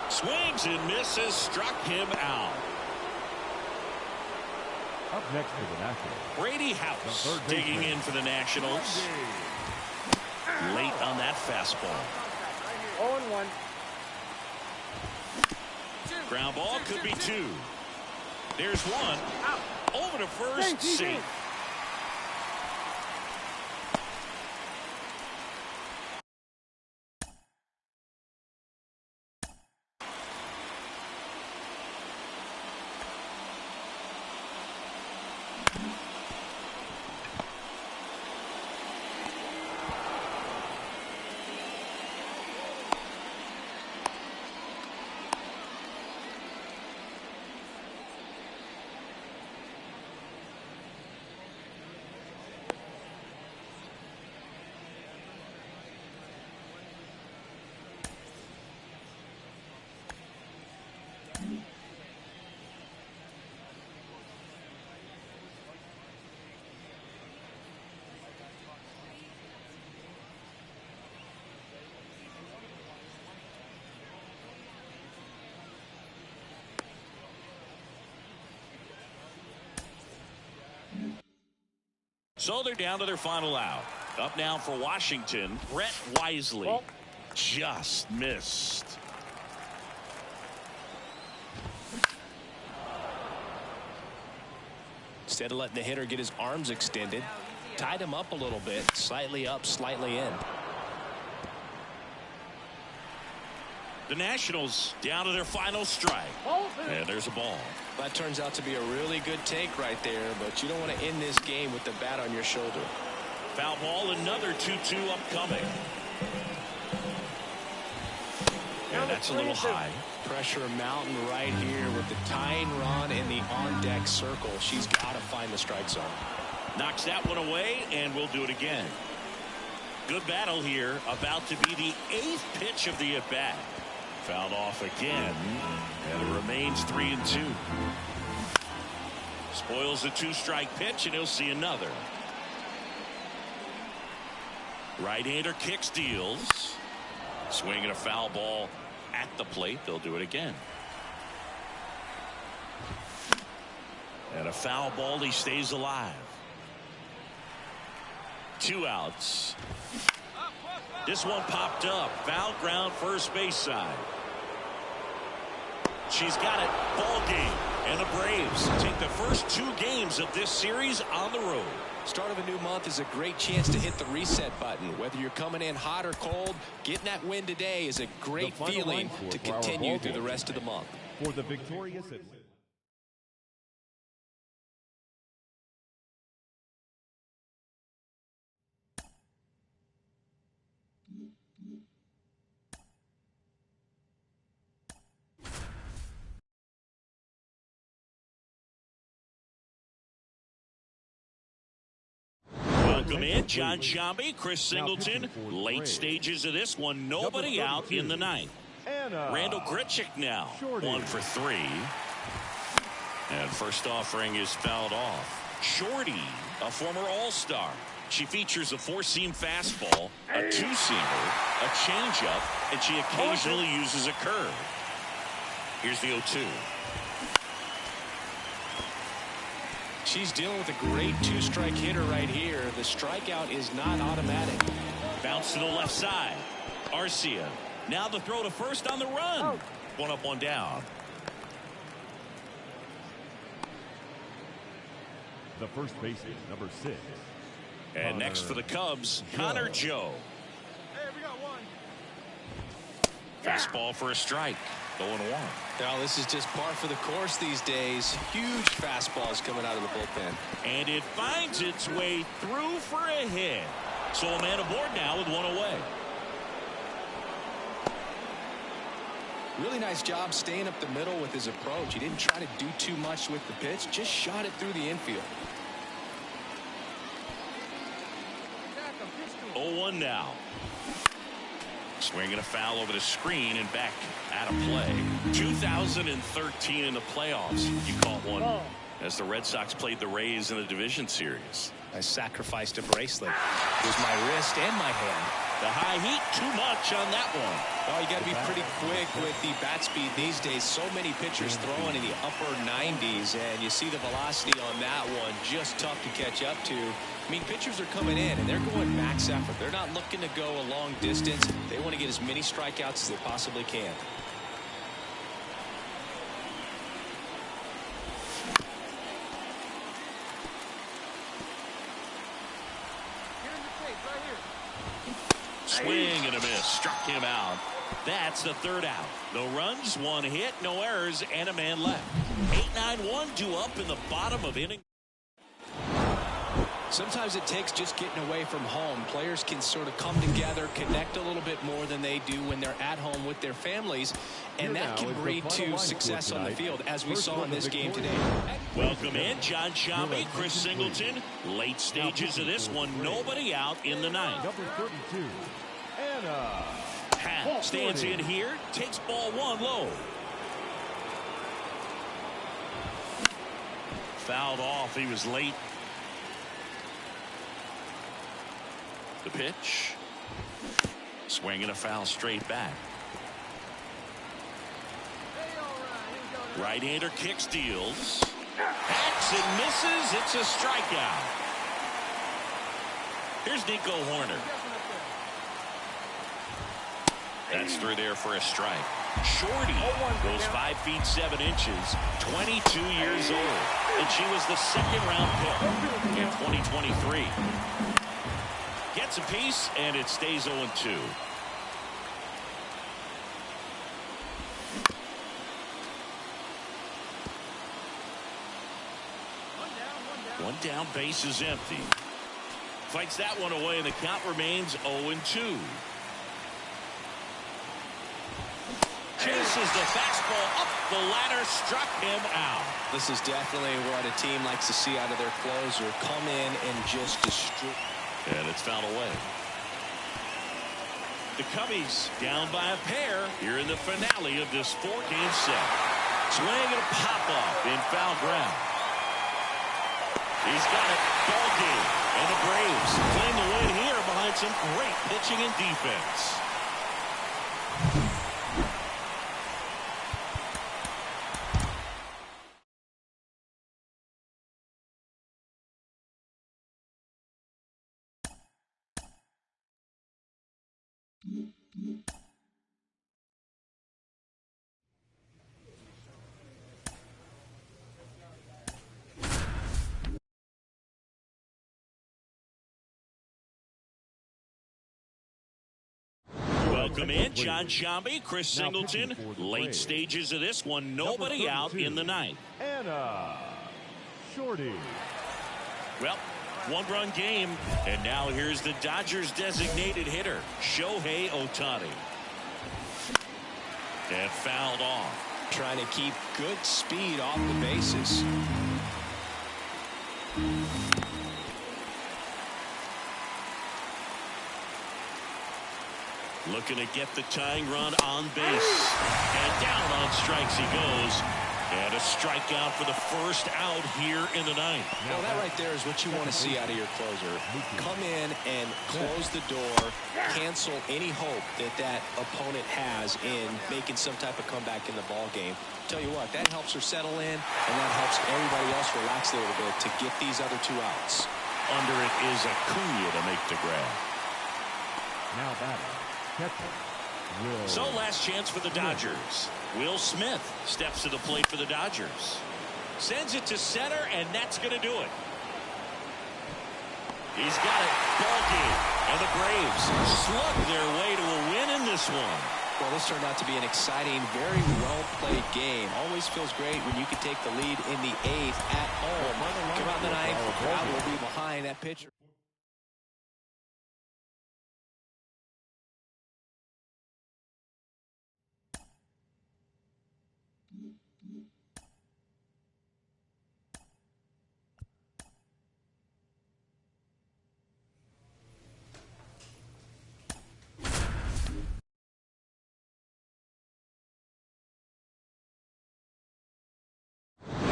Swings and misses, struck him out. Up next for the Nationals, Brady House digging in for the Nationals. Late on that fastball. 0-1. Ground ball could be 2. There's 1. Over to first, safe. So they're down to their final out. Up now for Washington, Brett Wisely. Just missed. Instead of letting the hitter get his arms extended, tied him up a little bit, slightly up, slightly in. The Nationals down to their final strike. And there's a ball. That turns out to be a really good take right there, but you don't want to end this game with the bat on your shoulder. Foul ball, another 2-2 upcoming. And that's a little high. Pressure mountain right here with the tying run in the on-deck circle. She's got to find the strike zone. Knocks that one away, and we'll do it again. Good battle here. About to be the 8th pitch of the at-bat. Fouled off again, and it remains 3-2. Spoils the 2-strike pitch, and he'll see another. Right-hander kicks, deals. Swinging a foul ball at the plate. They'll do it again. And a foul ball. He stays alive. 2 outs. This one popped up. Foul ground, first base side. She's got it. Ball game. And the Braves take the first 2 games of this series on the road. Start of a new month is a great chance to hit the reset button. Whether you're coming in hot or cold, getting that win today is a great feeling to continue through the rest of the month. For the victorious Atlanta. Welcome in John Shambi, Chris Singleton. Late stages of this one. Nobody out in the ninth. Randall Grichuk now. 1 for 3. And first offering is fouled off. Shorty, a former All-Star. She features a 4-seam fastball, a 2-seamer, a changeup, and she occasionally uses a curve. Here's the 0-2. She's dealing with a great 2-strike hitter right here. The strikeout is not automatic. Bounce to the left side. Arcia. Now the throw to first on the run. 1 up, 1 down. The first baseman, number 6. And next for the Cubs, Connor Joe. Hey, we got 1. Fastball for a strike. 0-1. Now this is just par for the course these days. Huge fastballs coming out of the bullpen. And it finds its way through for a hit. So a man aboard now with 1 away. Really nice job staying up the middle with his approach. He didn't try to do too much with the pitch. Just shot it through the infield. 0-1 now. Swinging a foul over the screen and back out of play. 2013 in the playoffs. You caught one as the Red Sox played the Rays in the division series. I sacrificed a bracelet. It was my wrist and my hand. The high heat, too much on that one. Well, you got to be pretty quick with the bat speed these days. So many pitchers throwing in the upper 90s, and you see the velocity on that one. Just tough to catch up to. I mean, pitchers are coming in, and they're going max effort. They're not looking to go a long distance. They want to get as many strikeouts as they possibly can. Swing and a miss. Struck him out. That's the third out. No runs, 1 hit, no errors, and a man left. 8-9-1 due up in the bottom of inning. Sometimes it takes just getting away from home. Players can sort of come together, connect a little bit more than they do when they're at home with their families, and that can breed to success on the field, as we saw in this game today. Welcome in John Shambi, Chris Singleton. Late stages of this one. Nobody out in the ninth. Number 32. Pat stands in here, takes ball 1 low. Fouled off. He was late. The pitch. Swinging a foul straight back. Right-hander kicks, deals. Hacks and misses. It's a strikeout. Here's Nico Horner. That's through there for a strike. Shorty goes 5 feet 7 inches, 22 years old, and she was the 2nd-round pick in 2023. Gets a piece, and it stays 0-2. One down, base is empty. Fights that one away, and the count remains 0-2. Chases the fastball up the ladder, struck him out. This is definitely what a team likes to see out of their closer. Come in and just destroy. And it's fouled away. The Cubbies down by a pair here in the finale of this 4-game set. Swing and a pop-off in foul ground. He's got it. Ball game. And the Braves claim the win here behind some great pitching and defense. Welcome in John Shambi, Chris Singleton. Late stages of this one. Nobody out in the ninth. Shorty. Well, 1-run game, and now here's the Dodgers designated hitter, Shohei Ohtani. And fouled off. Trying to keep good speed off the bases. Looking to get the tying run on base. And down on strikes he goes. And a strikeout for the first out here in the ninth. Well, that right there is what you want to see out of your closer. Come in and close the door, cancel any hope that that opponent has in making some type of comeback in the ball game. Tell you what, that helps her settle in, and that helps everybody else relax a little bit to get these other 2 outs. Under it is Acuna to make the grab. Now batting, catcher, Will. So last chance for the Dodgers. Will Smith steps to the plate for the Dodgers. Sends it to center, and that's going to do it. He's got it. Ball game. And the Braves slug their way to a win in this one. Well, this turned out to be an exciting, very well-played game. Always feels great when you can take the lead in the 8th at home. Come out in the 9th, the crowd will be behind that pitcher.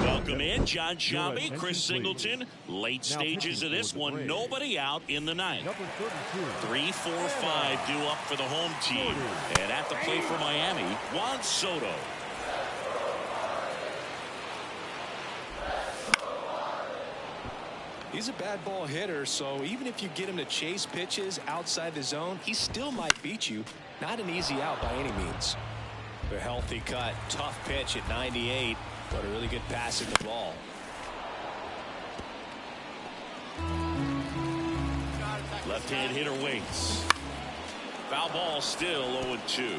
Welcome in, John Sciambi, Chris Singleton. Late stages of this one, nobody out in the 9th. 3, 4, 5 due up for the home team. And at the plate for Miami, Juan Soto. He's a bad ball hitter, so even if you get him to chase pitches outside the zone, he still might beat you. Not an easy out by any means. A healthy cut, tough pitch at 98, but a really good pass in the ball. Left-hand hitter waits. Foul ball still 0-2.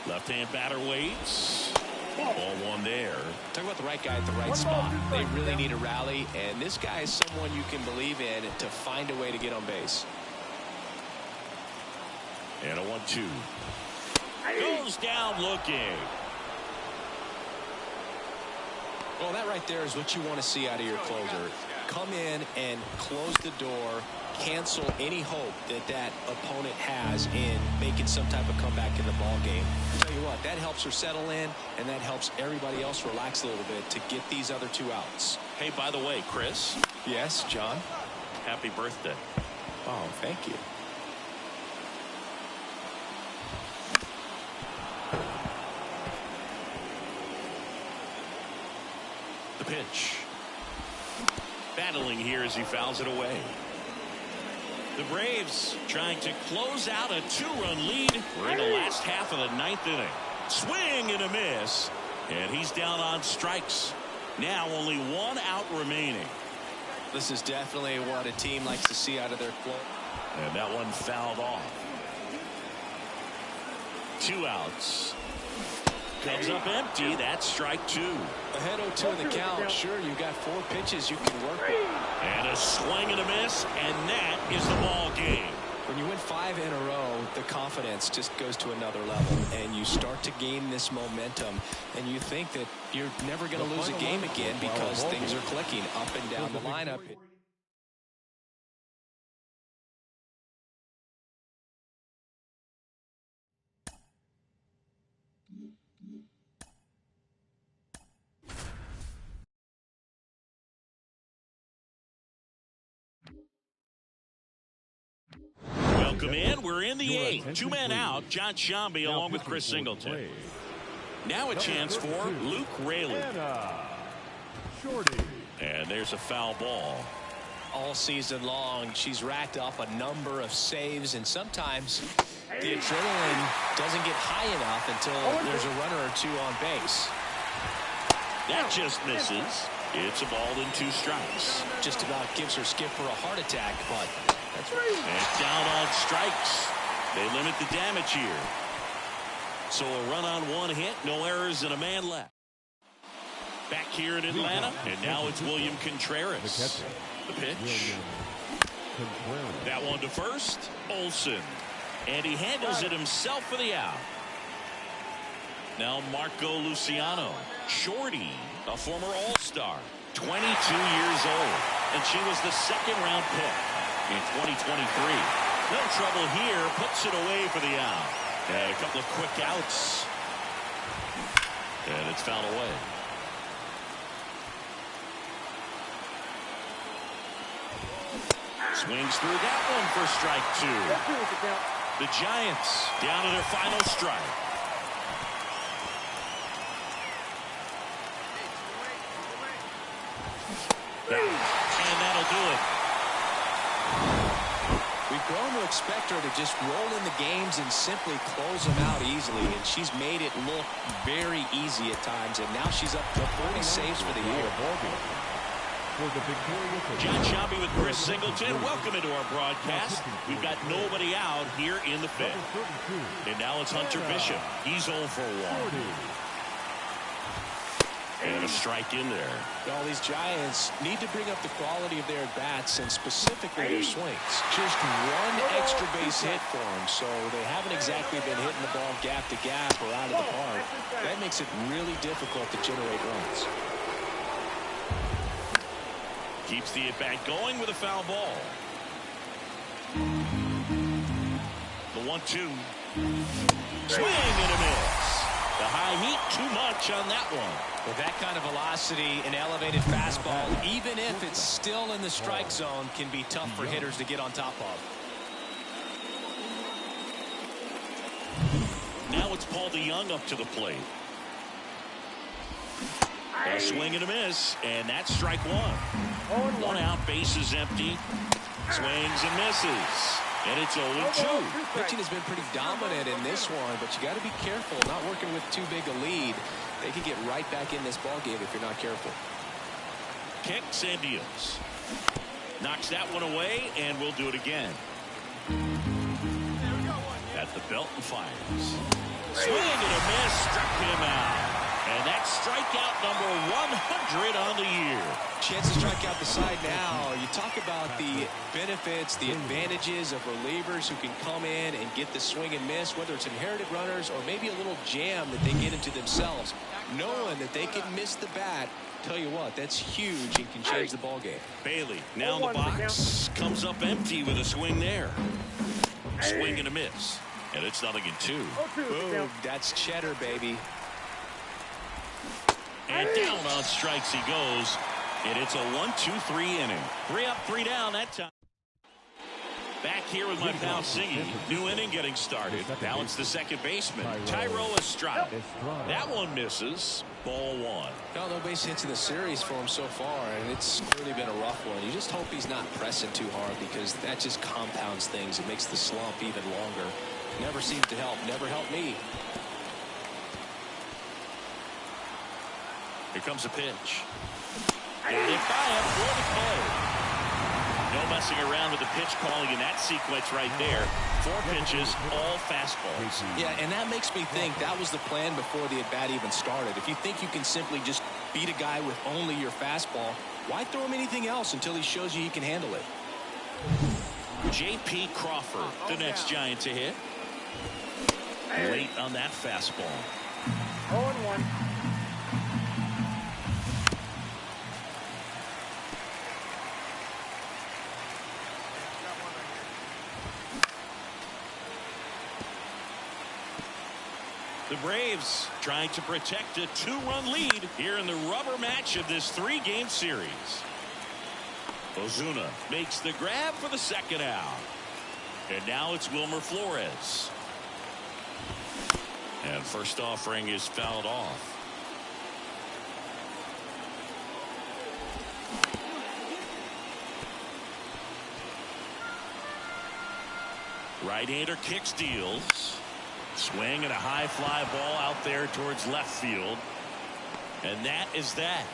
Left-hand batter waits. Ball one there. Talk about the right guy at the right spot. They really need a rally, and this guy is someone you can believe in to find a way to get on base. And a 1-2. Goes down looking. Well, that right there is what you want to see out of your closer. Come in and close the door, cancel any hope that that opponent has in making some type of comeback in the ball game. I'll tell you what, that helps her settle in, and that helps everybody else relax a little bit to get these other 2 outs. Hey, by the way, Chris. Yes, John? Happy birthday. Oh, thank you. The pitch. Battling here as he fouls it away. The Braves trying to close out a 2-run lead. We're in the last half of the 9th inning. Swing and a miss. And he's down on strikes. Now only 1 out remaining. This is definitely what a team likes to see out of their club. And that one fouled off. 2 outs. Comes up empty. That's strike 2. Ahead 0-2 in the count. Sure, you've got 4 pitches you can work with. And a swing and a miss, and that is the ball game. When you win 5 in a row, the confidence just goes to another level, and you start to gain this momentum, and you think that you're never going to lose a game again because things are clicking up and down the lineup. Welcome in. We're in the 8th. 2 men out. John Sciambi along with Chris Singleton. Now a chance for Luke Raley. And there's a foul ball. All season long, she's racked up a number of saves, and sometimes the adrenaline doesn't get high enough until there's a runner or 2 on base. That just misses. It's a ball in 2 strikes. Just about gives her skipper a heart attack, but that's right. And down on strikes. They limit the damage here. So a run on 1 hit, no errors, and a man left. Back here in Atlanta, and now it's William Contreras. The pitch. That one to first, Olsen. And he handles it himself for the out. Now Marco Luciano. Shorty, a former All-Star, 22 years old. And she was the 2nd-round pick in 2023. No trouble here. Puts it away for the out. And a couple of quick outs. And it's fouled away. Swings through that one for strike 2. The Giants down to their final strike. And that'll do it. We've grown to expect her to just roll in the games and simply close them out easily, and she's made it look very easy at times, and now she's up to 40 saves for the year. John Shelby with Chris Singleton. Welcome into our broadcast. We've got nobody out here in the fifth. And now it's Hunter Bishop. He's 0 for 1. And a strike in there. All these Giants need to bring up the quality of their bats and specifically their swings. Just one extra base hit for them, so they haven't exactly been hitting the ball gap to gap or out of the park. That makes it really difficult to generate runs. Keeps the at-bat going with a foul ball. The 1-2. Swing and a miss. The high heat, too much on that one. With that kind of velocity, an elevated fastball, even if it's still in the strike zone, can be tough for hitters to get on top of. Now it's Paul DeYoung up to the plate. A swing and a miss, and that's strike 1. 1 out, base is empty. Swings and misses. And it's 0-2. Pitching has been pretty dominant in this one, but you got to be careful not working with too big a lead. They can get right back in this ball game if you're not careful. Kicks and deals. Knocks that one away, and we'll do it again. At the belt and fires. Swing and a miss, struck him out. And that's strikeout number 100 on the year. Chance to strike out the side now. You talk about the benefits, the advantages of relievers who can come in and get the swing and miss, whether it's inherited runners or maybe a little jam that they get into themselves. Knowing that they can miss the bat, tell you what, that's huge and can change the ball game. Bailey now in the box, comes up empty with a swing there. Swing and a miss. And it's 0-2. Boom, that's cheddar, baby. And down on strikes he goes. And it's a 1-2-3 inning. 3 up, 3 down that time. Back here with my pal Siggy. New inning getting started. Now it's the second baseman, Tyro Estrada. That one misses. Ball 1. No base hits in the series for him so far, and it's clearly been a rough one. You just hope he's not pressing too hard because that just compounds things. It makes the slump even longer. Never seems to help. Never helped me. Here comes a pitch. Got it by him for the play. No messing around with the pitch calling in that sequence right there. 4 pitches, all fastballs. Yeah, and that makes me think that was the plan before the at-bat even started. If you think you can simply just beat a guy with only your fastball, why throw him anything else until he shows you he can handle it? J.P. Crawford, the next Giant to hit. Late on that fastball. 0-1. The Braves trying to protect a 2-run lead here in the rubber match of this 3-game series. Ozuna makes the grab for the second out. And now it's Wilmer Flores. And first offering is fouled off. Right-hander kicks, deals. Swing and a high fly ball out there towards left field. And that is that.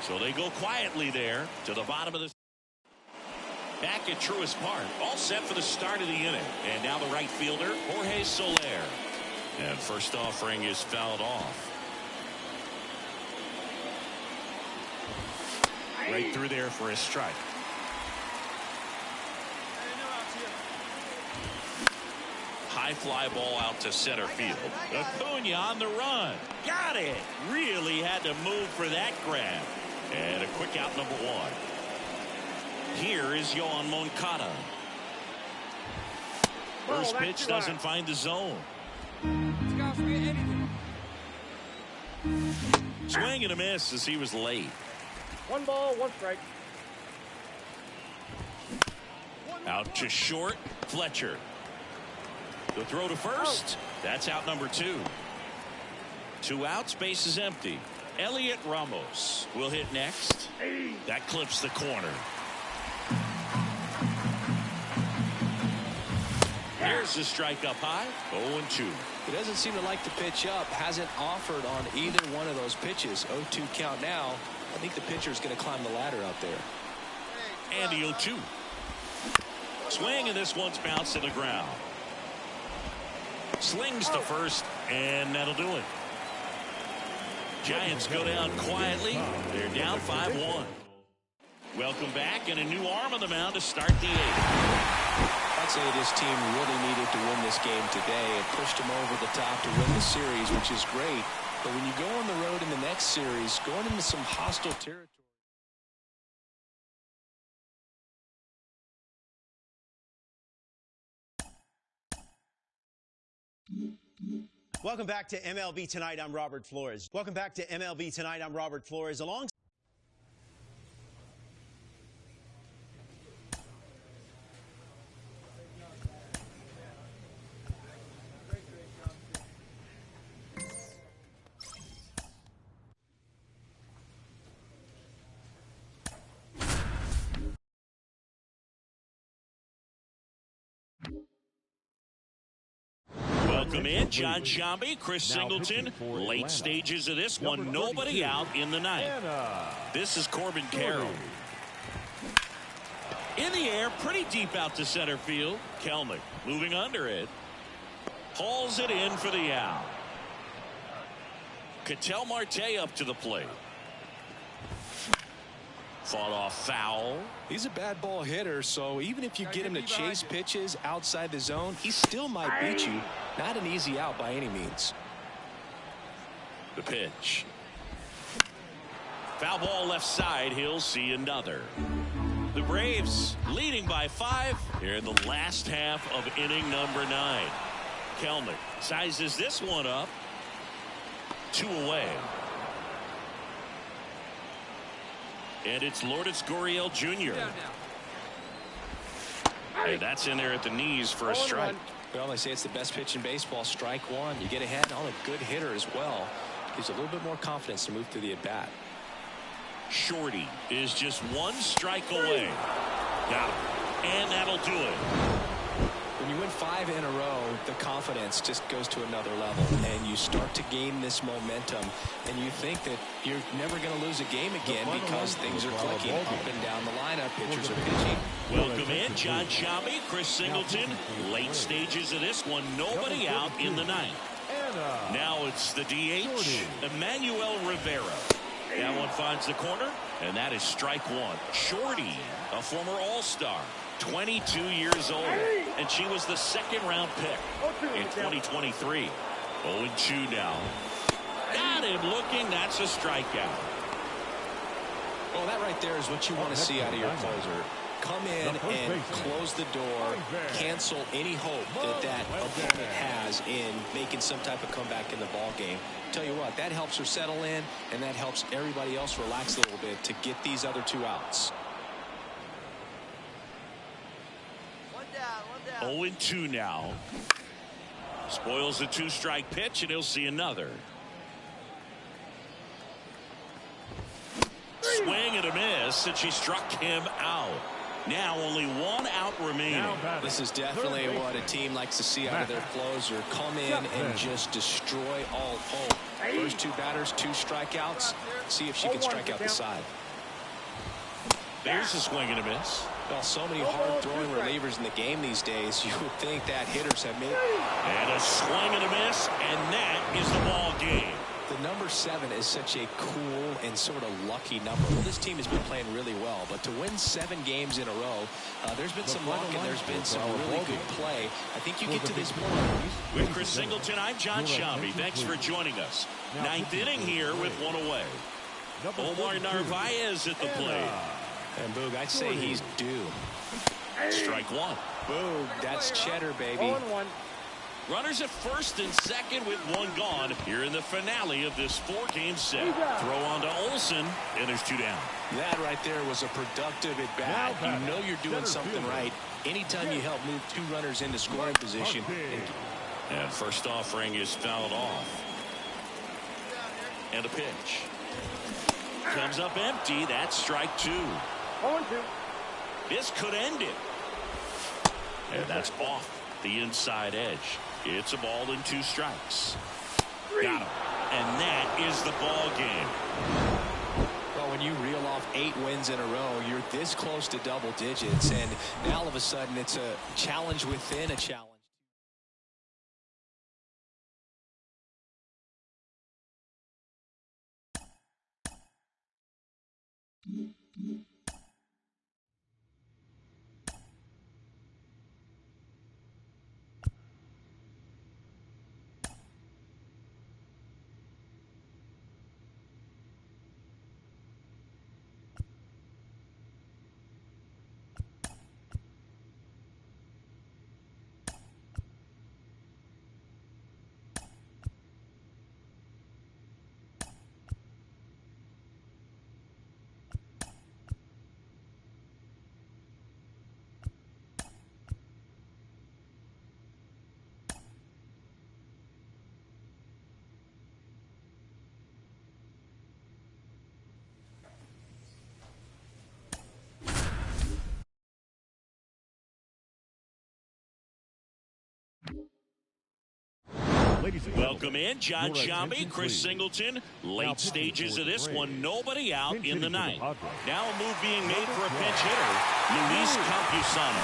So they go quietly there to the bottom of the. Back at Truist Park. All set for the start of the inning. And now the right fielder, Jorge Soler. And first offering is fouled off. Right through there for a strike. High fly ball out to center field. Acuna on the run. Got it. Really had to move for that grab. And a quick out number 1. Here is Yohan Moncada. First pitch doesn't find the zone. This guy's get anything. Swing and a miss as he was late. 1 ball, 1 strike. Out to short, Fletcher. The throw to first. That's out number 2. 2 outs, base is empty. Elliot Ramos will hit next. That clips the corner. Here's the strike up high. 0-2. He doesn't seem to like the pitch up. Hasn't offered on either one of those pitches. 0-2 count now. I think the pitcher is going to climb the ladder out there. And the 0-2. Swing, and this one's bounced to the ground. Slings to first, and that'll do it. Giants go down quietly. They're down 5-1. Welcome back, and a new arm on the mound to start the 8th. I'd say this team really needed to win this game today. It pushed them over the top to win the series, which is great. But when you go on the road in the next series, going into some hostile territory. Welcome back to MLB Tonight. I'm Robert Flores. Welcome back to MLB Tonight. I'm Robert Flores. Along. Welcome in, John Shambi, Chris Singleton. Late stages of this one, nobody out in the 9th. This is Corbin Carroll. In the air, pretty deep out to center field. Kelnick moving under it. Hauls it in for the out. Ketel Marte up to the plate. Fought off foul. He's a bad ball hitter, so even if you get him to chase pitches outside the zone, he still might beat you. Not an easy out by any means. The pitch. Foul ball left side. He'll see another. The Braves leading by 5 here in the last half of inning number 9. Kelnick sizes this one up. 2 away. And it's Lourdes Gurriel Jr. And that's in there at the knees for a strike. Well, they say it's the best pitch in baseball. Strike one. You get ahead on a good hitter as well. Gives you a little bit more confidence to move through the at-bat. Shorty is just 1 strike away. Got him. And that'll do it. When you win 5 in a row, the confidence just goes to another level, and you start to gain this momentum, and you think that you're never going to lose a game again because things are clicking up and down the lineup. Pitchers are pitching. Welcome in, John Shambi, Chris Singleton. Late stages of this one, nobody out in the 9th. Now it's the DH, Emmanuel Rivera. That one finds the corner, and that is strike 1. Shorty, a former All-Star. 22 years old, and she was the 2nd-round pick in 2023. 0-2 now. Got him looking. That's a strikeout. Well, that right there is what you want to see out of your closer. Come in and close the door, cancel any hope that opponent has in making some type of comeback in the ball game. Tell you what, that helps her settle in, and that helps everybody else relax a little bit to get these other 2 outs. 0-2 now. Spoils the 2-strike pitch, and he'll see another. Swing and a miss, and she struck him out. Now only 1 out remaining. This is definitely what a team likes to see out of their closer. Come in and just destroy all hope. First 2 batters, 2 strikeouts. See if she can strike out the side. There's a swing and a miss. Well, so many hard-throwing relievers in the game these days. You would think that hitters have made. And a swing and a miss, and that is the ball game. The number 7 is such a cool and sort of lucky number. Well, this team has been playing really well, but to win 7 games in a row, there's been some luck and there's been some really good play. I think you get to this point. With Chris Singleton, I'm John Shambi. Thanks for joining us. 9th inning here with 1 away. Omar Narvaez at the plate. And Boog, I'd say he's due. Strike one. Boom. That's cheddar, baby. 0-1. Runners at first and second with one gone here in the finale of this 4-game set. Throw on to Olsen, and there's 2 down. That right there was a productive at bat. You know you're doing something right anytime you help move 2 runners into scoring position. And first offering is fouled off. And a pitch. Comes up empty. That's strike 2. 0-2. This could end it. And that's off the inside edge. It's a ball and 2 strikes. Got him. And that is the ball game. Well, when you reel off 8 wins in a row, you're this close to double digits. And now all of a sudden it's a challenge within a challenge. Welcome in, John Sciambi, Chris Singleton. Late stages of this one, nobody out in the ninth. Now a move being made for a pinch hitter, Luis Campusano.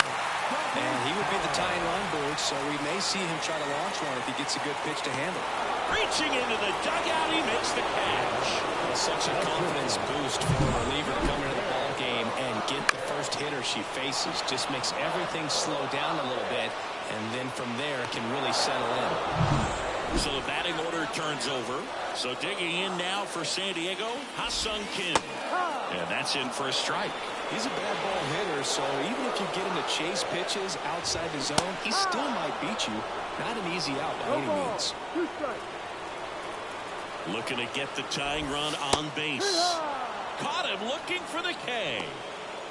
And he would be the tying run bird, so we may see him try to launch one if he gets a good pitch to handle. Reaching into the dugout, he makes the catch. Such a confidence boost for a reliever to come into the ball game and get the first hitter she faces. Just makes everything slow down a little bit, and then from there can really settle in. So the batting order turns over. So digging in now for San Diego, Ha-Sung Kim. And that's in for a strike. He's a bad ball hitter, so even if you get him to chase pitches outside the zone, he still might beat you. Not an easy out by any means. Looking to get the tying run on base. Caught him looking for the K.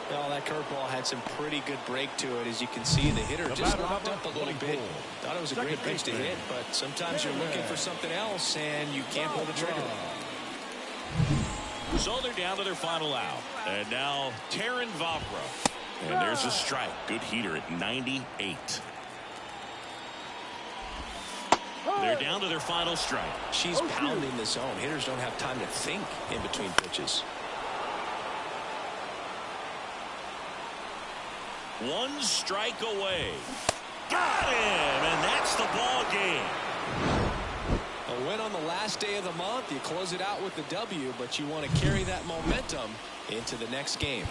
Well, that curveball had some pretty good break to it. As you can see, the hitter just locked up a little bit. Thought it was a great pitch to hit, but sometimes you're looking for something else, and you can't pull the trigger. So they're down to their final out. And now Terrin Vavra. And there's a strike. Good heater at 98. They're down to their final strike. She's pounding the zone. Hitters don't have time to think in between pitches. One strike away. Got him, and that's the ball game. A win on the last day of the month. You close it out with the W, but you want to carry that momentum into the next game.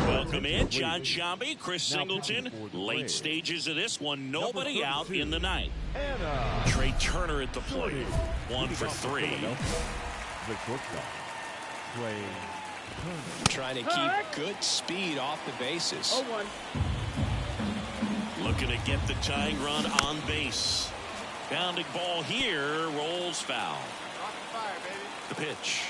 Welcome in, John Sciambi, Chris Singleton. Late stages of this one, nobody out in the ninth. Trey Turner at the plate. 1 for 3. The shortstop, Trey Turner. Trying to keep good speed off the bases. 0-1. Looking to get the tying run on base. Bounding ball here, rolls foul. The pitch.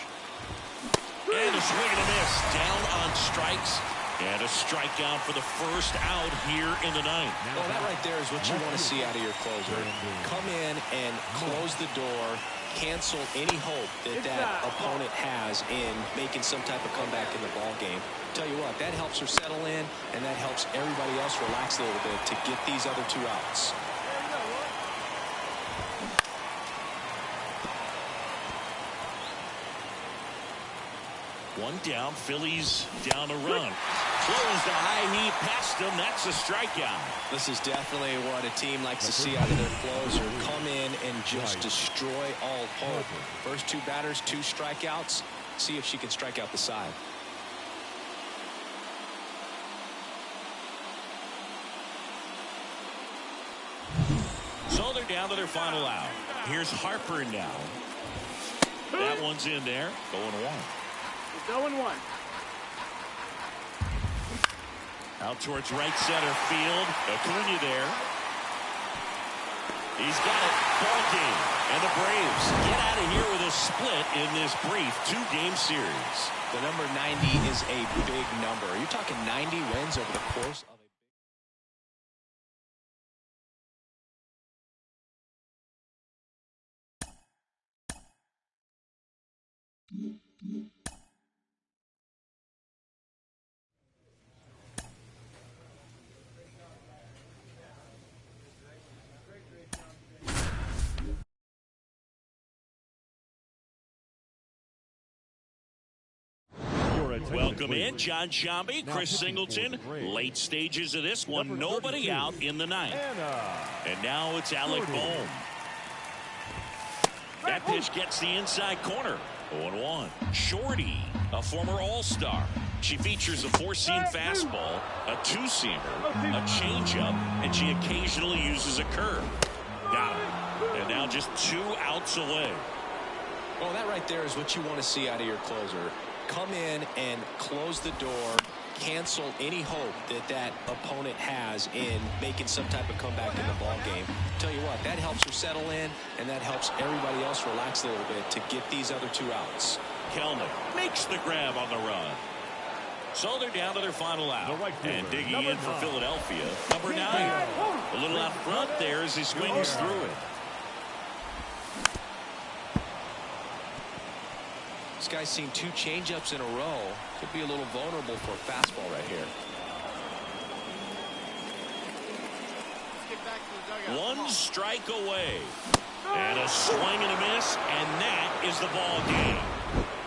And a swing and a miss. Down on strikes. And a strikeout for the first out here in the ninth. Well, that right there is what you want to see out of your closer. Come in and close the door, cancel any hope that opponent has in making some type of comeback in the ball game. Tell you what, that helps her settle in, and that helps everybody else relax a little bit to get these other 2 outs. One down. Phillies down a run. Throws the high knee past him. That's a strikeout. This is definitely what a team likes to see out of their closer. Come in and just destroy all hope. First 2 batters, 2 strikeouts. See if she can strike out the side. So they're down to their final out. Here's Harper now. That one's in there. Going 1. Going 1. Out towards right center field. Acuna there. He's got it. Ball game. And the Braves get out of here with a split in this brief 2-game series. The number 90 is a big number. You're talking 90 wins over the course of Welcome in, John Shambi, Chris Singleton. Late stages of this one, nobody out in the 9th. And now it's Alec Bohm. That pitch gets the inside corner. 0-1. Shorty, a former All-Star. She features a 4-seam fastball, a 2-seamer, a changeup, and she occasionally uses a curve. Got him. And now just 2 outs away. Well, that right there is what you want to see out of your closer. Come in and close the door, cancel any hope that opponent has in making some type of comeback in the ball game. Tell you what, that helps her settle in, and that helps everybody else relax a little bit to get these other 2 outs. Kelnick makes the grab on the run. So they're down to their final out. And digging in for Philadelphia, number 9. A little out front there as he swings through it. This guy's seen 2 changeups in a row. Could be a little vulnerable for a fastball right here. One strike away. And a swing and a miss, and that is the ball game.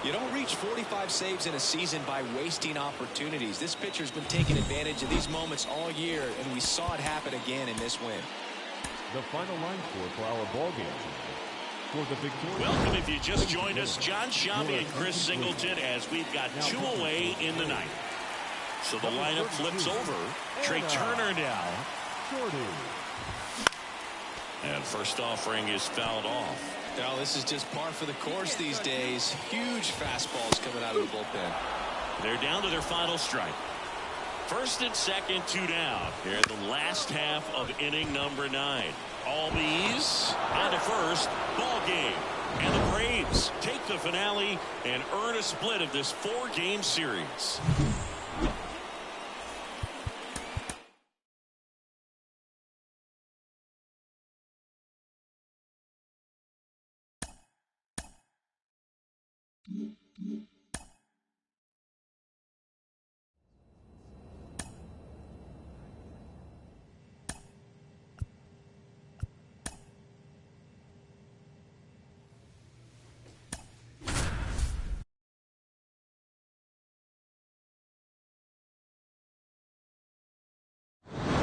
You don't reach 45 saves in a season by wasting opportunities. This pitcher's been taking advantage of these moments all year, and we saw it happen again in this win. The final line score for our ball game. Welcome if you just joined us, John Shambi and Chris Singleton, as we've got 2 away in the 9th. So the lineup flips over. Trey Turner now. And first offering is fouled off. Now this is just par for the course these days. Huge fastballs coming out of the bullpen. They're down to their final strike. First and second, 2 down. Here in the last half of inning number 9. Albies on to first. Ball game. And the Braves take the finale and earn a split of this 4-game series.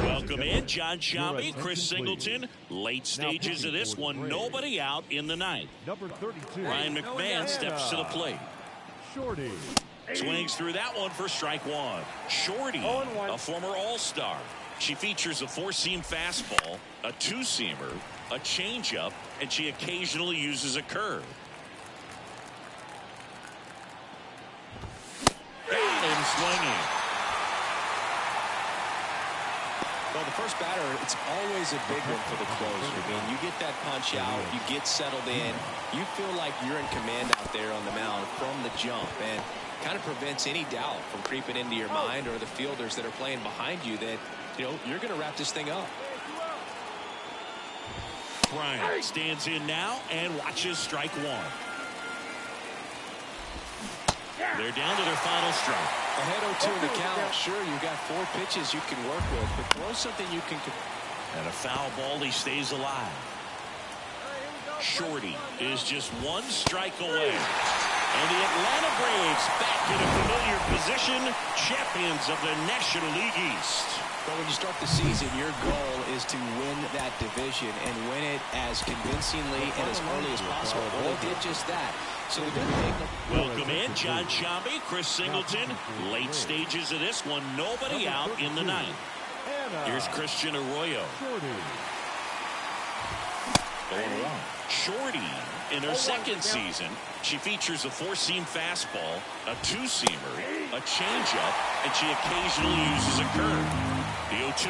Welcome in, John Shambi, Chris Singleton. Late stages of this one, nobody out in the 9th. Number 32. Ryan McMahon steps to the plate. Shorty. Swings through that one for strike 1. Shorty, a former All-Star. She features a 4-seam fastball, a 2-seamer, a changeup, and she occasionally uses a curve. Got him swinging. Well, the first batter, it's always a big one for the closer. I mean, you get that punch out, you get settled in, you feel like you're in command out there on the mound from the jump, and kind of prevents any doubt from creeping into your mind or the fielders that are playing behind you that, you know, you're going to wrap this thing up. Bryant stands in now and watches strike 1. They're down to their final strike. Ahead 0-2 in the count. Sure, you've got 4 pitches you can work with, but throw something you can. And a foul ball, he stays alive. Shorty is just 1 strike away. And the Atlanta Braves Braves back in a familiar position, champions of the National League East. But when you start the season, your goal is to win that division and win it as convincingly and as early as possible. Well, they did just that. So the good thing. Welcome in, John Sciambi, Chris Singleton. Late stages of this one, nobody out in the ninth. Here's Christian Arroyo. Shorty, in her second season, she features a four-seam fastball, a two-seamer, a changeup, and she occasionally uses a curve. The 0-2.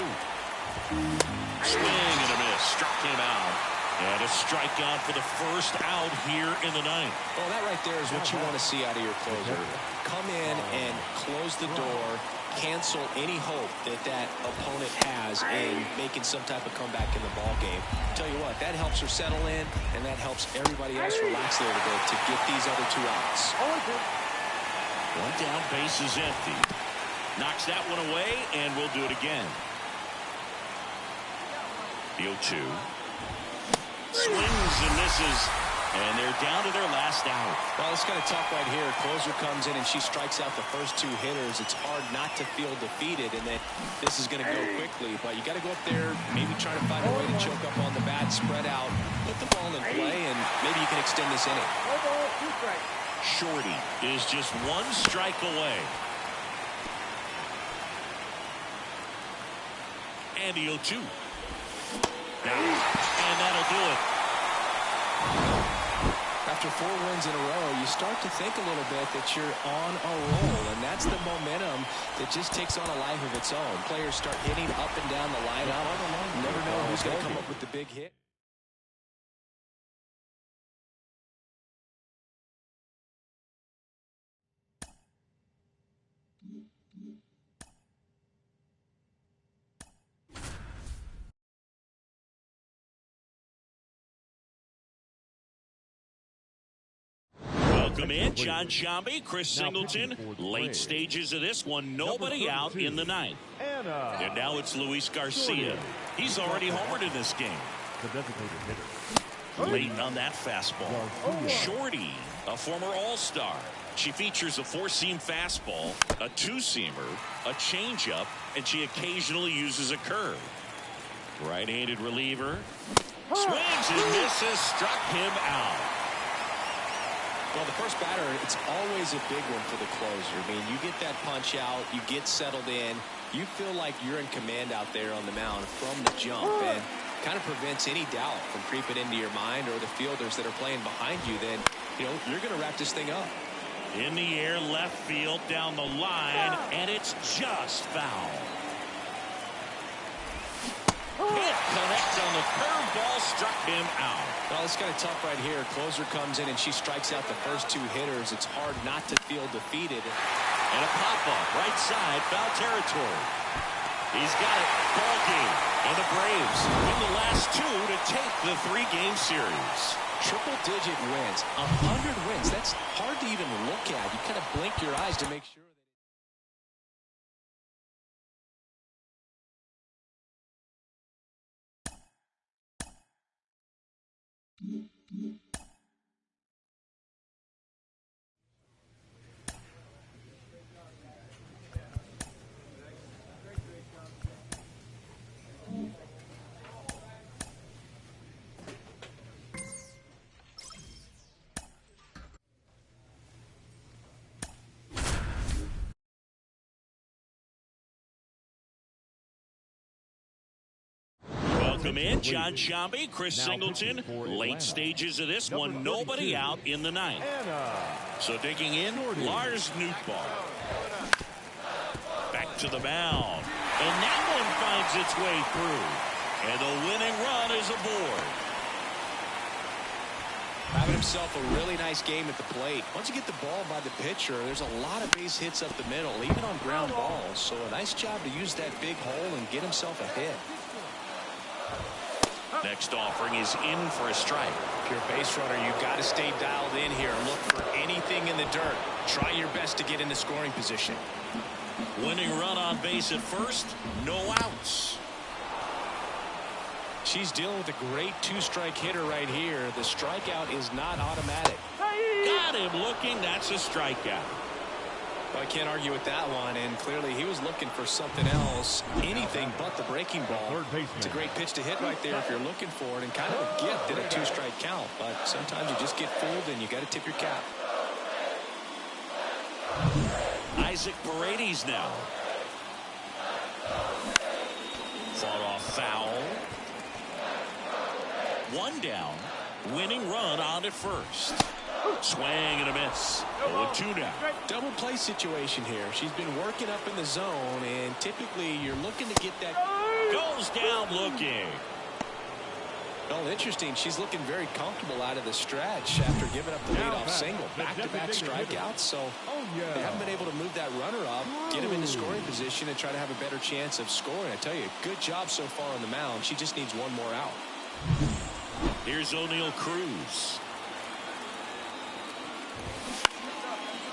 Swing and a miss. Struck him out. And a strikeout for the first out here in the ninth. Well, that right there is what you want to see out of your closer. Come in and close the door, cancel any hope that that opponent has in making some type of comeback in the ball game. Tell you what, that helps her settle in, and that helps everybody else relax a little bit to get these other two outs. One down, base is empty. Knocks that one away, and we'll do it again. The 0-2. Swings and misses, and they're down to their last out. Well, it's kind of tough right here. Closer comes in and she strikes out the first two hitters. It's hard not to feel defeated, and then this is going to go quickly. But you got to go up there, maybe try to find a way to choke up on the bat, spread out, put the ball in play, and maybe you can extend this inning. Shorty is just one strike away. And the 0-2. And that'll do it. After 4 wins in a row, you start to think a little bit that you're on a roll, and that's the momentum that just takes on a life of its own. Players start hitting up and down the lineup. You never know who's going to come up with the big hit. Welcome in, John Sciambi, Chris Singleton. Late stages of this one, nobody out in the ninth. And now it's Luis Garcia. He's already homered in this game. Late on that fastball. Shorty, a former All-Star. She features a four-seam fastball, a two-seamer, a changeup, and she occasionally uses a curve. Right-handed reliever. Swings and misses, struck him out. Well, the first batter, it's always a big one for the closer. I mean, you get that punch out, you get settled in, you feel like you're in command out there on the mound from the jump, and kind of prevents any doubt from creeping into your mind or the fielders that are playing behind you. Then, you know, you're going to wrap this thing up. In the air, left field, down the line, and it's just foul. Can't connect on the curveball, struck him out. Well, it's kind of tough right here. Closer comes in and she strikes out the first two hitters. It's hard not to feel defeated. And a pop-up, right side, foul territory. He's got it, ball game. And the Braves win the last two to take the 3-game series. Triple-digit wins, 100 wins. That's hard to even look at. You kind of blink your eyes to make sure. Welcome in, John Sciambi, Chris Singleton. Late stages of this one, nobody out in the ninth. So digging in, Lars Nootbaar. Back to the mound. And that one finds its way through. And the winning run is aboard. Having himself a really nice game at the plate. Once you get the ball by the pitcher, there's a lot of base hits up the middle, even on ground balls. So a nice job to use that big hole and get himself a hit. Next offering is in for a strike. If you're a base runner, you've got to stay dialed in here. Look for anything in the dirt. Try your best to get in the scoring position. Winning run on base at first, no outs. She's dealing with a great two-strike hitter right here. The strikeout is not automatic. Got him looking. That's a strikeout. Well, I can't argue with that one, and clearly he was looking for something else, anything but the breaking ball. It's a great pitch to hit right there if you're looking for it, and kind of a gift at a 2-strike count, but sometimes you just get fooled and you got to tip your cap. Isaac Paredes now. Fought off foul. One down. Winning run on at first. Swing and a miss. 0-2 now. Double play situation here. She's been working up in the zone, and typically you're looking to get that. Goes down looking. Well, interesting. She's looking very comfortable out of the stretch after giving up the leadoff single. Back-to-back strikeouts, so they haven't been able to move that runner up, get him into scoring position, and try to have a better chance of scoring. I tell you, good job so far on the mound. She just needs one more out. Here's O'Neal Cruz.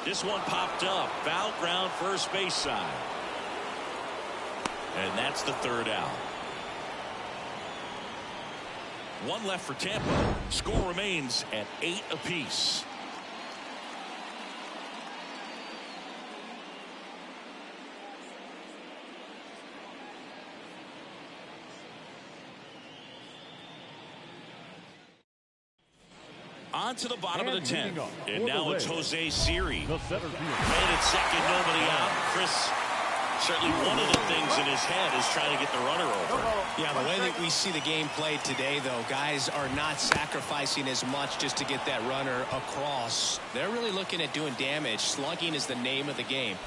This one popped up. Foul ground first base side. And that's the third out. One left for Tampa. Score remains at 8 apiece. On to the bottom of the 10th. And now it's Jose Siri. And at second, nobody out. Chris, certainly one of the things in his head is trying to get the runner over. Yeah, the way that we see the game played today, though, guys are not sacrificing as much just to get that runner across. They're really looking at doing damage. Slugging is the name of the game.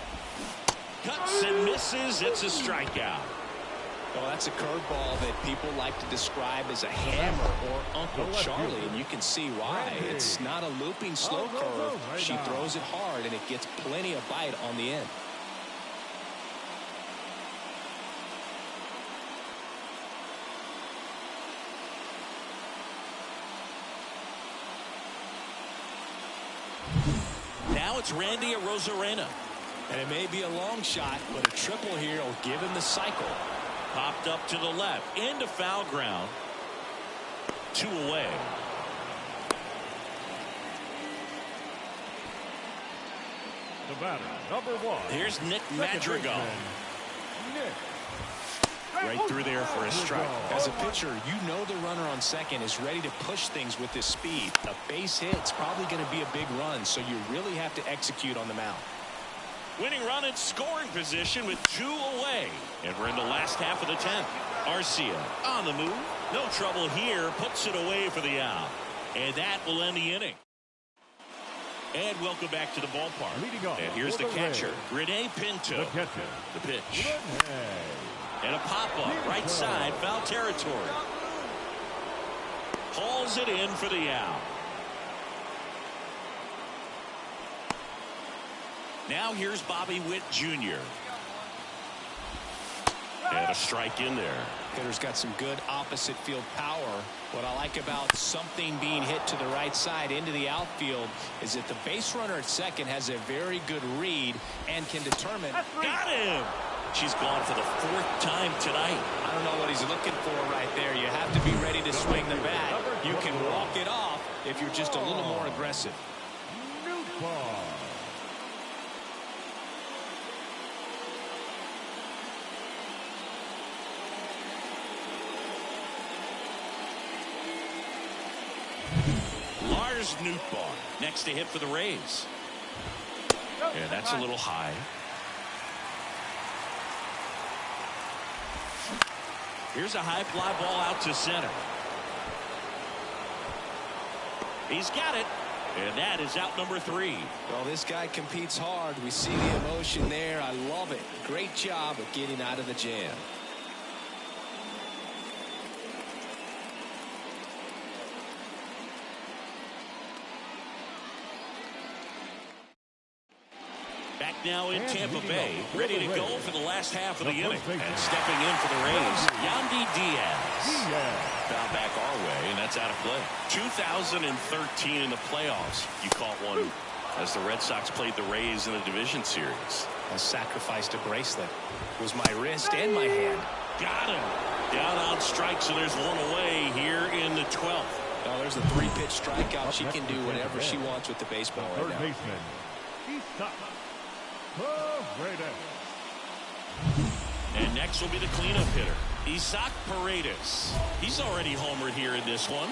Cuts and misses. It's a strikeout. Well, that's a curveball that people like to describe as a hammer or Uncle Charlie, and you can see why. It's not a looping slow curve. She throws it hard, and it gets plenty of bite on the end. Now it's Randy Arozarena. And it may be a long shot, but a triple here will give him the cycle. Popped up to the left, into foul ground. 2 away. The batter, number 1. Here's Nick Madrigal. Right through there for a strike. As a pitcher, you know the runner on second is ready to push things with his speed. A base hit's probably going to be a big run, so you really have to execute on the mound. Winning run in scoring position with 2 away. And we're in the last half of the 10th. Arcia on the move. No trouble here. Puts it away for the out. And that will end the inning. And welcome back to the ballpark. And here's the catcher, Renee Pinto. The pitch. And a pop-up right side, foul territory. Hauls it in for the out. Now here's Bobby Witt Jr. And a strike in there. Hitter's got some good opposite field power. What I like about something being hit to the right side into the outfield is that the base runner at second has a very good read and can determine. Got him! She's gone for the 4th time tonight. I don't know what he's looking for right there. You have to be ready to swing the bat. You can walk it off if you're just a little more aggressive. Lars Nootbaar next to hit for the Rays. And that's a little high. Here's a high fly ball out to center. He's got it. And that is out number 3. Well, this guy competes hard. We see the emotion there. I love it. Great job of getting out of the jam. Back now in Tampa Bay, ready to go for the last half of the inning. And stepping in for the Rays, Yandy Diaz. Foul back our way, and that's out of play. 2013 in the playoffs, you caught one as the Red Sox played the Rays in the division series. I sacrificed a bracelet. It was my wrist and my hand. Got him. Down on strike, so there's one away here in the 12th. Oh, there's a 3-pitch strikeout. She can do whatever she wants with the baseball right now. And next will be the cleanup hitter, Isaac Paredes. He's already homered here in this one.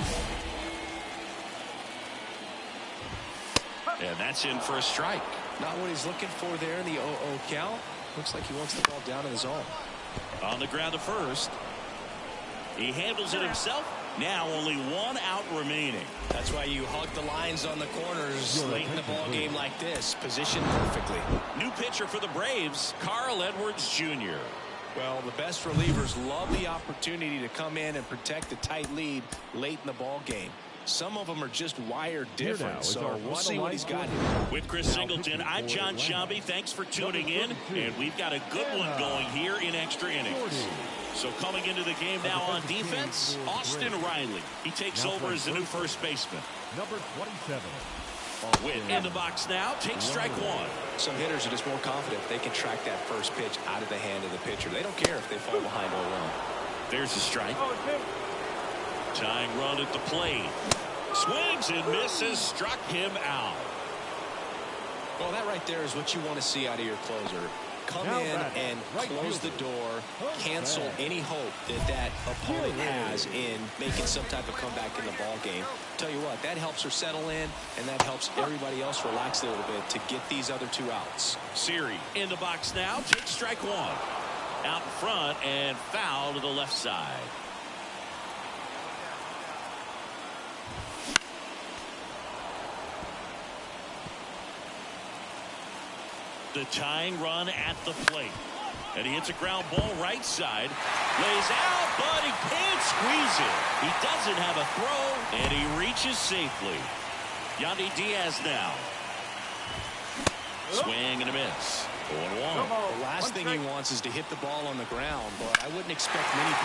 And that's in for a strike. Not what he's looking for there in the 0-0 count. Looks like he wants the ball down in the zone. On the ground to first. He handles it himself. Now only one out remaining. That's why you hug the lines on the corners late in the ball game like this. Positioned perfectly. New pitcher for the Braves, Carl Edwards Jr. Well, the best relievers love the opportunity to come in and protect a tight lead late in the ball game. Some of them are just wired different, so we'll see what he's got here. With Chris Singleton, I'm John Shambi. Thanks for tuning in, and we've got a good one going here in extra innings. So coming into the game now on defense, Austin Riley. He takes over as the new first baseman. Number 27. Witt in the box now, takes strike one. Some hitters are just more confident they can track that first pitch out of the hand of the pitcher. They don't care if they fall behind 0-1. There's a strike. Tying run at the plate. Swings and misses, struck him out. Well, that right there is what you want to see out of your closer. Come in and close the door, cancel any hope that opponent has in making some type of comeback in the ball game. Tell you what, that helps her settle in, and that helps everybody else relax a little bit to get these other two outs. Siri in the box now, takes strike one. Out in front and foul to the left side. The tying run at the plate. And he hits a ground ball right side. Lays out, but he can't squeeze it. He doesn't have a throw, and he reaches safely. Yandy Diaz now. Swing and a miss. 0-1. The last thing he wants is to hit the ball on the ground, but I wouldn't expect many.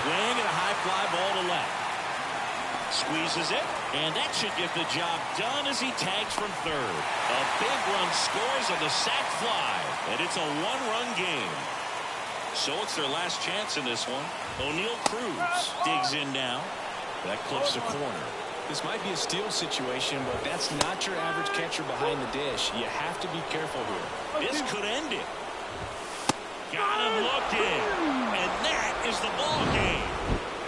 Swing and a high fly ball to left. Squeezes it, and that should get the job done as he tags from third. A big run scores on the sac fly, and it's a one-run game. So it's their last chance in this one. O'Neal Cruz digs in now. That clips the corner. This might be a steal situation, but that's not your average catcher behind the dish. You have to be careful here. This could end it. Got him looking, and that is the ball game.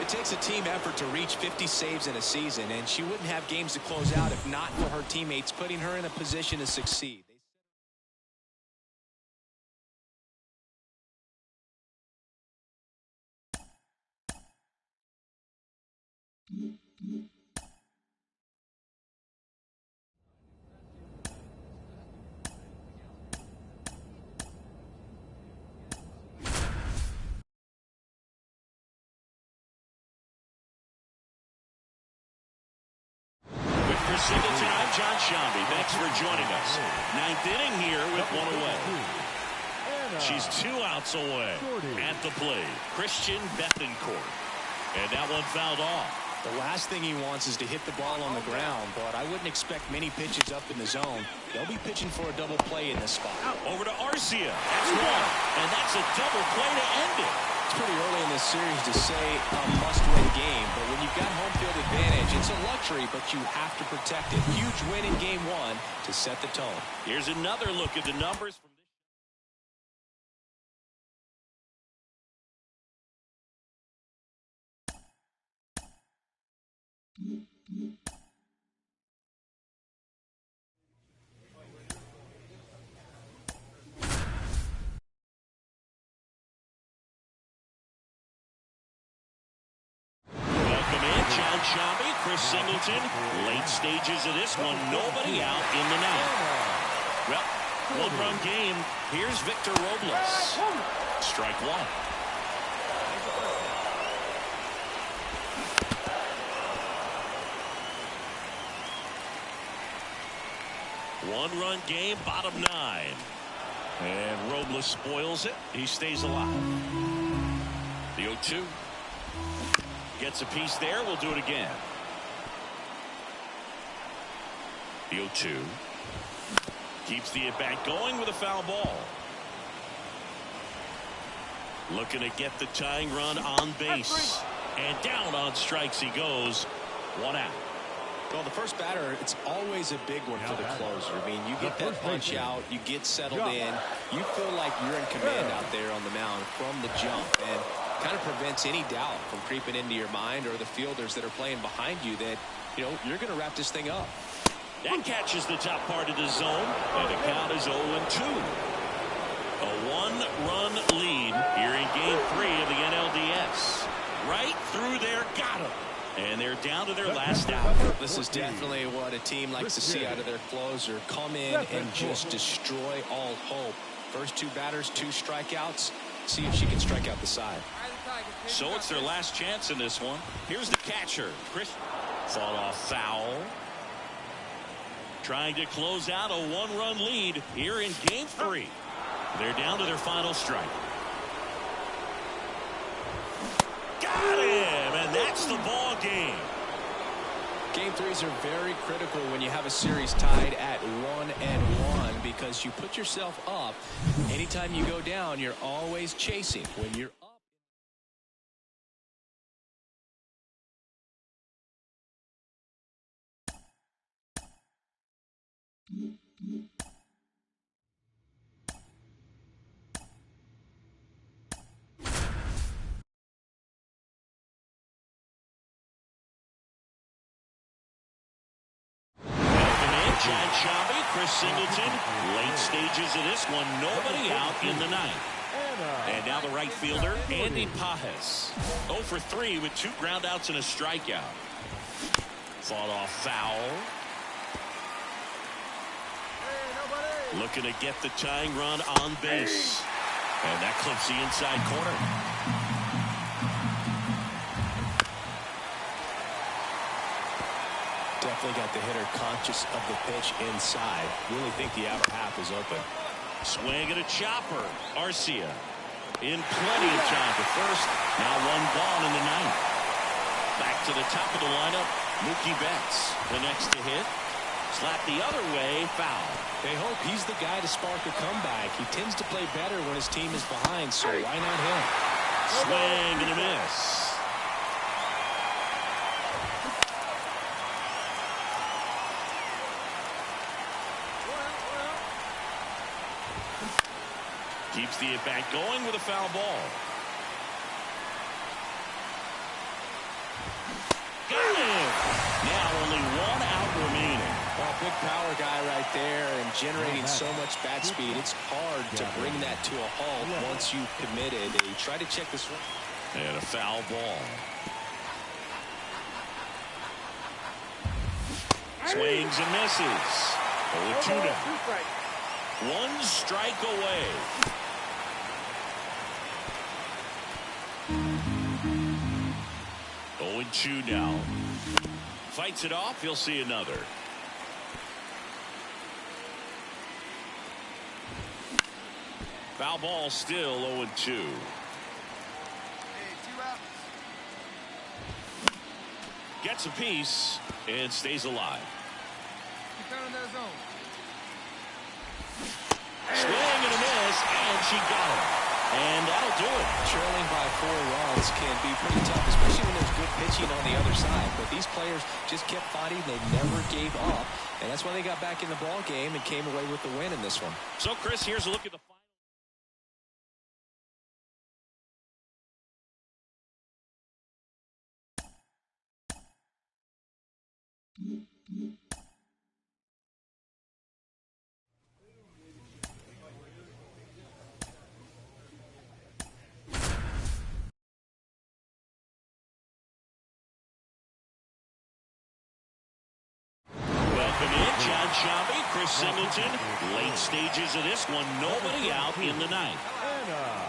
It takes a team effort to reach 50 saves in a season, and she wouldn't have games to close out if not for her teammates putting her in a position to succeed. Singleton, I'm John Shambi. Thanks for joining us. Ninth inning here with one away. She's 2 outs away at the plate. Christian Bethencourt. And that one fouled off. The last thing he wants is to hit the ball on the ground, but I wouldn't expect many pitches up in the zone. They'll be pitching for a double play in this spot. Over to Arcia. That's one. And that's a double play to end it. It's pretty early in this series to say a must-win game, but when you've got home field advantage, it's a luxury, but you have to protect it. Huge win in game one to set the tone. Here's another look at the numbers from this. Shambi, Chris Singleton, late stages of this one, nobody out in the ninth. Well, one-run game. Here's Victor Robles. Strike one. One-run game, bottom 9. And Robles spoils it. He stays alive. The 0-2. Gets a piece there. We'll do it again. The 0-2. Keeps the at-bat going with a foul ball. Looking to get the tying run on base. And down on strikes he goes. One out. Well, the first batter, it's always a big one for the closer. I mean, you get that punch out, you get settled in, you feel like you're in command out there on the mound from the jump, and kind of prevents any doubt from creeping into your mind or the fielders that are playing behind you that, you know, you're going to wrap this thing up. That catches the top part of the zone, and the count is 0-2. A one-run lead here in Game 3 of the NLDS. Right through there, got him. And they're down to their last out. This is definitely what a team likes to see out of their closer. Come in and just destroy all hope. First two batters, 2 strikeouts. See if she can strike out the side. So it's their last chance in this one. Here's the catcher, Chris. Fought off foul. Trying to close out a one-run lead here in Game 3. They're down to their final strike. Got him, and that's the ball game. Game 3s are very critical when you have a series tied at 1-1 because you put yourself up. Anytime you go down, you're always chasing. When you're up. John Shelby, Chris Singleton, late stages of this one, nobody out in the ninth. And now the right fielder, Andy Pajes. 0 for 3 with 2 groundouts and a strikeout. Fought off foul. Looking to get the tying run on base. And that clips the inside corner. Definitely got the hitter conscious of the pitch inside. Really think the outer half is open. Swing at a chopper. Arcia in plenty of time to first. Now 1 gone in the ninth. Back to the top of the lineup. Mookie Betts, the next to hit. Slap the other way, foul. They hope he's the guy to spark a comeback. He tends to play better when his team is behind, so why not him? Swing and a miss. Keeps the at-bat going with a foul ball. Got him! Now only 1 out remaining. Well, big power guy right there and generating so much bat speed. It's hard to bring that to a halt once you've committed. They try to check this one. And a foul ball. Swings and misses. 0-2 now. 1 strike away. 0-2 now. Fights it off. He'll see another. Foul ball still 0-2. Hey, 2 outs. Gets a piece and stays alive. Keep down in that zone. Swing and a miss, and she got him. And that'll do it. Trailing by 4 runs can be pretty tough, especially when there's good pitching on the other side. But these players just kept fighting. They never gave up. And that's why they got back in the ball game and came away with the win in this one. So, Chris, here's a look at the final. John Shelby, Chris Singleton, late stages of this one, nobody out in the ninth.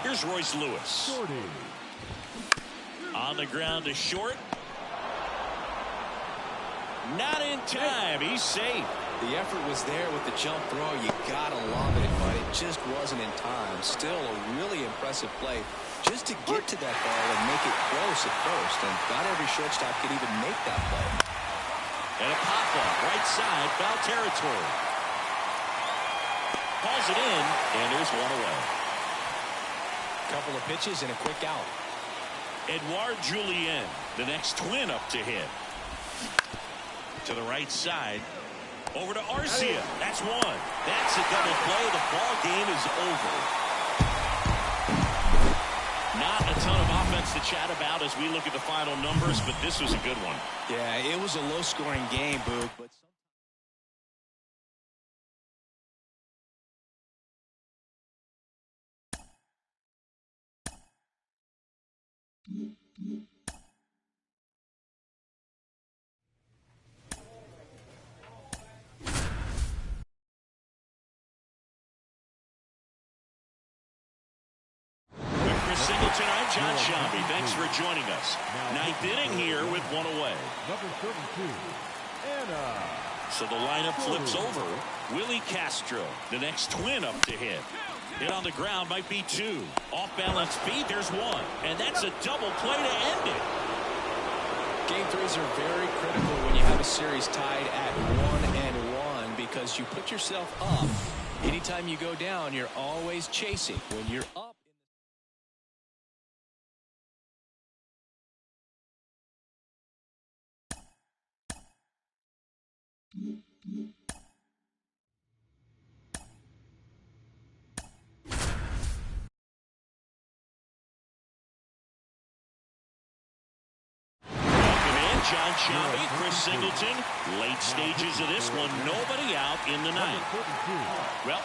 Here's Royce Lewis. On the ground to short. Not in time. He's safe. The effort was there with the jump throw. You gotta love it, but it just wasn't in time. Still a really impressive play just to get to that ball and make it close at first. And not every shortstop could even make that play. And a pop-up, right side, foul territory. Calls it in, and there's 1 away. Couple of pitches and a quick out. Edouard Julien, the next twin up to hit. To the right side. Over to Arcia. That's one. That's a double play. The ball game is over. Not a ton of offense to chat about as we look at the final numbers, but this was a good one. Yeah, it was a low-scoring game, Boog, but Singleton, I'm John Shambi. Thanks for joining us. Ninth inning here with one away. Number 32, Anna. So the lineup flips over. Willie Castro, the next twin up to hit. Hit on the ground might be two. Off-balance feet, there's one. And that's a double play to end it. Game threes are very critical when you have a series tied at 1-1 because you put yourself up. Anytime you go down, you're always chasing. When you're up, John Shambi, Chris Singleton, late stages of this one, nobody out in the ninth. Well,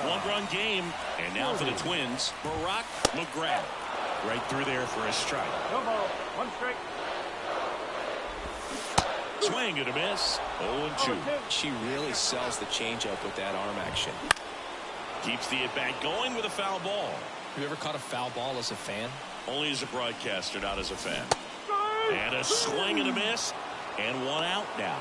one-run game, and now for the Twins, Barack McGrath, right through there for a strike. No ball. One strike. Swing and a miss. 0-2. she really sells the changeup with that arm action. Keeps the at-bat going with a foul ball. Have you ever caught a foul ball as a fan? Only as a broadcaster, not as a fan. And a swing and a miss, and one out now.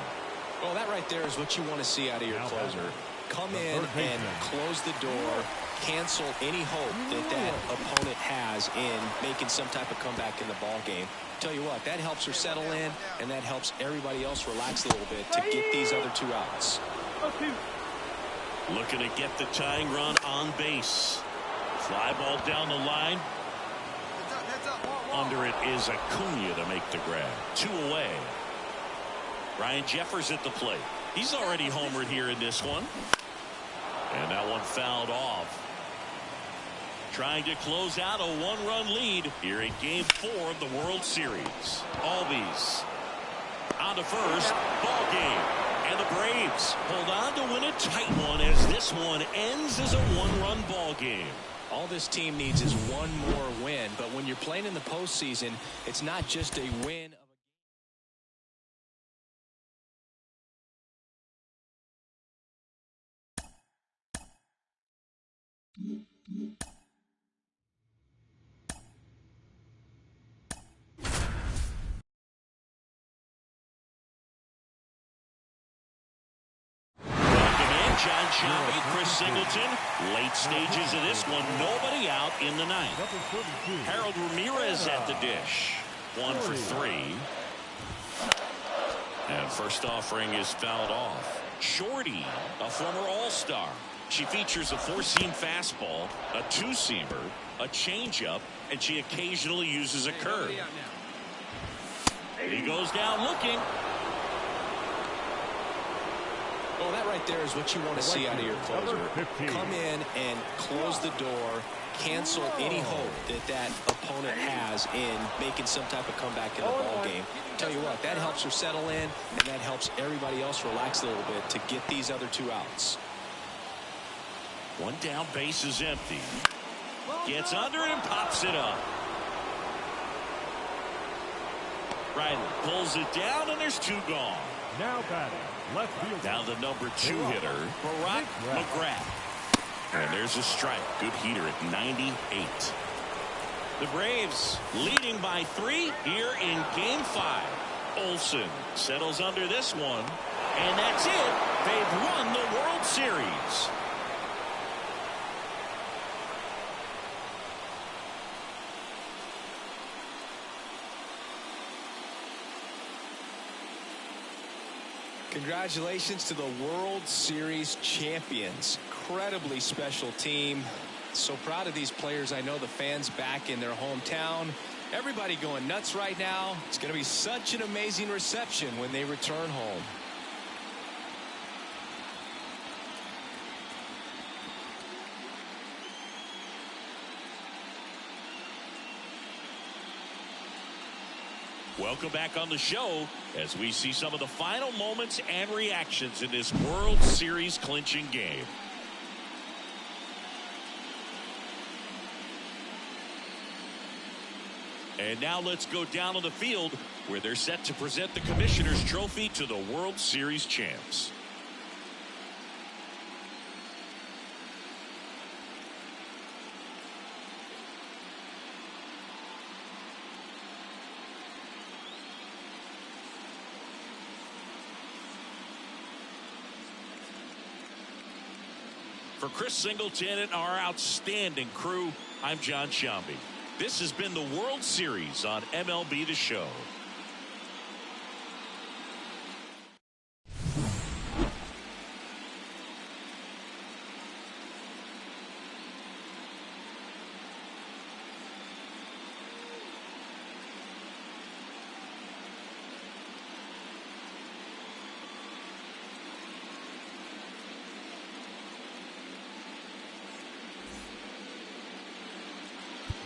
Well, that right there is what you want to see out of your closer. Come in and close the door, cancel any hope that that opponent has in making some type of comeback in the ball game. Tell you what, that helps her settle in, and that helps everybody else relax a little bit to get these other two outs. Looking to get the tying run on base. Fly ball down the line. Under it is Acuna to make the grab. Two away. Ryan Jeffers at the plate. He's already homered here in this one. And that one fouled off. Trying to close out a one-run lead here in Game 4 of the World Series. Albies on to first. Ball game. And the Braves hold on to win a tight one as this one ends as a one-run ball game. All this team needs is one more win, but when you're playing in the postseason, it's not just a win. John Shambi, Chris Singleton, late stages of this one, nobody out in the ninth. Harold Ramirez at the dish. 1 for 3. And first offering is fouled off. Shorty, a former All-Star. She features a four-seam fastball, a two-seamer, a changeup, and she occasionally uses a curve. He goes down looking. Well, that right there is what you want to see out of your closer. Come in and close the door, cancel any hope that that opponent has in making some type of comeback in the ball game. Tell you what, that helps her settle in, and that helps everybody else relax a little bit to get these other two outs. One down, base is empty. Gets under it and pops it up. Riley pulls it down, and there's two gone. Now batting, left field. Now the number 2 hitter, Barack McGrath. And there's a strike. Good heater at 98. The Braves leading by 3 here in Game 5. Olsen settles under this one. And that's it. They've won the World Series. Congratulations to the World Series champions. Incredibly special team. So proud of these players. I know the fans back in their hometown. Everybody going nuts right now. It's going to be such an amazing reception when they return home. Welcome back on the show as we see some of the final moments and reactions in this World Series clinching game. And now let's go down on the field where they're set to present the Commissioner's Trophy to the World Series champs. For Chris Singleton and our outstanding crew, I'm John Shambi. This has been the World Series on MLB The Show.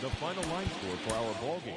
The final line score for our ball game.